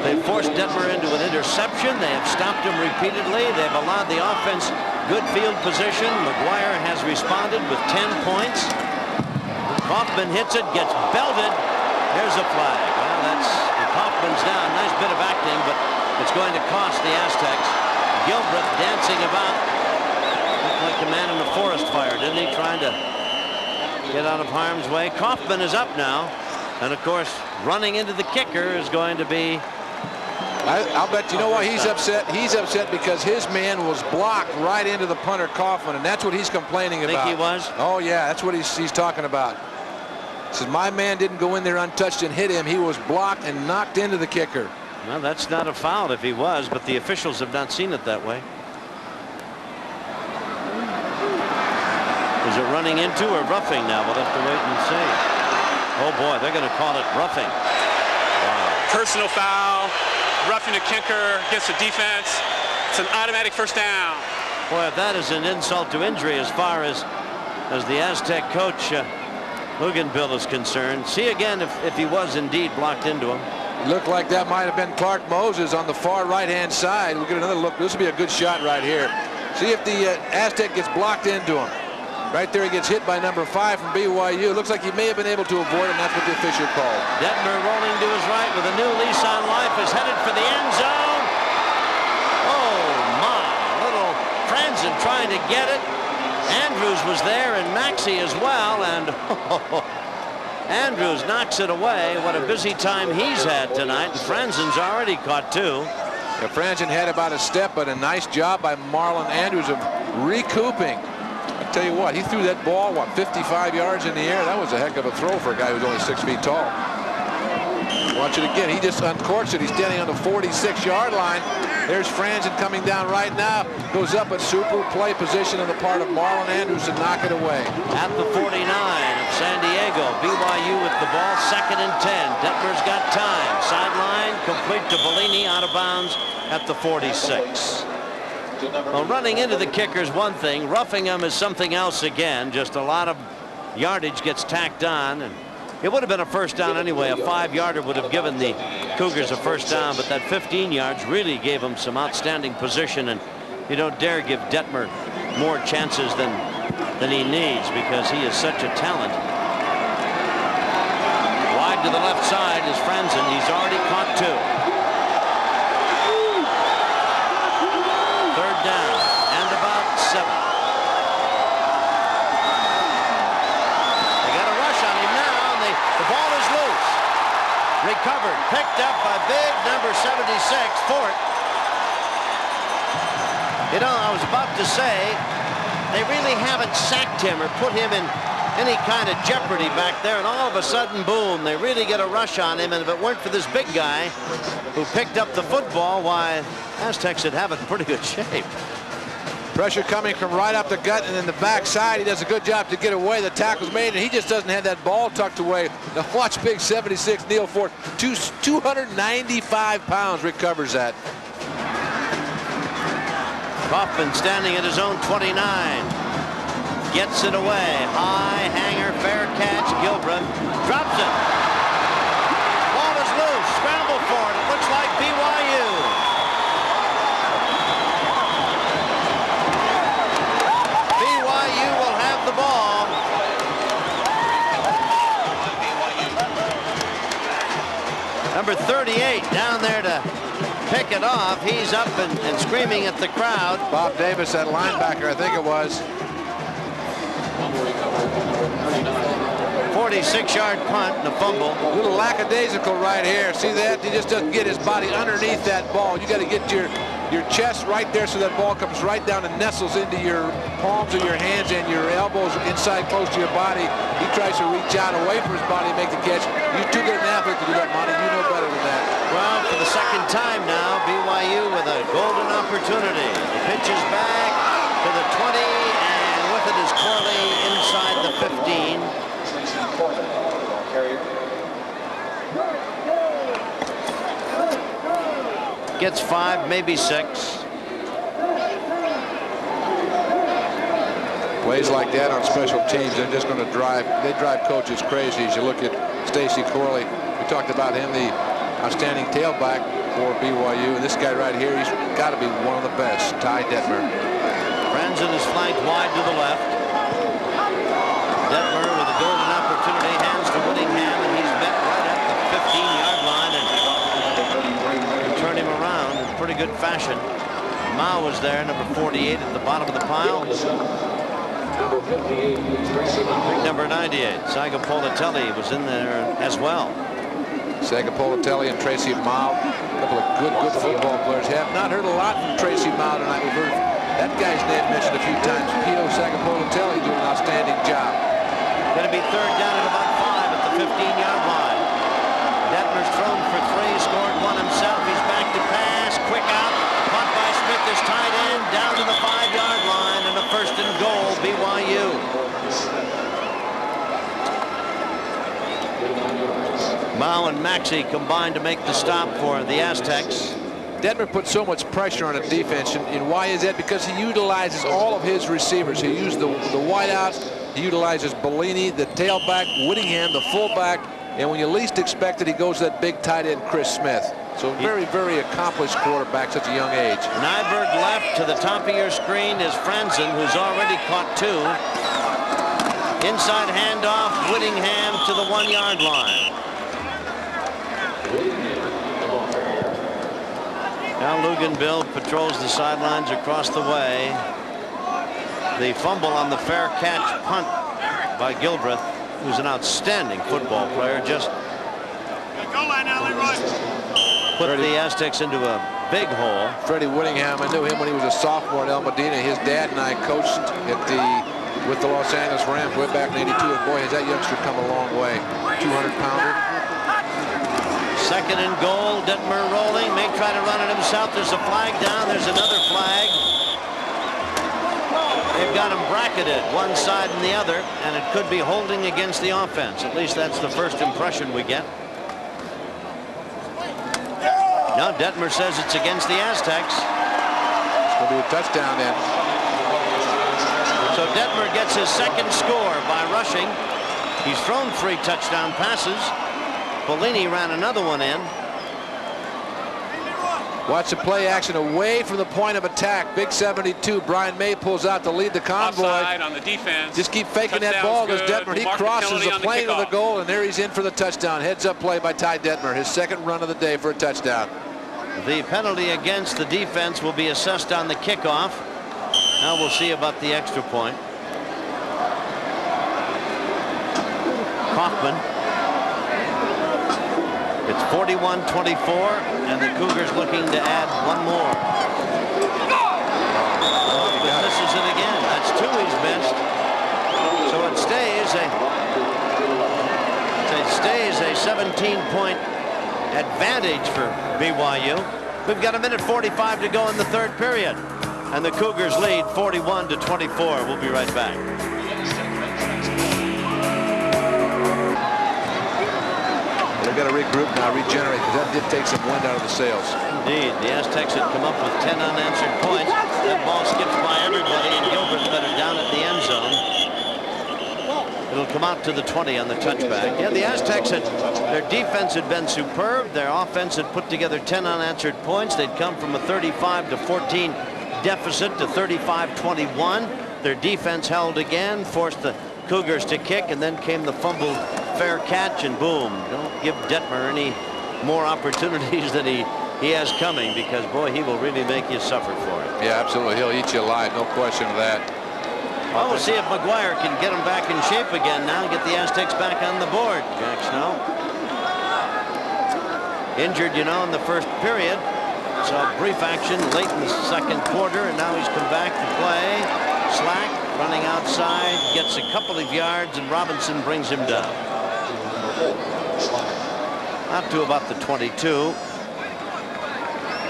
They've forced Detmer into an interception. They have stopped him repeatedly. They've allowed the offense good field position. McGuire has responded with 10 points. Kaufman hits it, gets belted. There's a flag. Well, that's Kaufman's down. Nice bit of acting, but it's going to cost the Aztecs. Gilbreth dancing about. Looked like the man in the forest fire, didn't he? Trying to get out of harm's way. Kaufman is up now. And, of course, running into the kicker is going to be... I'll bet you know why he's upset. He's upset because his man was blocked right into the punter Kaufman, and that's what he's complaining about. Think he was? Oh, yeah, that's what he's talking about. He says, my man didn't go in there untouched and hit him. He was blocked and knocked into the kicker. Well, that's not a foul if he was, but the officials have not seen it that way. Is it running into or roughing now? We'll have to wait and see. Oh, boy, they're going to call it roughing. Wow. Personal foul. Roughing the kicker against the defense. It's an automatic first down. Boy, that is an insult to injury as far as the Aztec coach Luganville is concerned. See again if he was indeed blocked into him. It looked like that might have been Clark Moses on the far right-hand side. We'll get another look. This will be a good shot right here. See if the Aztec gets blocked into him. Right there, he gets hit by number 5 from BYU. Looks like he may have been able to avoid it, and that's what the official called. Detmer rolling to his right with a new lease on life is headed for the end zone. Oh, my. Little Franzen trying to get it. Andrews was there, and Maxey as well, and Andrews knocks it away. What a busy time he's had tonight, and Franzen's already caught 2. Yeah, Franzen had about a step, but a nice job by Marlon Andrews of recouping. I'll tell you what, he threw that ball, 55 yards in the air? That was a heck of a throw for a guy who's only 6 feet tall. Watch it again. He just uncorks it. He's standing on the 46-yard line. There's Franzen coming down right now. Goes up at super play position on the part of Marlon Andrews to knock it away. At the 49 of San Diego, BYU with the ball, 2nd and 10. Detmer's got time. Sideline, complete to Bellini, out of bounds at the 46. Well, running into the kicker is one thing. Roughing him is something else again. Just a lot of yardage gets tacked on. And it would have been a first down anyway. A 5-yarder would have given the Cougars a first down. But that 15 yards really gave them some outstanding position. And you don't dare give Detmer more chances than he needs because he is such a talent. Wide to the left side is Franzen. He's already caught 2. Down and about 7. They got a rush on him now, and the ball is loose. Recovered, picked up by big number 76, Fort. You know, I was about to say, they really haven't sacked him or put him in any kind of jeopardy back there, and all of a sudden, boom, they really get a rush on him, and if it weren't for this big guy who picked up the football, why, Aztecs would have it in pretty good shape. Pressure coming from right up the gut and then the backside. He does a good job to get away. The tackle's made, and he just doesn't have that ball tucked away. Now watch big 76 Neil Fort. 295 pounds recovers that. Kaufman standing at his own 29. Gets it away. High hanger, fair catch. Gilbreth drops it. Ball is loose. Scramble for it. It looks like BYU. BYU will have the ball. Number 38 down there to pick it off. He's up and screaming at the crowd. Bob Davis, that linebacker, I think it was. 46-yard punt and a fumble. A little lackadaisical right here. See that? He just doesn't get his body underneath that ball. You got to get your chest right there so that ball comes right down and nestles into your palms of your hands and your elbows inside close to your body. He tries to reach out away from his body and make the catch. You're too good an athlete to do that, Monty. You know better than that. Well, for the second time now, BYU with a golden opportunity. The pitch is back to the 20, and with it is Corley inside the 15. Gets 5, maybe 6. Plays like that on special teams, they're just going to drive coaches crazy. As you look at Stacy Corley, we talked about him, the outstanding tailback for BYU. And this guy right here, he's got to be one of the best, Ty Detmer. Franzen is flanked wide to the left. Detmer with a golden opportunity good fashion. Mao was there, number 48 at the bottom of the pile. Number 98, Saigo Politelli, was in there as well. Saigo Politelli and Tracy Mao, a couple of good football players. Have not heard a lot from Tracy Mao tonight. We've heard that guy's name mentioned a few times. Pio Saigo Politelli doing an outstanding job. Going to be third down at about 5 at the 15-yard line. Detmer's thrown for 3, scored 1 himself. He's back to pass, quick out. Caught by Smith, is tight end, down to the 5-yard line, and a first and goal, BYU. Mao and Maxey combined to make the stop for the Aztecs. Detmer put so much pressure on the defense, and why is that? Because he utilizes all of his receivers. He used the wideouts, he utilizes Bellini, the tailback, Whittingham, the fullback, and when you least expect it, he goes to that big tight end, Chris Smith. So very accomplished quarterback, such a young age. Nyberg left. To the top of your screen is Franzen, who's already caught 2. Inside handoff, Whittingham to the 1-yard line. Now Luganville patrols the sidelines across the way. The fumble on the fair catch punt by Gilbreth, who's an outstanding football player, just put the Aztecs into a big hole. Freddie Whittingham, I knew him when he was a sophomore at El Medina. His dad and I coached with the Los Angeles Rams way back in '82, and boy, has that youngster come a long way. 200-pounder. Second and goal, Detmer rolling, may try to run it himself. There's a flag down, there's another flag. They've got him bracketed, one side and the other, and it could be holding against the offense. At least that's the first impression we get. No, Detmer says it's against the Aztecs. It's going to be a touchdown then. So Detmer gets his second score by rushing. He's thrown 3 touchdown passes. Bellini ran another one in. Watch the play action away from the point of attack. Big 72. Brian May pulls out to lead the convoy. Offside on the defense. Just keep faking that ball because Detmer, he crosses the plane of the goal, and there he's in for the touchdown. Heads up play by Ty Detmer, his second run of the day for a touchdown. The penalty against the defense will be assessed on the kickoff. Now we'll see about the extra point. Kaufman. It's 41-24, and the Cougars looking to add one more. Kaufman misses it again. That's 2 he's missed. So it stays a 17-point advantage for BYU. We've got 1:45 to go in the third period, and the Cougars lead 41-24. We'll be right back. They've got to regroup now, regenerate, because that did take some wind out of the sails. Indeed, the Aztecs had come up with 10 unanswered points. That ball skips by everybody, and Gilbert's got it down at the end zone. It'll come out to the 20 on the touchback. Yeah, the Aztecs their defense had been superb. Their offense had put together 10 unanswered points. They'd come from a 35-14 deficit to 35-21. Their defense held again, forced the Cougars to kick, and then came the fumbled fair catch, and boom. Don't give Detmer any more opportunities than he has coming, because boy, he will really make you suffer for it. Yeah, absolutely. He'll eat you alive, no question of that. Well, we'll see if McGuire can get them back in shape again now and get the Aztecs back on the board. Jack Snow. Injured, you know, in the first period. Saw brief action late in the second quarter, and now he's come back to play. Slack running outside, gets a couple of yards, and Robinson brings him down. Out to about the 22.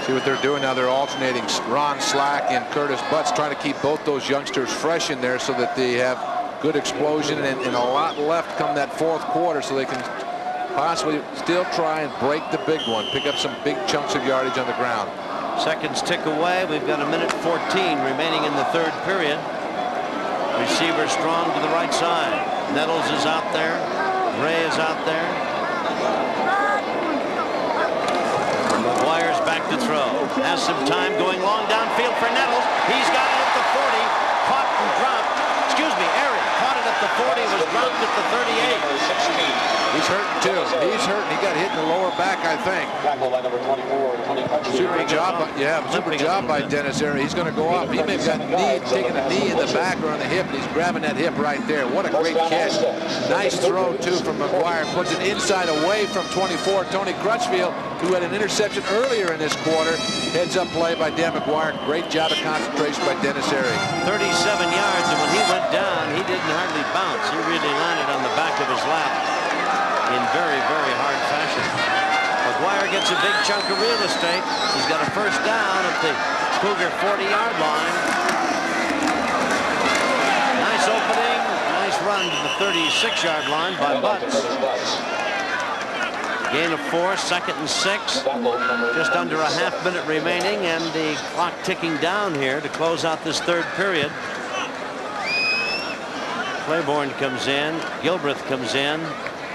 See what they're doing now. They're alternating Ron Slack and Curtis Butts, trying to keep both those youngsters fresh in there so that they have good explosion and a lot left come that fourth quarter, so they can possibly still try and break the big one, pick up some big chunks of yardage on the ground. Seconds tick away. We've got 1:14 remaining in the third period. Receiver strong to the right side. Nettles is out there. Ray is out there. McGuire's back to throw. Has some time going long downfield for Nettles. He's got it at the 40. Caught and dropped. Excuse me, Airy caught it at the 40. Was dropped at the 38. He's hurting too. He's hurting. He got hit in the lower back, I think. Super job, super job by Dennis there. He's going to go off. He may have taken a knee in the back or on the hip. He's grabbing that hip right there. What a great catch. Nice throw too from McGuire. Puts it inside away from 24. Tony Crutchfield, who had an interception earlier in this quarter. Heads up play by Dan McGuire. Great job of concentration by Dennis Airy. 37 yards, and when he went down, he didn't hardly bounce. He really landed on the back of his lap in very, very hard fashion. McGuire gets a big chunk of real estate. He's got a first down at the Cougar 40-yard line. Nice opening, nice run to the 36-yard line by Butts. Gain of 4, 2nd and 6. Just under a half-minute remaining, and the clock ticking down here to close out this third period. Claiborne comes in, Gilbreth comes in,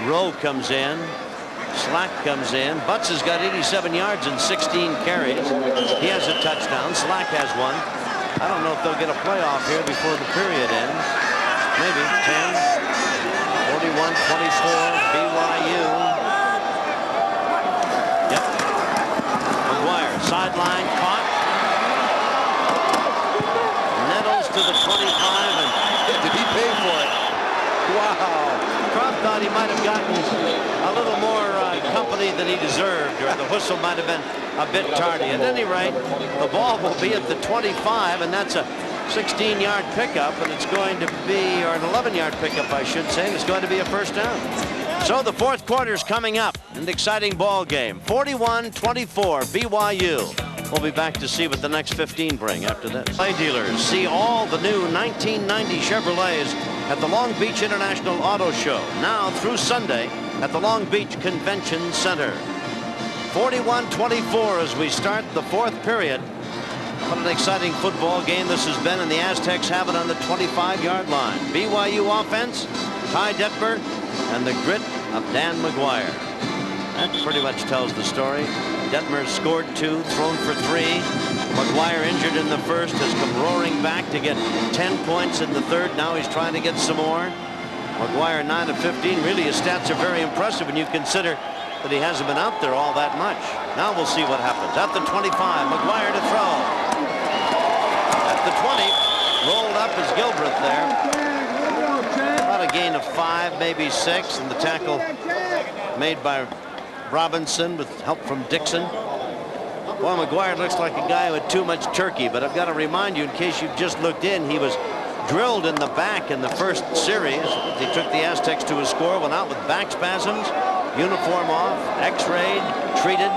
Rowe comes in, Slack comes in. Butts has got 87 yards and 16 carries. He has a touchdown. Slack has one. I don't know if they'll get a playoff here before the period ends. Maybe 10, 41-24, BYU. Yep. McGuire, sideline caught. Nettles to the 25, and did he pay for it? Wow. Crump thought he might have gotten a little more company than he deserved, or the whistle might have been a bit tardy. At any rate, the ball will be at the 25, and that's a 16-yard pickup, and it's going to be, or an 11-yard pickup, I should say, and it's going to be a first down. So the fourth quarter's coming up, an exciting ball game. 41-24, BYU. We'll be back to see what the next 15 bring after this. Play dealers, see all the new 1990 Chevrolets at the Long Beach International Auto Show, now through Sunday at the Long Beach Convention Center. 41-24 as we start the fourth period. What an exciting football game this has been, and the Aztecs have it on the 25-yard line. BYU offense, Ty Detmer, and the grit of Dan McGuire. That pretty much tells the story. Detmer scored 2, thrown for 3. McGuire, injured in the first, has come roaring back to get 10 points in the third. Now he's trying to get some more. McGuire 9 of 15. Really, his stats are very impressive when you consider that he hasn't been out there all that much. Now we'll see what happens. At the 25, McGuire to throw. At the 20, rolled up is Gilbreth there. About a gain of 5, maybe 6, and the tackle made by Robinson with help from Dixon. Well, McGuire looks like a guy with too much turkey, but I've got to remind you, in case you've just looked in, he was drilled in the back in the first series. He took the Aztecs to a score, went out with back spasms, uniform off, x-rayed, treated,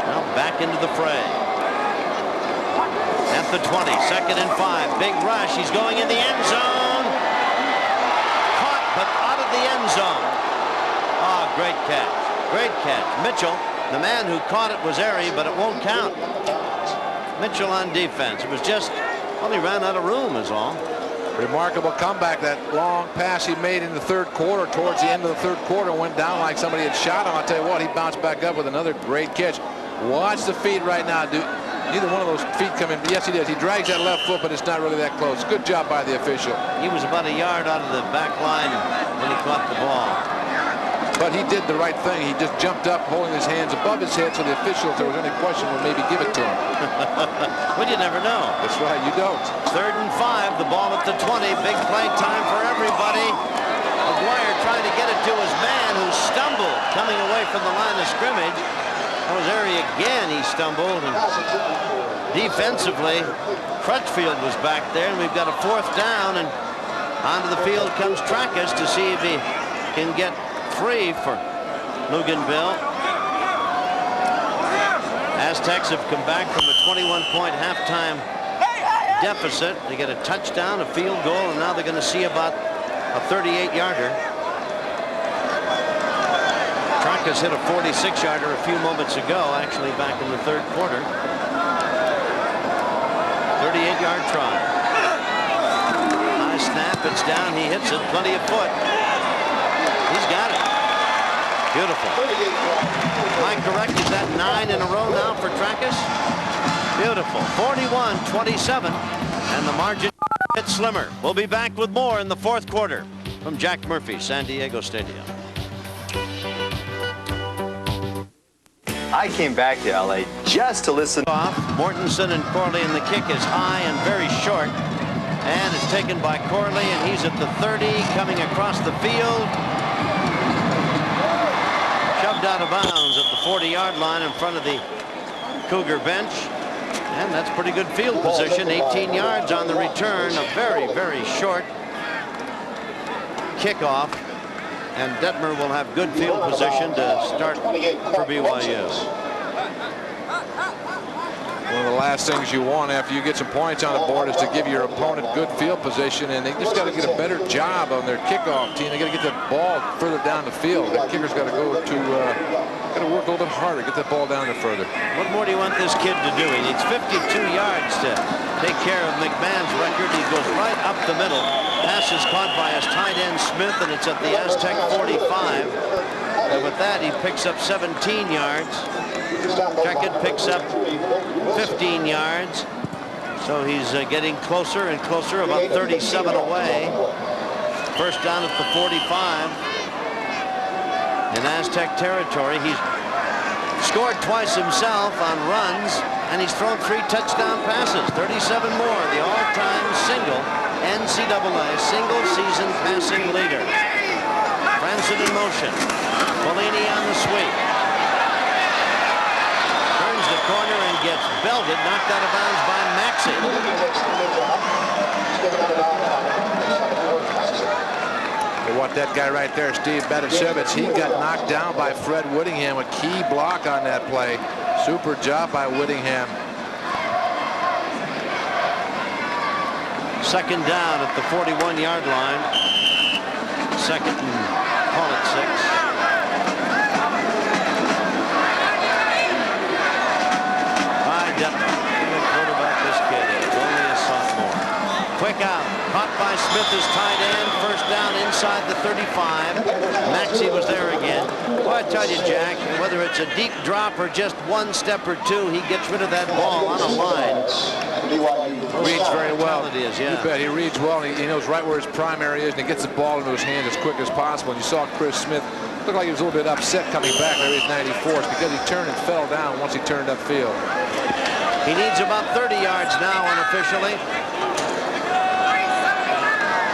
now back into the fray. At the 20, 2nd and 5, big rush, he's going in the end zone. Caught, but out of the end zone. Oh, great catch. Great catch. Mitchell, the man who caught it was Airy, but it won't count. Mitchell on defense. It was just, well, he ran out of room is all. Remarkable comeback. That long pass he made in the third quarter, towards the end of the third quarter, went down like somebody had shot him. I'll tell you what, he bounced back up with another great catch. Watch the feet right now. Neither one of those feet come in. Yes, he does. He drags that left foot, but it's not really that close. Good job by the official. He was about a yard out of the back line when he caught the ball. But he did the right thing. He just jumped up, holding his hands above his head, so the official, if there was any question, would maybe give it to him. Well, you never know. That's right, you don't. 3rd and 5, the ball at the 20. Big play time for everybody. McGuire trying to get it to his man, who stumbled coming away from the line of scrimmage. That was Airy again. He stumbled. And defensively, Crutchfield was back there, and we've got a 4th down, and onto the field comes Trackus to see if he can get 3 for Luganville. Aztecs have come back from a 21-point halftime deficit. They get a touchdown, a field goal, and now they're going to see about a 38-yarder. Trackus hit a 46-yarder a few moments ago, actually back in the third quarter. 38-yard try. High snap, it's down, he hits it, plenty of foot. He's got it. Beautiful. Am I correct? Is that 9 in a row now for Trackus? Beautiful. 41-27. And the margin gets slimmer. We'll be back with more in the fourth quarter from Jack Murphy, San Diego Stadium. I came back to LA just to listen. Off. Mortensen and Corley, and the kick is high and very short. And it's taken by Corley, and he's at the 30, coming across the field. Shoved out of bounds at the 40-yard line in front of the Cougar bench. And that's pretty good field position. 18 yards on the return. A very, very short kickoff. And Detmer will have good field position to start for BYU. One of the last things you want after you get some points on the board is to give your opponent good field position, and they just got to get a better job on their kickoff team. They got to get the ball further down the field. The kicker's got to go to got to work a little bit harder, get that ball down there further. What more do you want this kid to do? He needs 52 yards to take care of McMahon's record. He goes right up the middle. Pass is caught by his tight end Smith, and it's at the Aztec 45. And with that, he picks up 17 yards. Checkett picks up 15 yards. So he's getting closer and closer, about 37 away. First down at the 45. In Aztec territory, he's scored twice himself on runs, and he's thrown 3 touchdown passes. 37 more, the all-time single NCAA single-season passing leader. Franson in motion. Bellini on the sweep. Turns the corner and gets belted, knocked out of bounds by Maxey. What that guy right there, Steve Betasevich, he got knocked down by Fred Whittingham. A key block on that play. Super job by Whittingham. Second down at the 41-yard line. Second and call it 6. By Detmer. The quarterback this kid is only a sophomore. Quick out. Caught by Smith as tight end. First down inside the 35. Maxey was there again. Well, I tell you, Jack, whether it's a deep drop or just one step or two, he gets rid of that ball on a line. Reads very well. Is, yeah. You bet. He reads well. He knows right where his primary is, and he gets the ball into his hands as quick as possible. And you saw Chris Smith look like he was a little bit upset coming back there. He's 94 because he turned and fell down once he turned upfield. He needs about 30 yards now unofficially.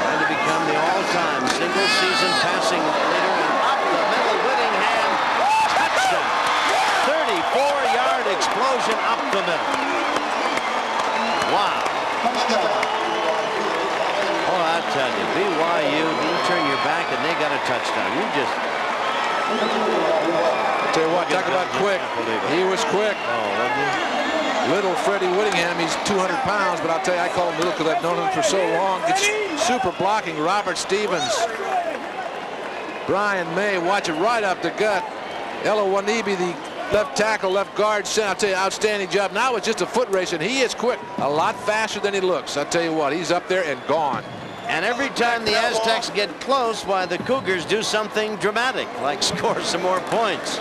Trying to become the all-time single-season passing leader. And up the middle, Whittingham. Touchdown. 34-yard explosion up the middle. Wow. Oh, I tell you, BYU, you turn your back and they got a touchdown. You just... Tell you what, talk about quick. He was quick. Oh, wasn't he? Little Freddie Whittingham, he's 200 pounds, but I'll tell you, I call him little because I've known him for so long. Gets super blocking. Robert Stevens. Brian May, watch it right up the gut. Ella Wanibi, the left tackle, left guard, I'll tell you, outstanding job. Now it's just a foot race, and he is quick. A lot faster than he looks. I'll tell you what, he's up there and gone. And every time the Aztecs get close, why the Cougars do something dramatic, like score some more points.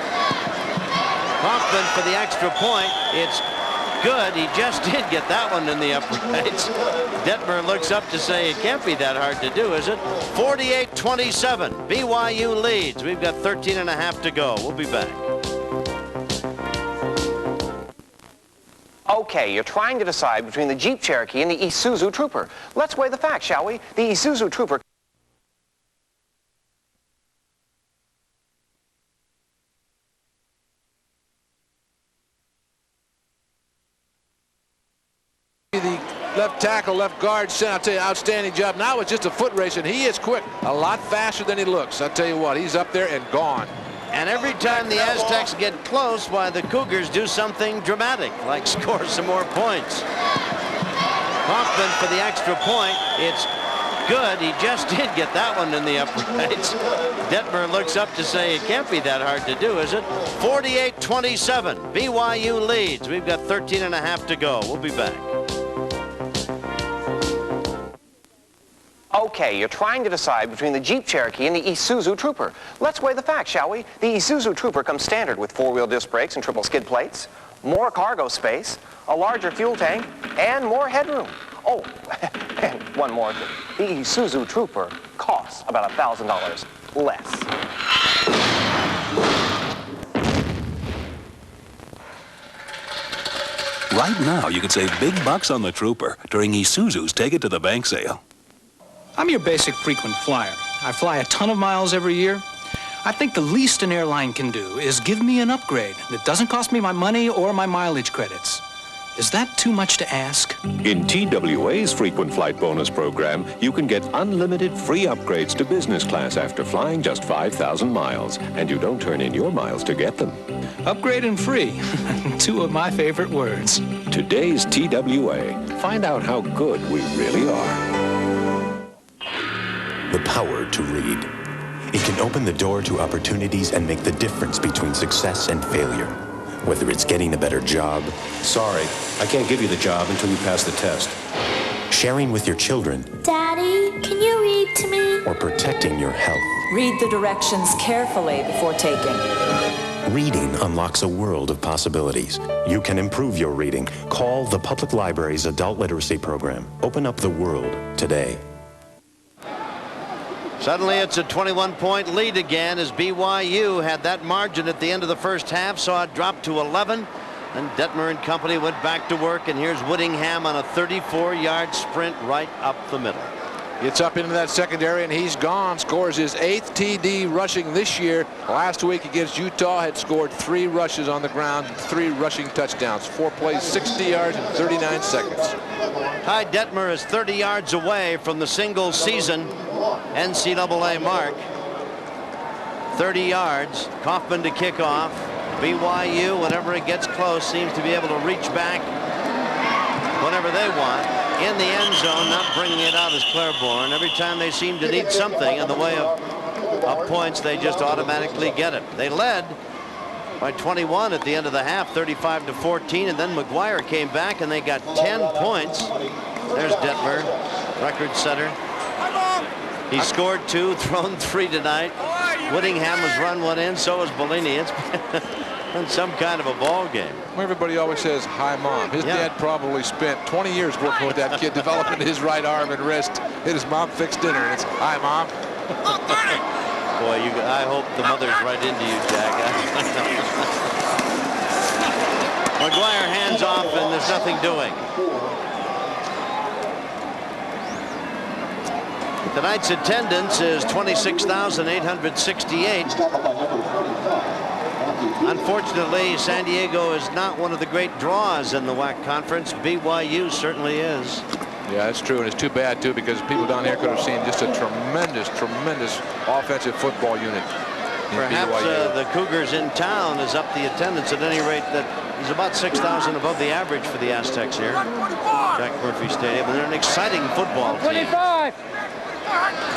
Hoffman for the extra point. It's good. He just did get that one in the uprights. Detmer looks up to say it can't be that hard to do, is it? 48-27. BYU leads. We've got 13 and a half to go. We'll be back. Okay, you're trying to decide between the Jeep Cherokee and the Isuzu Trooper. Let's weigh the facts, shall we? The Isuzu Trooper... The left tackle, left guard, I'll tell you, outstanding job. Now it's just a foot race, and he is quick. A lot faster than he looks. I'll tell you what, he's up there and gone. And every time the Aztecs get close, why the Cougars do something dramatic, like score some more points. Hoffman for the extra point. It's good. He just did get that one in the uprights. Detmer looks up to say it can't be that hard to do, is it? 48-27. BYU leads. We've got 13 and a half to go. We'll be back. Okay, you're trying to decide between the Jeep Cherokee and the Isuzu Trooper. Let's weigh the facts, shall we? The Isuzu Trooper comes standard with four-wheel disc brakes and triple skid plates, more cargo space, a larger fuel tank, and more headroom. Oh, and one more thing. The Isuzu Trooper costs about $1,000 less. Right now, you could save big bucks on the Trooper during Isuzu's Take It to the Bank sale. I'm your basic frequent flyer. I fly a ton of miles every year. I think the least an airline can do is give me an upgrade that doesn't cost me my money or my mileage credits. Is that too much to ask? In TWA's frequent flight bonus program, you can get unlimited free upgrades to business class after flying just 5,000 miles, and you don't turn in your miles to get them. Upgrade and free. Two of my favorite words. Today's TWA. Find out how good we really are. The power to read. It can open the door to opportunities and make the difference between success and failure. Whether it's getting a better job. Sorry, I can't give you the job until you pass the test. Sharing with your children. Daddy, can you read to me? Or protecting your health. Read the directions carefully before taking. Reading unlocks a world of possibilities. You can improve your reading. Call the Public Library's Adult Literacy Program. Open up the world today. Suddenly it's a 21-point lead again as BYU had that margin at the end of the first half, saw it drop to 11. And Detmer and company went back to work, and here's Whittingham on a 34-yard sprint right up the middle. Gets up into that secondary, and he's gone. Scores his 8th TD rushing this year. Last week against Utah had scored 3 rushes on the ground, 3 rushing touchdowns. 4 plays, 60 yards in 39 seconds. Ty Detmer is 30 yards away from the single season NCAA mark. 30 yards. Kaufman to kick off. BYU, whenever it gets close, seems to be able to reach back whenever they want. In the end zone, not bringing it out as Claiborne. Every time they seem to need something in the way of points, they just automatically get it. They led by 21 at the end of the half, 35-14, and then McGuire came back and they got 10 points. There's Detmer, record setter. He scored 2, thrown 3 tonight. Whittingham has run one in, so has Bellini. It's been some kind of a ball game. Everybody always says, hi, Mom. His dad probably spent 20 years working with that kid, developing his right arm and wrist. Hit his mom fixed dinner, and it's, hi, Mom. Boy, I hope the mother's right into you, Jack. McGuire hands off, and there's nothing doing. Tonight's attendance is 26,868. Unfortunately, San Diego is not one of the great draws in the WAC conference. BYU certainly is. Yeah, that's true, and it's too bad, too, because people down here could have seen just a tremendous, tremendous offensive football unit. Perhaps the Cougars in town is up the attendance at any rate that is about 6,000 above the average for the Aztecs here. Jack Murphy Stadium, and they're an exciting football team. 25.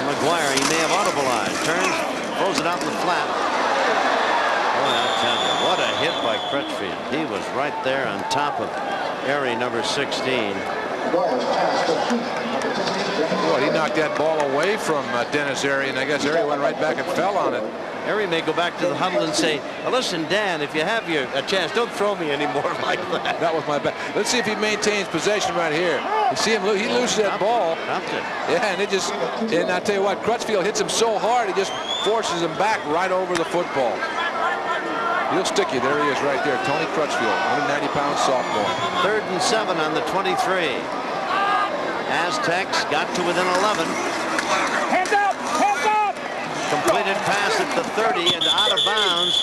McGuire, he may have audibleized. Turns, throws it out in the flat. Boy, I'll tell you, what a hit by Crutchfield. He was right there on top of Airy, number 16. Boy, he knocked that ball away from Dennis Airy, and I guess Airy went right back and fell on it. Airy may go back to the huddle and say, well, listen, Dan, if you have a chance, don't throw me anymore like that. That was my bad. Let's see if he maintains possession right here. You see him, he loses that ball. Yeah, and and I tell you what, Crutchfield hits him so hard, he just forces him back right over the football. He'll stick you. There he is right there. Tony Crutchfield, 190-pound sophomore. 3rd and 7 on the 23. Aztecs got to within 11. Hands up! Hands up! Completed pass at the 30 and out of bounds.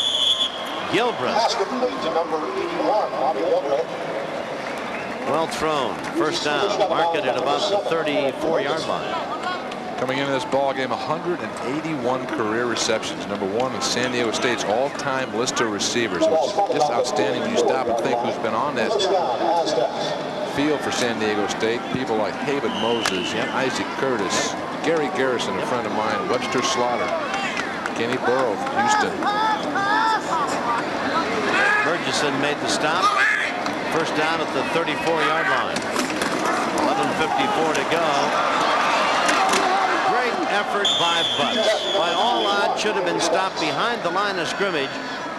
Gilbreth. Well thrown. First down. Market at about the 34-yard line. Coming into this ball game, 181 career receptions. Number 1 in San Diego State's all-time list of receivers. Which is just outstanding when you stop and think who's been on that field for San Diego State. People like Haven Moses, Isaac Curtis, Gary Garrison, a friend of mine, Webster Slaughter, Kenny Burrow, Houston. Murchison made the stop. First down at the 34-yard line. 11:54 to go. Great effort by Butts. By all odds, should have been stopped behind the line of scrimmage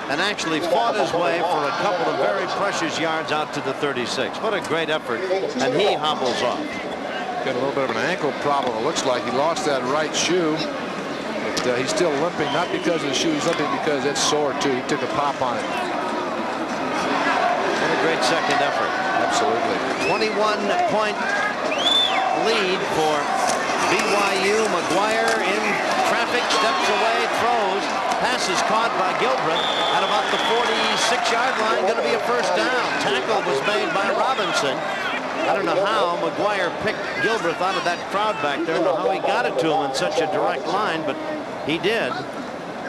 and actually fought his way for a couple of very precious yards out to the 36. What a great effort, and he hobbles off. Got a little bit of an ankle problem, it looks like. He lost that right shoe. But he's still limping, not because of the shoe. He's limping because it's sore, too. He took a pop on it. What a great second effort. Absolutely. 21-point lead for BYU. McGuire in traffic, steps away, throws. Pass is caught by Gilbreth at about the 46-yard line. Going to be a first down. Tackle was made by Robinson. I don't know how McGuire picked Gilbreth out of that crowd back there. I don't know how he got it to him in such a direct line, but he did.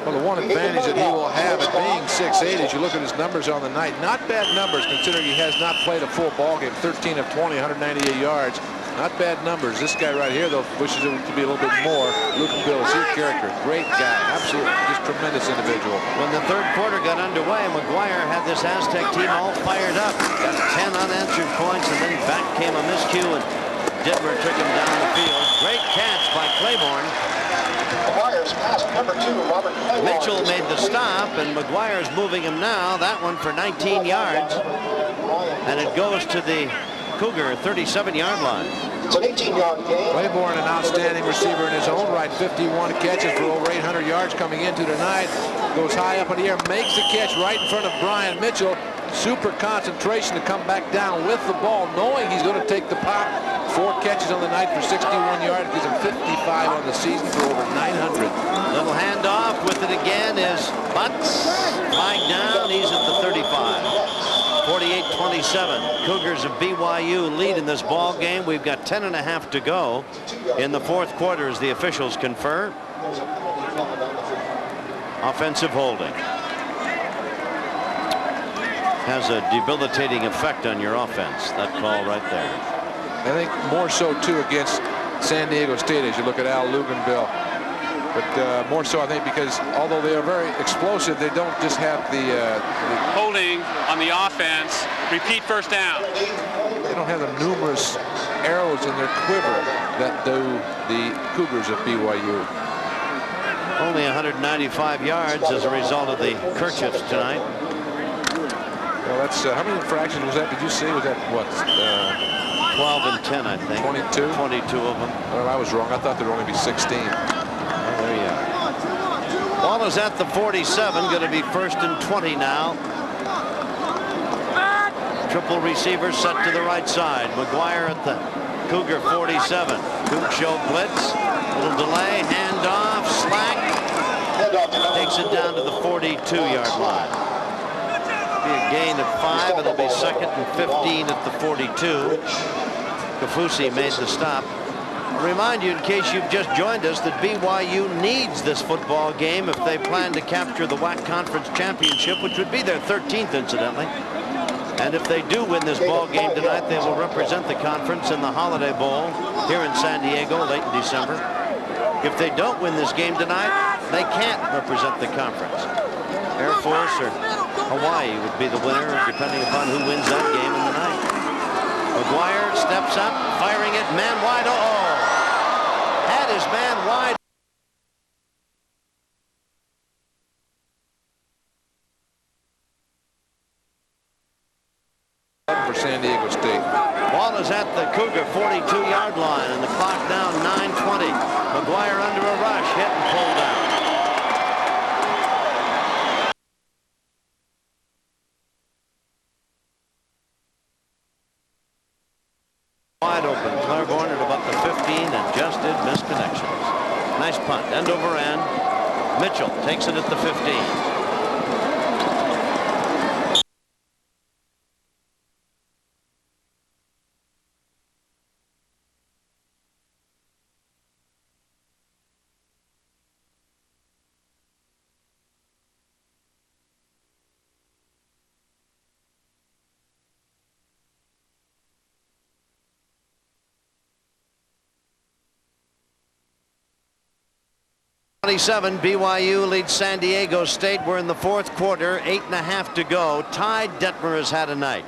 Well, the one advantage that he will have at being 6'8", as you look at his numbers on the night, not bad numbers considering he has not played a full ball game. 13 of 20, 198 yards. Not bad numbers. This guy right here, though, wishes it to be a little bit more. Lukenbill is his character. Great guy. Absolutely. Just tremendous individual. When the third quarter got underway, McGuire had this Aztec team all fired up. Got 10 unanswered points, and then back came a miscue, and Dittmer took him down the field. Great catch by Claiborne. McGuire's pass, number 2, Robert Claiborne. Mitchell made the stop, and McGuire's moving him now. That one for 19 yards. And it goes to the Cougar 37-yard line. It's an 18-yard gain. Claiborne, an outstanding receiver in his own right. 51 catches for over 800 yards coming into tonight. Goes high up in the air, makes the catch right in front of Brian Mitchell. Super concentration to come back down with the ball, knowing he's going to take the pop. 4 catches on the night for 61 yards. Gives him 55 on the season for over 900. Little handoff with it again is Butts. Flag down. He's at the 35. 48-27. Cougars of BYU lead in this ball game. We've got 10.5 to go in the fourth quarter as the officials confer. Offensive holding. Has a debilitating effect on your offense, that call right there. I think more so, too, against San Diego State as you look at Al Luginbill. But more so, I think, because although they are very explosive, they don't just have the holding on the offense. Repeat first down. They don't have the numerous arrows in their quiver that do the Cougars of BYU. Only 195 yards as a result of the kerchiefs tonight. Well, that's how many infractions was that? Did you see? Was that what? 12 and 10, I think. 22? 22 of them. Well, I was wrong. I thought there would only be 16. There you are. Ball is at the 47. Going to be 1st and 20 now. Triple receiver set to the right side. McGuire at the Cougar 47. Coug show blitz. Little delay. Handoff. Slack. Takes it down to the 42-yard line. Be a gain of 5. It'll be 2nd and 15 at the 42. Kaufusi made the stop. I'll remind you, in case you've just joined us, that BYU needs this football game if they plan to capture the WAC Conference Championship, which would be their 13th, incidentally. And if they do win this ball game tonight, they will represent the conference in the Holiday Bowl here in San Diego late in December. If they don't win this game tonight, they can't represent the conference. Air Force or Hawaii would be the winner, depending upon who wins that game in the night. McGuire steps up, firing it, man wide. Oh! Had his man wide. For San Diego State. Ball is at the Cougar 42-yard line, and the clock down 9:20. McGuire under a rush, hit and pulled down. Wide open. Claiborne at about the 15 and just did miss connections. Nice punt, end over end. Mitchell takes it at the 15. BYU leads San Diego State. We're in the fourth quarter, 8.5 to go. Ty Detmer has had a night.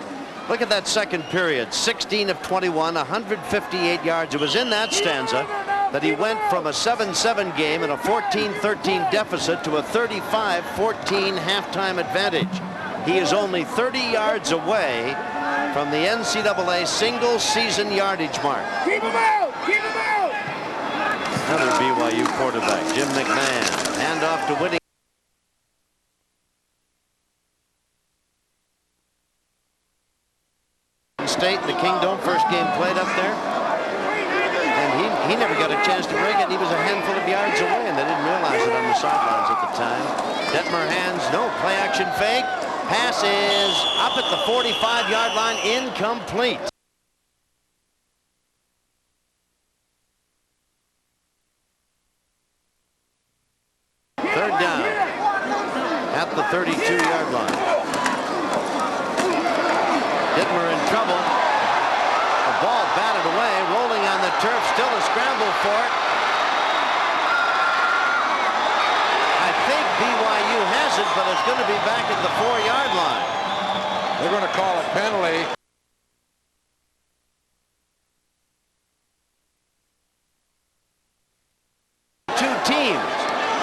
Look at that second period, 16 of 21, 158 yards. It was in that stanza that he went from a 7-7 game and a 14-13 deficit to a 35-14 halftime advantage. He is only 30 yards away from the NCAA single season yardage mark. Keep him out! Keep him out! Another BYU quarterback, Jim McMahon. Handoff to Whitting. State in the Kingdome, first game played up there. And he never got a chance to break it. He was a handful of yards away, and they didn't realize it on the sidelines at the time. Detmer hands, no, play action fake. Pass is up at the 45-yard line, incomplete. Third down at the 32-yard line. Dittmer in trouble. The ball batted away, rolling on the turf, still a scramble for it. I think BYU has it, but it's going to be back at the 4-yard line. They're going to call a penalty. Two teams.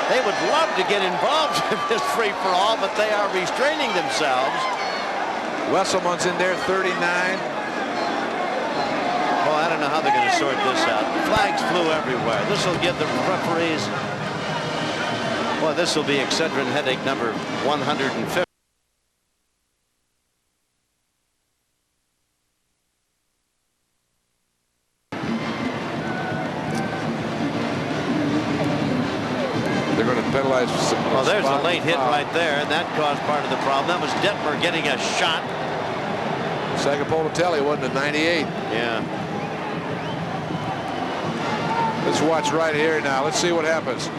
They would love to get involved in this free-for-all, but they are restraining themselves. Wesselman's in there, 39. Well, I don't know how they're going to sort this out. Flags flew everywhere. This will give the referees... Well, this will be Excedrin headache number 150. They're going to penalize some. Well, there's a late hit right there, and that caused part of the problem. That was Detmer getting a shot. Sagapolitelli wasn't a 98. Yeah. Let's watch right here now. Let's see what happens.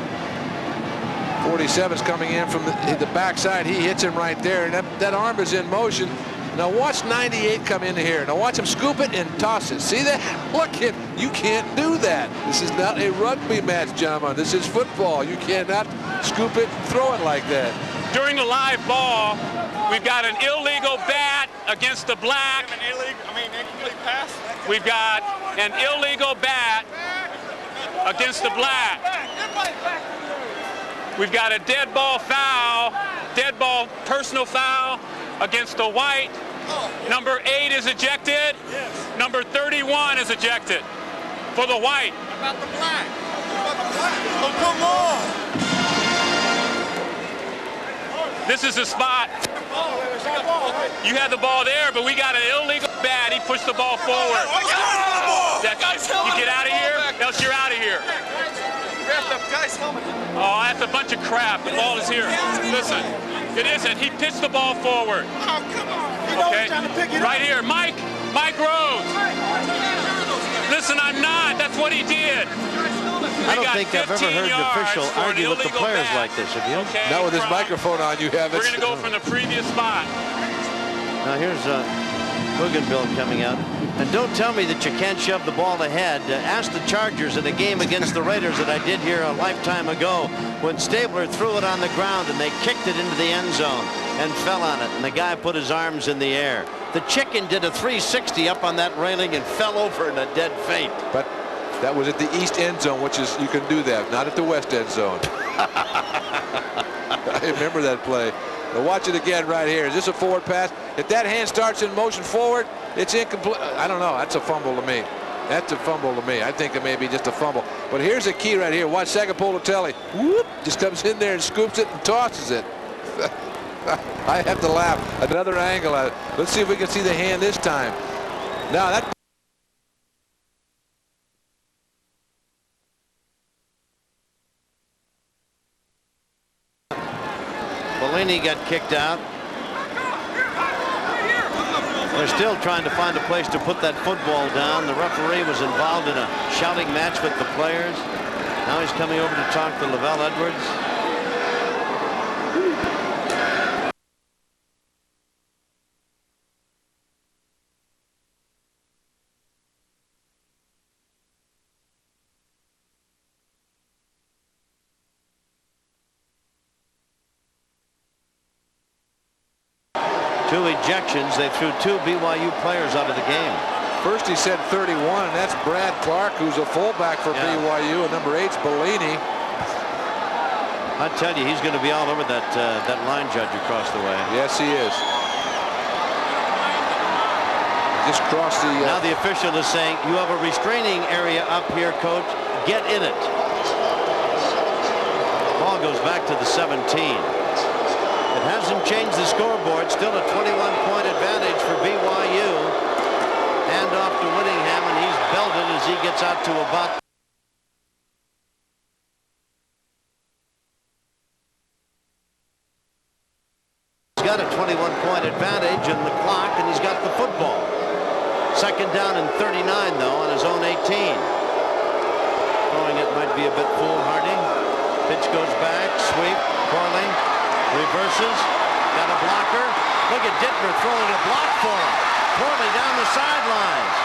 47's coming in from the backside. He hits him right there, and that arm is in motion. Now watch 98 come in here. Now watch him scoop it and toss it. See that? Look, you can't do that. This is not a rugby match, gentlemen. This is football. You cannot scoop it and throw it like that. During the live ball, we've got an illegal bat against the black. Incomplete pass. We've got an illegal bat against the black. We've got a dead ball foul, dead ball personal foul against the white. Number 8 is ejected. Yes. Number 31 is ejected for the white. About the black. Oh, come on. This is the spot. You had the ball there, but we got an illegal bat. He pushed the ball forward. You get out of here, else you're out of here. Oh, that's a bunch of crap. The ball is here. Listen, it isn't. He pitched the ball forward. Okay, right here, Mike Rhodes. Listen, I'm not. That's what he did. I don't think I've ever heard an official argue with the players like this. Have you? Okay, not with his microphone on. You have it. We're going to go from the previous spot. Now here's Bougainville coming out. And don't tell me that you can't shove the ball ahead. Ask the Chargers in a game against the Raiders that I did here a lifetime ago when Stabler threw it on the ground and they kicked it into the end zone and fell on it, and the guy put his arms in the air. The chicken did a 360 up on that railing and fell over in a dead faint. But that was at the east end zone, which is, you can do that, not at the west end zone. I remember that play. Now watch it again right here. Is this a forward pass? If that hand starts in motion forward, it's incomplete. I don't know. That's a fumble to me. That's a fumble to me. I think it may be just a fumble. But here's a key right here. Watch Sagapolitelli. Whoop, just comes in there and scoops it and tosses it. I have to laugh. Another angle at it. Let's see if we can see the hand this time. Now that. Bellini got kicked out. They're still trying to find a place to put that football down. The referee was involved in a shouting match with the players. Now he's coming over to talk to Lavelle Edwards. Two ejections. They threw two BYU players out of the game. First he said 31, and that's Brad Clark, who's a fullback for BYU, and number 8's Bellini. I tell you, he's going to be all over that line judge across the way. Yes, he is. Just crossed the... Now the official is saying, you have a restraining area up here, coach. Get in it. Ball goes back to the 17. It hasn't changed the scoreboard. Still a 21-point advantage for BYU. to Whittingham, and he's belted as he gets out to about got a 21-point advantage in the clock, and he's got the football. Second down and 39, though, on his own 18. Throwing it might be a bit foolhardy. Pitch goes back, sweep, Corley reverses, got a blocker. Look at Dittmer throwing a block for him. Corley down the sidelines.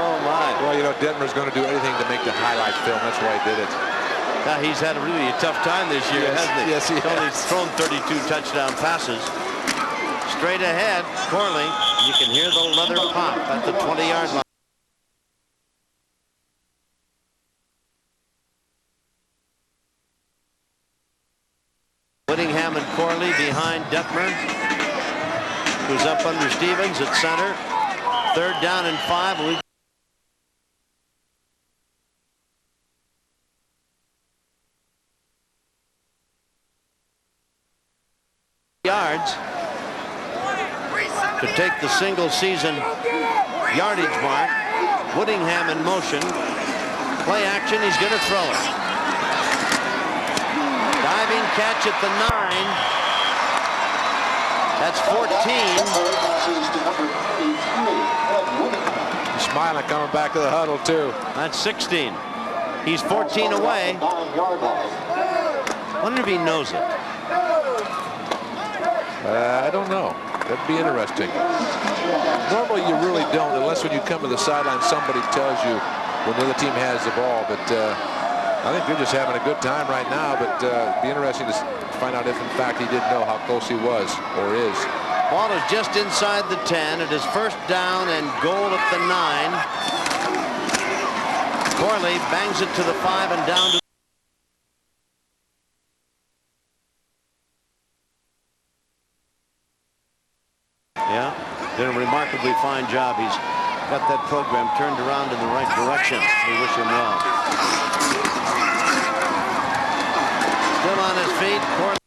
Oh my. Well, you know, Detmer's going to do anything to make the highlight film. That's why he did it. He's had a really tough time this year, hasn't he? Yes, he has. Only thrown 32 touchdown passes. Straight ahead, Corley. You can hear the leather pop at the 20-yard line. Whittingham and Corley behind Detmer, who's up under Stevens at center. Third down and 5. Yards to take the single season yardage mark. Whittingham in motion. Play action. He's going to throw it. Diving catch at the 9. That's 14. He's smiling coming back to the huddle, too. That's 16. He's 14 away. Wonder if he knows it. I don't know. That'd be interesting. Normally you really don't, unless when you come to the sideline somebody tells you when the other team has the ball. But I think they're just having a good time right now. But it'd be interesting to find out if in fact he didn't know how close he was or is. Ball is just inside the 10. It is first down and goal at the 9. Corley bangs it to the 5 and down to did a remarkably fine job. He's got that program turned around in the right direction. We wish him well. Still on his feet. Corley.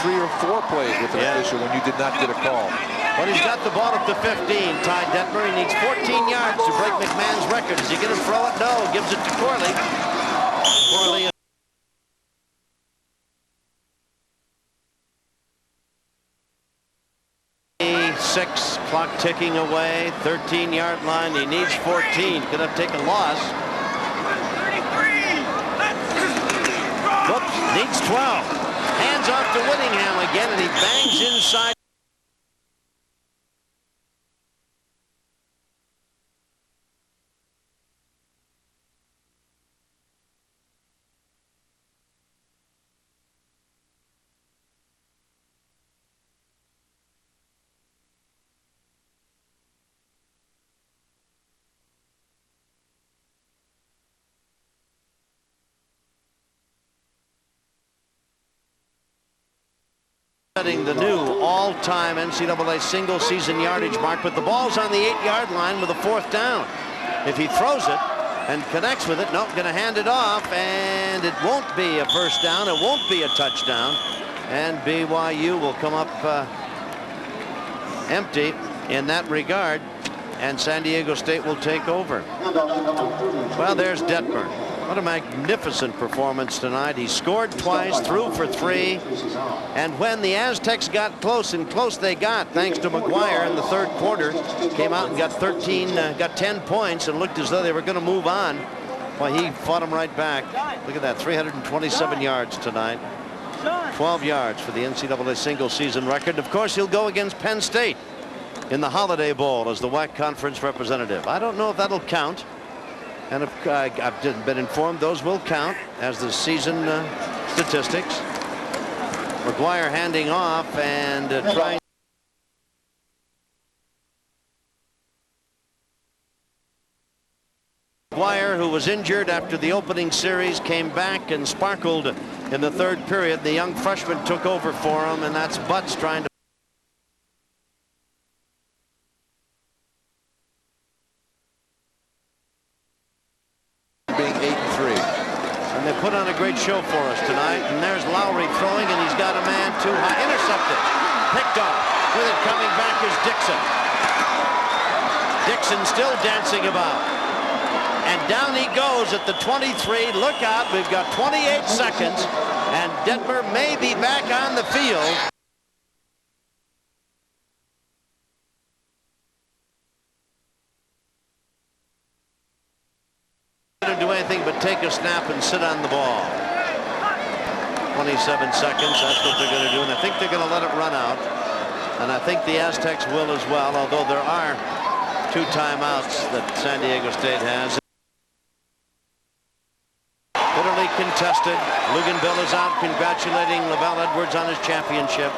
Three or four plays with an official when you did not get a call. But he's got the ball at the 15. Ty Detmer, he needs 14 yards to break McMahon's record. Is he going to throw it? No. Gives it to Corley. Corley. 6, clock ticking away. 13-yard line. He needs 14. Going to take a loss. Whoops. Needs 12. Hands off to Whittingham again, and he bangs inside. Setting the new all-time NCAA single-season yardage mark, but the ball's on the 8-yard line with a 4th down. If he throws it and connects with it, nope, going to hand it off, and it won't be a first down. It won't be a touchdown, and BYU will come up empty in that regard, and San Diego State will take over. Well, there's Detmer. What a magnificent performance tonight. He scored twice, threw for 3. And when the Aztecs got close, and close they got, thanks to McGuire in the 3rd quarter, came out and got 10 points and looked as though they were going to move on. Well, he fought them right back. Look at that, 327 yards tonight. 12 yards for the NCAA single-season record. Of course, he'll go against Penn State in the Holiday Bowl as the WAC conference representative. I don't know if that'll count. And I've been informed those will count as the season statistics. McGuire handing off and trying. was injured after the opening series, came back and sparkled in the third period. The young freshman took over for him, and that's Butts trying to being 8-3. And they put on a great show for us tonight. And there's Lowry throwing, and he's got a man too high. Intercepted. Picked off. With it coming back is Dixon. Dixon still dancing about. And down he goes at the 23. Look out. We've got 28 seconds. And Detmer may be back on the field. Do anything but take a snap and sit on the ball. 27 seconds, that's what they're going to do, and I think they're going to let it run out, and I think the Aztecs will as well, although there are 2 timeouts that San Diego State has. Bitterly contested. Luganville is out congratulating LaVell Edwards on his championship.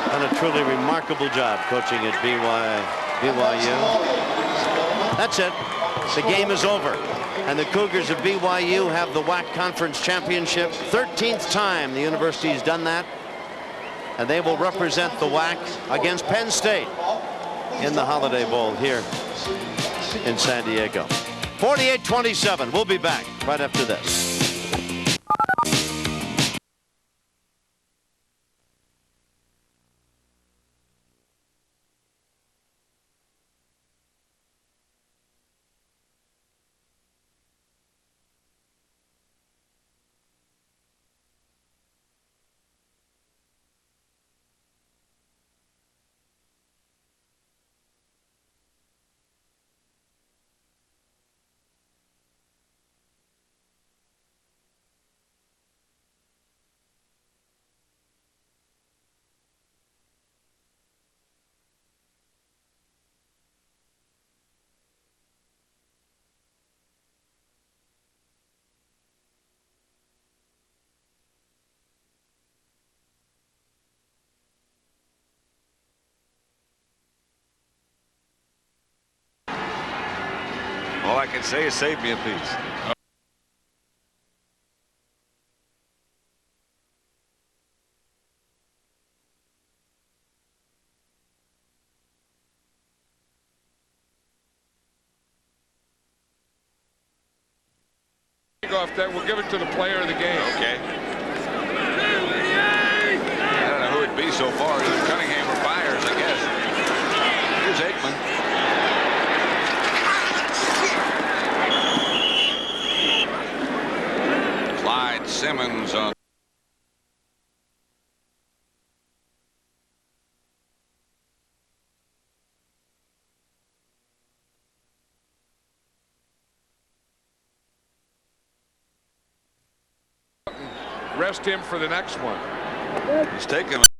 Done a truly remarkable job coaching at BYU. That's it. The game is over. And the Cougars of BYU have the WAC Conference Championship. 13th time the university's done that. And they will represent the WAC against Penn State in the Holiday Bowl here in San Diego. 48-27. We'll be back right after this. All I can say is save me a piece. Off that, we'll give it to the player of the game. Okay. I don't know who it'd be so far. Either Cunningham or Byers, I guess. Here's Aikman. Clyde Simmons on. Rest him for the next one. He's taking